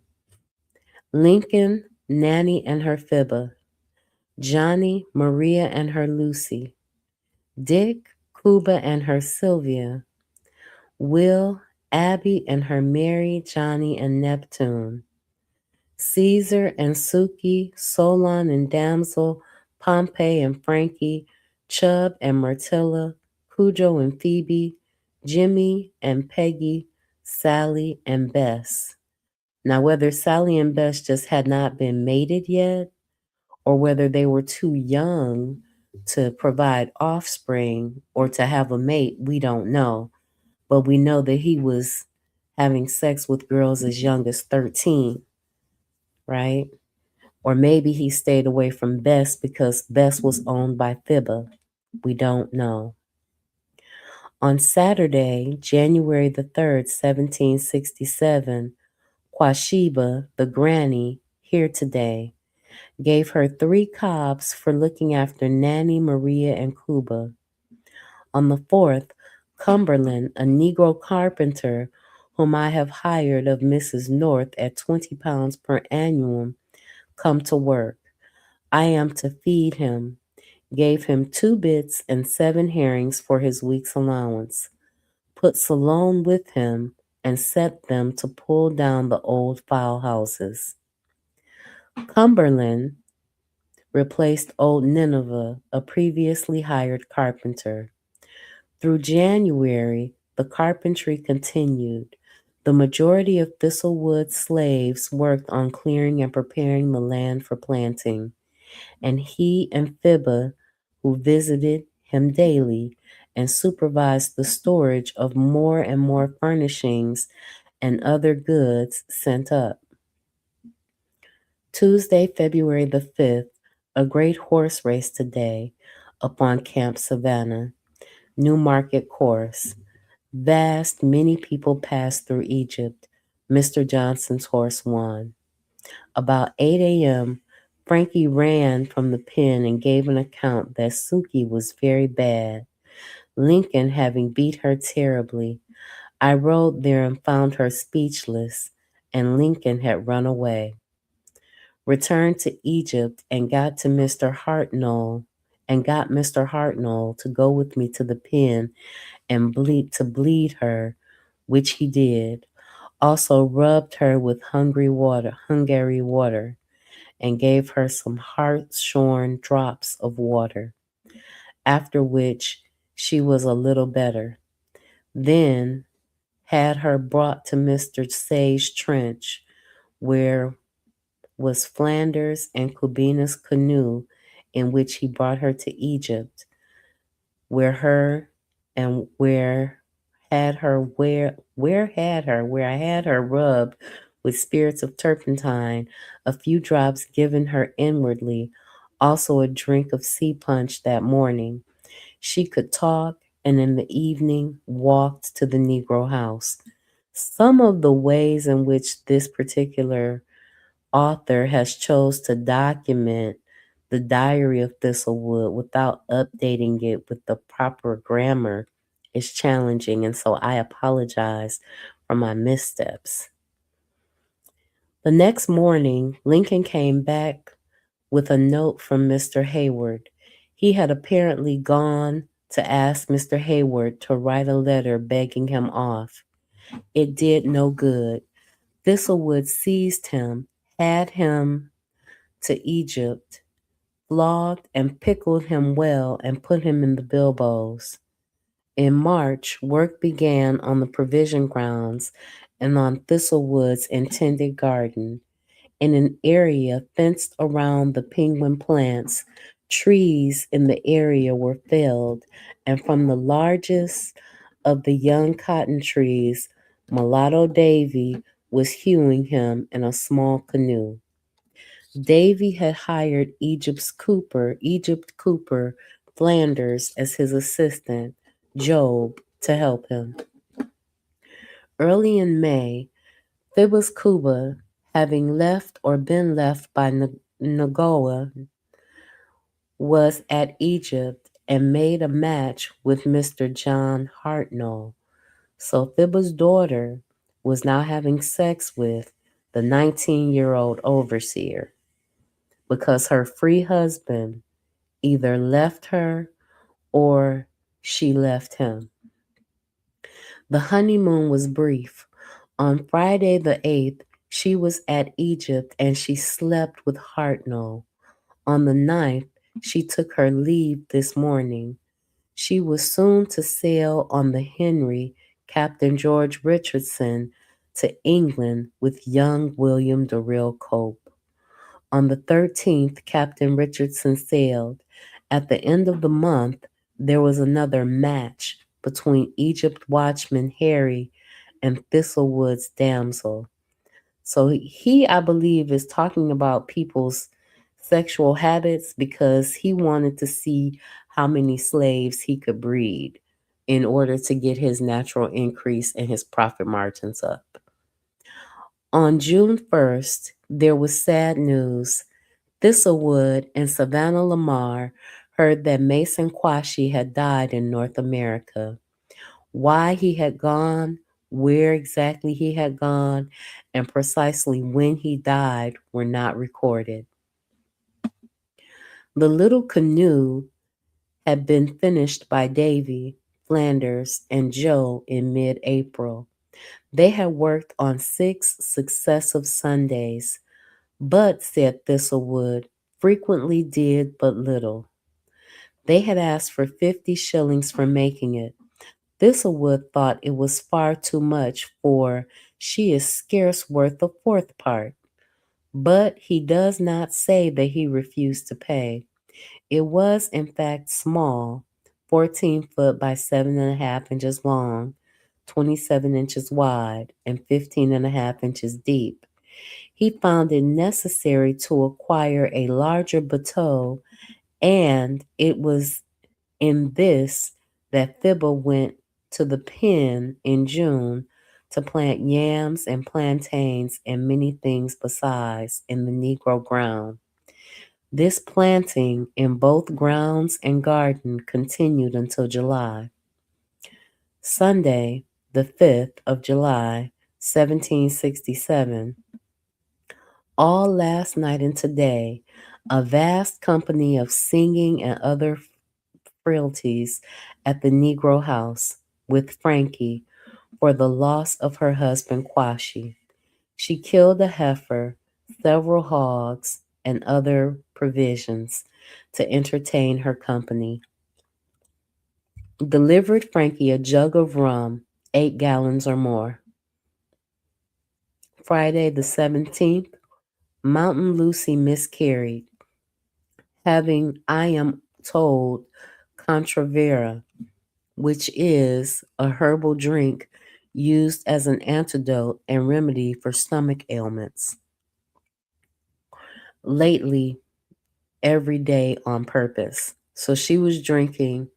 Lincoln, Nanny and her Fibba. Johnny, Maria and her Lucy. Dick, Cuba and her Sylvia. Will, Abby and her Mary, Johnny and Neptune. Caesar and Suki, Solon and Damsel, Pompey and Frankie, Chubb and Myrtilla, Cujo and Phoebe, Jimmy and Peggy, Sally and Bess. Now, whether Sally and Bess just had not been mated yet, or whether they were too young to provide offspring or to have a mate, we don't know. But we know that he was having sex with girls as young as 13, right? Or maybe he stayed away from Bess because Bess was owned by Fibba. We don't know. On Saturday, January the 3rd, 1767, Quashiba, the granny, here today, gave her 3 cobs for looking after Nanny, Maria, and Cuba. On the 4th, Cumberland, a Negro carpenter whom I have hired of Mrs. North at 20 pounds per annum, come to work. I am to feed him. Gave him 2 bits and 7 herrings for his week's allowance. Put Salome with him and set them to pull down the old fowl houses. Cumberland replaced old Nineveh, a previously hired carpenter. Through January, the carpentry continued. The majority of Thistlewood slaves worked on clearing and preparing the land for planting, and he and Fibba, who visited him daily and supervised the storage of more and more furnishings and other goods sent up. Tuesday, February the 5th, a great horse race today upon Camp Savannah, New Market Course. Vast, many people passed through Egypt. Mr. Johnson's horse won. About 8 a.m., Frankie ran from the pen and gave an account that Suki was very bad, Lincoln having beat her terribly. I rode there and found her speechless, and Lincoln had run away. Returned to Egypt and got to Mr. Hartnell and got Mr. Hartnell to go with me to the pen and bleed her, which he did. Also rubbed her with Hungary water, and gave her some hartshorn drops of water, after which she was a little better. Then had her brought to Mr. Say's trench, where was Flanders and Clubina's canoe, in which he brought her to Egypt, where her and where I had her rubbed with spirits of turpentine, a few drops given her inwardly, also a drink of sea punch that morning. She could talk, and in the evening walked to the Negro house. Some of the ways in which this particular author has chose to document the diary of Thistlewood without updating it with the proper grammar is challenging, and so I apologize for my missteps. The next morning, Lincoln came back with a note from Mr. Hayward. He had apparently gone to ask Mr. Hayward to write a letter begging him off. It did no good. Thistlewood seized him, had him to Egypt, flogged and pickled him well, and put him in the bilboes. In March, work began on the provision grounds and on Thistlewood's intended garden. In an area fenced around the penguin plants, trees in the area were felled, and from the largest of the young cotton trees, Mulatto Davy was hewing him in a small canoe. Davy had hired Egypt Cooper Flanders as his assistant, Job, to help him. Early in May, Phoebus Cuba, having left or been left by Nagoa, was at Egypt and made a match with Mr. John Hartnell. So Phoebus' daughter was now having sex with the 19-year-old overseer because her free husband either left her or she left him. The honeymoon was brief. On Friday the 8th, she was at Egypt and she slept with Hartnell. On the 9th, she took her leave this morning. She was soon to sail on the Henry, Captain George Richardson, to England with young William Durrell Cope. On the 13th, Captain Richardson sailed. At the end of the month, there was another match between Egypt watchman Harry and Thistlewood's damsel. So he, I believe, is talking about people's sexual habits because he wanted to see how many slaves he could breed in order to get his natural increase and his profit margins up. On June 1st, there was sad news. Thistlewood and Savannah Lamar heard that Mason Quashie had died in North America. Why he had gone, where exactly he had gone, and precisely when he died were not recorded. The little canoe had been finished by Davy, Flanders, and Joe in mid-April. They had worked on 6 successive Sundays, but, said Thistlewood, frequently did but little. They had asked for 50 shillings for making it. Thistlewood thought it was far too much, for she is scarce worth a fourth part. But he does not say that he refused to pay. It was, in fact, small, 14 foot by 7.5 inches long, 27 inches wide, and 15.5 inches deep. He found it necessary to acquire a larger bateau, and it was in this that Fibber went to the pen in June to plant yams and plantains and many things besides in the Negro ground. This planting in both grounds and garden continued until July. Sunday, the 5th of July, 1767, All last night and today, a vast company of singing and other frailties at the Negro house with Frankie for the loss of her husband Kwashi. She killed a heifer, several hogs, and other provisions to entertain her company. Delivered Frankie a jug of rum, 8 gallons or more. Friday the 17th, Mountain Lucy miscarried, having, I am told, Contravera, which is a herbal drink used as an antidote and remedy for stomach ailments. Lately, every day on purpose. So she was drinking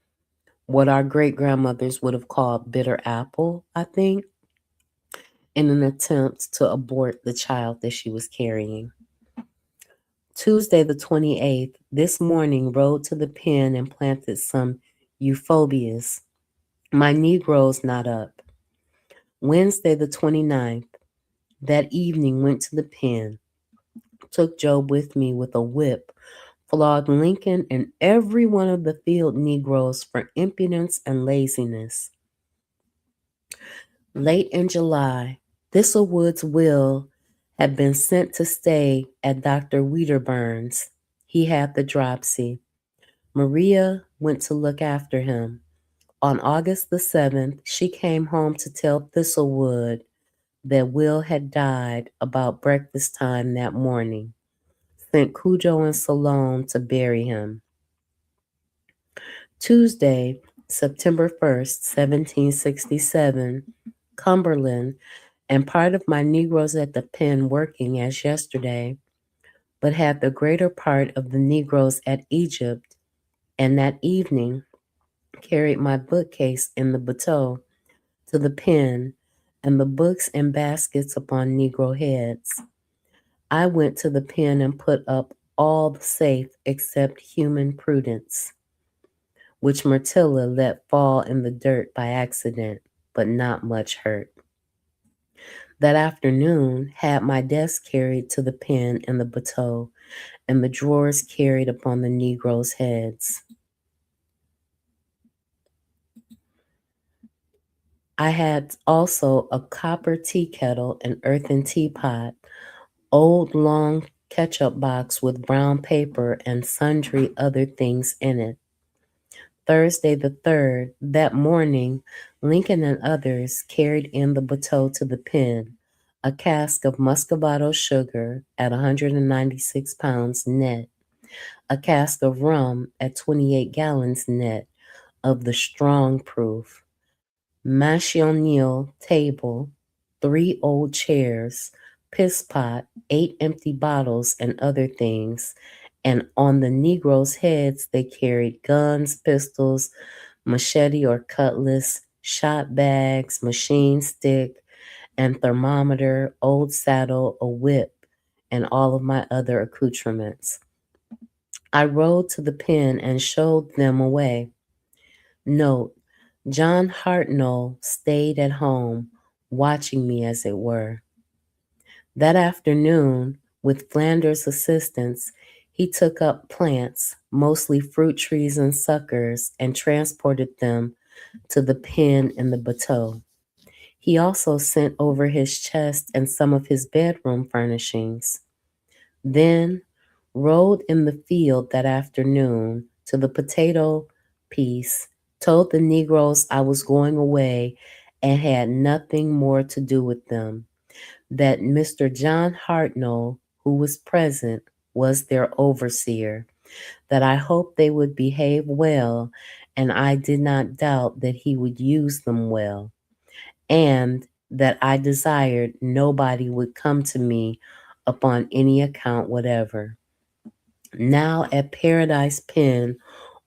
what our great grandmothers would have called bitter apple, I think, in an attempt to abort the child that she was carrying. Tuesday, the 28th, this morning, rode to the pen and planted some euphobias. My Negroes not up. Wednesday, the 29th, that evening, went to the pen, took Job with me with a whip, flogged Lincoln and every one of the field Negroes for impudence and laziness. Late in July, Thistlewood's will had been sent to stay at Dr. Wedderburn's. He had the dropsy. Maria went to look after him. On August the 7th, she came home to tell Thistlewood that Will had died about breakfast time that morning, sent Cujo and Salome to bury him. Tuesday, September 1st, 1767, Cumberland, and part of my Negroes at the pen working as yesterday, but had the greater part of the Negroes at Egypt, and that evening carried my bookcase in the bateau to the pen, and the books and baskets upon Negro heads. I went to the pen and put up all the safe except Human Prudence, which Myrtilla let fall in the dirt by accident, but not much hurt. That afternoon, had my desk carried to the pen in the bateau, and the drawers carried upon the Negroes' heads. I had also a copper tea kettle, an earthen teapot, old long ketchup box with brown paper, and sundry other things in it. Thursday the 3rd, that morning, Lincoln and others carried in the bateau to the pen a cask of Muscovado sugar at 196 pounds net, a cask of rum at 28 gallons net of the strong proof, Machiavelli table, 3 old chairs, piss pot, 8 empty bottles, and other things. And on the Negroes' heads they carried guns, pistols, machete or cutlass, shot bags, machine stick, and thermometer, old saddle, a whip, and all of my other accoutrements. I rode to the pen and showed them away. Note, John Hartnell stayed at home, watching me as it were. That afternoon, with Flanders' assistance, he took up plants, mostly fruit trees and suckers, and transported them to the pen in the bateau. He also sent over his chest and some of his bedroom furnishings. Then rode in the field that afternoon to the potato piece, told the Negroes I was going away and had nothing more to do with them, that Mr. John Hartnell, who was present, was their overseer, that I hoped they would behave well, and I did not doubt that he would use them well, and that I desired nobody would come to me upon any account whatever. Now at Paradise Pen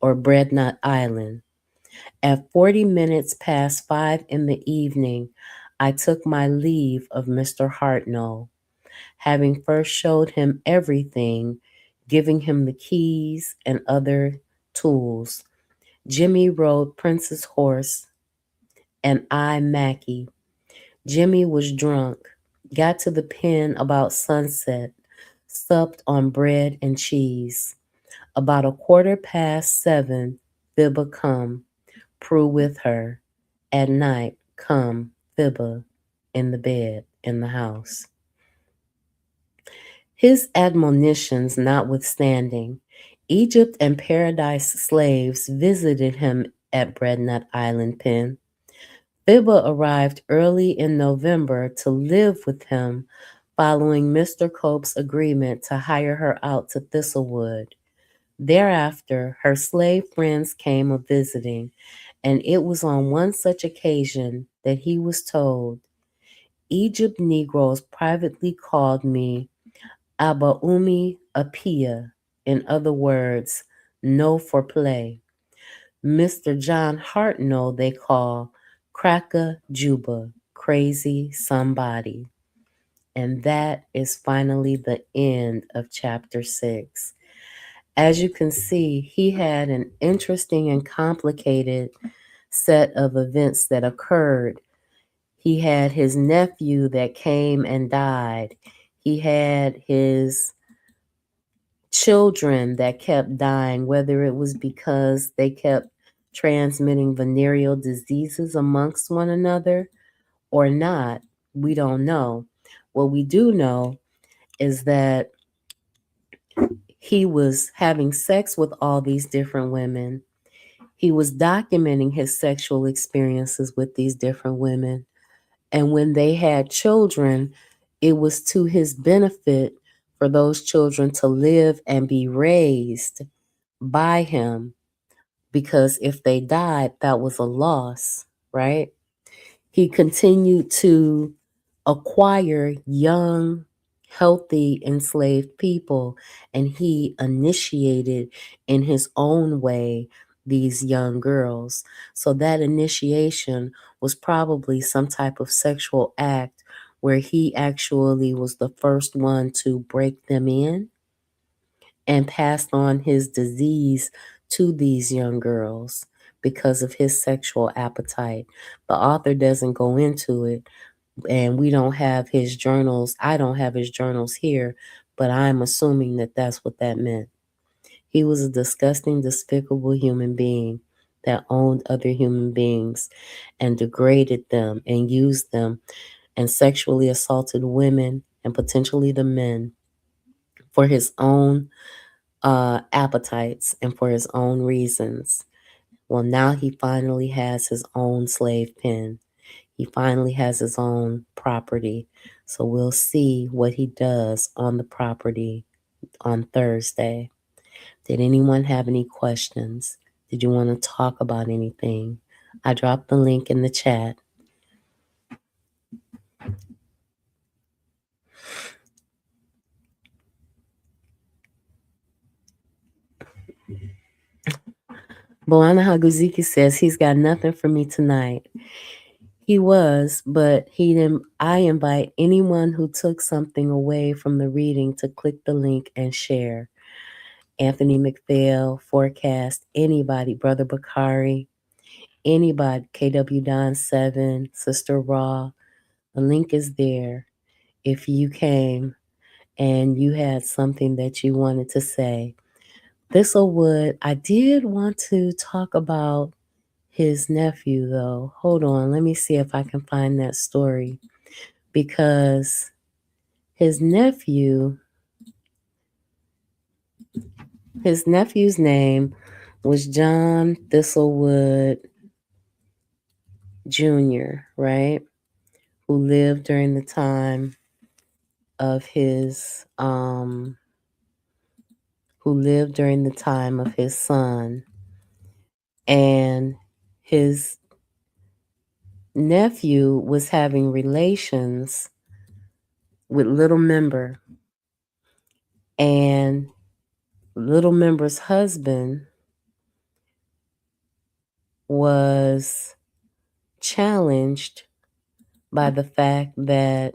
or Breadnut Island. At 40 minutes past 5 in the evening, I took my leave of Mr. Hartnell, having first showed him everything, giving him the keys and other tools. Jimmy rode Prince's horse, and I Mackie. Jimmy was drunk, got to the pen about sunset, supped on bread and cheese. About a quarter past 7, Fibba come, Prue with her. At night, come, Fibba, in the bed, in the house. His admonitions notwithstanding, Egypt and Paradise slaves visited him at Breadnut Island Pen. Fibba arrived early in November to live with him following Mr. Cope's agreement to hire her out to Thistlewood. Thereafter, her slave friends came a visiting, and it was on one such occasion that he was told, Egypt Negroes privately called me Abaumi Apia, in other words, no for play. Mr. John Hartnell they call Cracker Juba, crazy somebody. And that is finally the end of chapter 6. As you can see, he had an interesting and complicated set of events that occurred. He had his nephew that came and died. He had his children that kept dying, whether it was because they kept transmitting venereal diseases amongst one another or not. We don't know. What we do know is that he was having sex with all these different women. He was documenting his sexual experiences with these different women. And when they had children, it was to his benefit for those children to live and be raised by him, because if they died, that was a loss, right? He continued to acquire young, healthy, enslaved people, and he initiated in his own way these young girls. So that initiation was probably some type of sexual act where he actually was the first one to break them in and passed on his disease to these young girls because of his sexual appetite. The author doesn't go into it, and we don't have his journals. I don't have his journals here, but I'm assuming that that's what that meant. He was a disgusting, despicable human being that owned other human beings and degraded them and used them and sexually assaulted women and potentially the men for his own appetites and for his own reasons. Well, now he finally has his own slave pen. He finally has his own property. So we'll see what he does on the property on Thursday. Did anyone have any questions? Did you want to talk about anything? I dropped the link in the chat. Boana Haguziki says he's got nothing for me tonight. He was, but he didn't. I invite anyone who took something away from the reading to click the link and share. Anthony McPhail, Forecast, anybody, Brother Bakari, anybody, KW Don 7, Sister Raw. The link is there. If you came and you had something that you wanted to say, Thistlewood, I did want to talk about his nephew, though. Hold on, let me see if I can find that story. Because his nephew's name was John Thistlewood Jr., right? Who lived during the time of his son. And his nephew was having relations with Little Member, and Little Member's husband was challenged by the fact that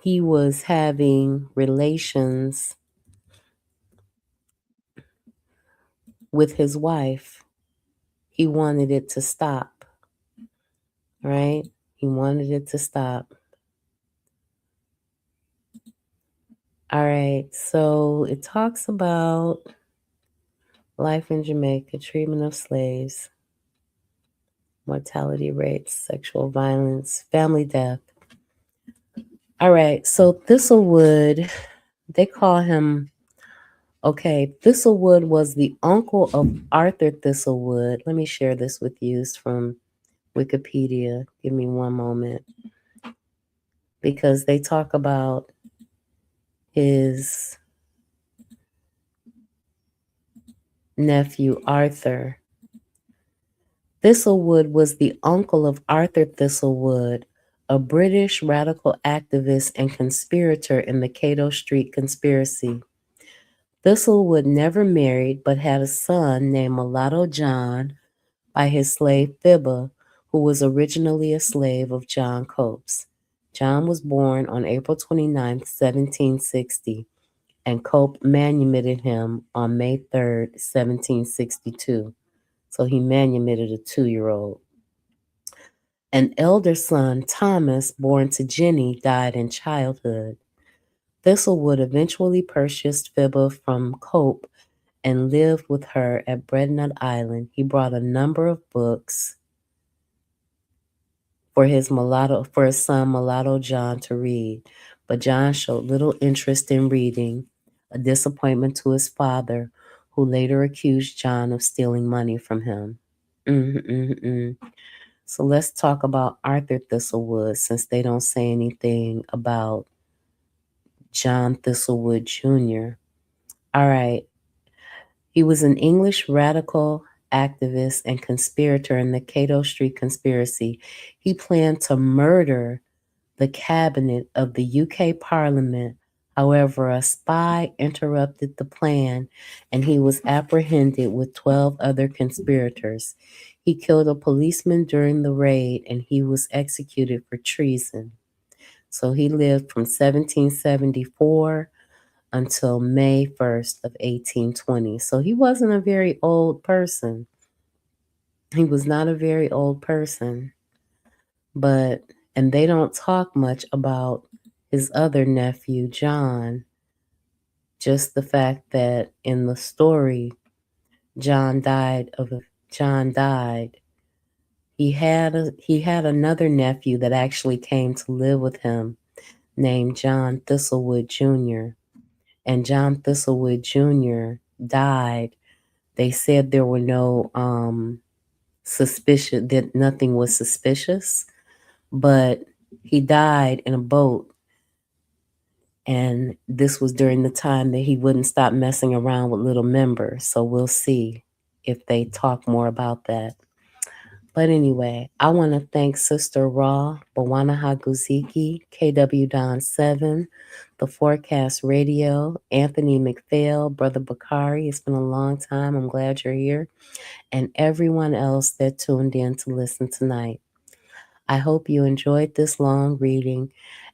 he was having relations with his wife. He wanted it to stop, right? He wanted it to stop. All right, so it talks about life in Jamaica, treatment of slaves, mortality rates, sexual violence, family death. All right, so Thistlewood, they call him, okay, Thistlewood was the uncle of Arthur Thistlewood. Let me share this with you. It's from Wikipedia. Give me one moment. Because they talk about his nephew, Arthur. Thistlewood was the uncle of Arthur Thistlewood, a British radical activist and conspirator in the Cato Street conspiracy. Thistlewood never married but had a son named Mulatto John by his slave Fibba, who was originally a slave of John Copes. John was born on April 29, 1760, and Cope manumitted him on May 3rd, 1762. So he manumitted a 2-year-old. An elder son, Thomas, born to Jenny, died in childhood. Thistlewood eventually purchased Fibba from Cope and lived with her at Breadnut Island. He brought a number of books for his son Mulatto John to read, but John showed little interest in reading, a disappointment to his father, who later accused John of stealing money from him. So let's talk about Arthur Thistlewood, since they don't say anything about John Thistlewood Jr. All right. He was an English radical activist and conspirator in the Cato Street conspiracy. He planned to murder the cabinet of the UK Parliament. However, a spy interrupted the plan and he was apprehended with 12 other conspirators. He killed a policeman during the raid and he was executed for treason. So he lived from 1774 until May 1st of 1820. So he wasn't a very old person. He was not a very old person. And they don't talk much about his other nephew, John. Just the fact that in the story, John died. He had another nephew that actually came to live with him named John Thistlewood Jr. And John Thistlewood Jr. died. They said there were no suspicion, that nothing was suspicious, but he died in a boat. And this was during the time that he wouldn't stop messing around with little members. So we'll see if they talk more about that. But anyway, I want to thank Sister Raw, Bawana Haguziki, KW Don 7, The Forecast Radio, Anthony McPhail, Brother Bakari. It's been a long time. I'm glad you're here. And everyone else that tuned in to listen tonight. I hope you enjoyed this long reading,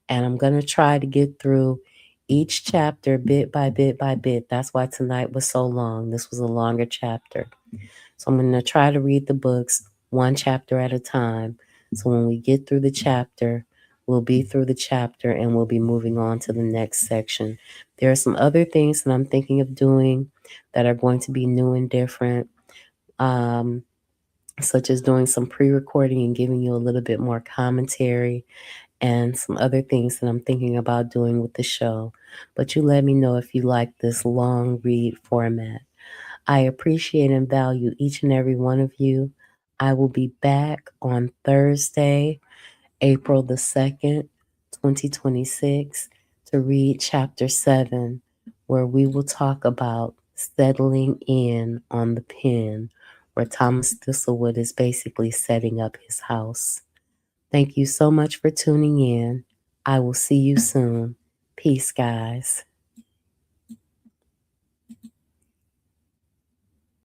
and I'm going to try to get through each chapter bit by bit by bit. That's why tonight was so long. This was a longer chapter. So I'm going to try to read the books one chapter at a time. So when we get through the chapter, we'll be through the chapter and we'll be moving on to the next section. There are some other things that I'm thinking of doing that are going to be new and different, such as doing some pre-recording and giving you a little bit more commentary and some other things that I'm thinking about doing with the show. But you let me know if you like this long read format. I appreciate and value each and every one of you. I will be back on Thursday, April the 2nd, 2026, to read chapter 7, where we will talk about settling in on the pen, where Thomas Thistlewood is basically setting up his house. Thank you so much for tuning in. I will see you soon. Peace, guys.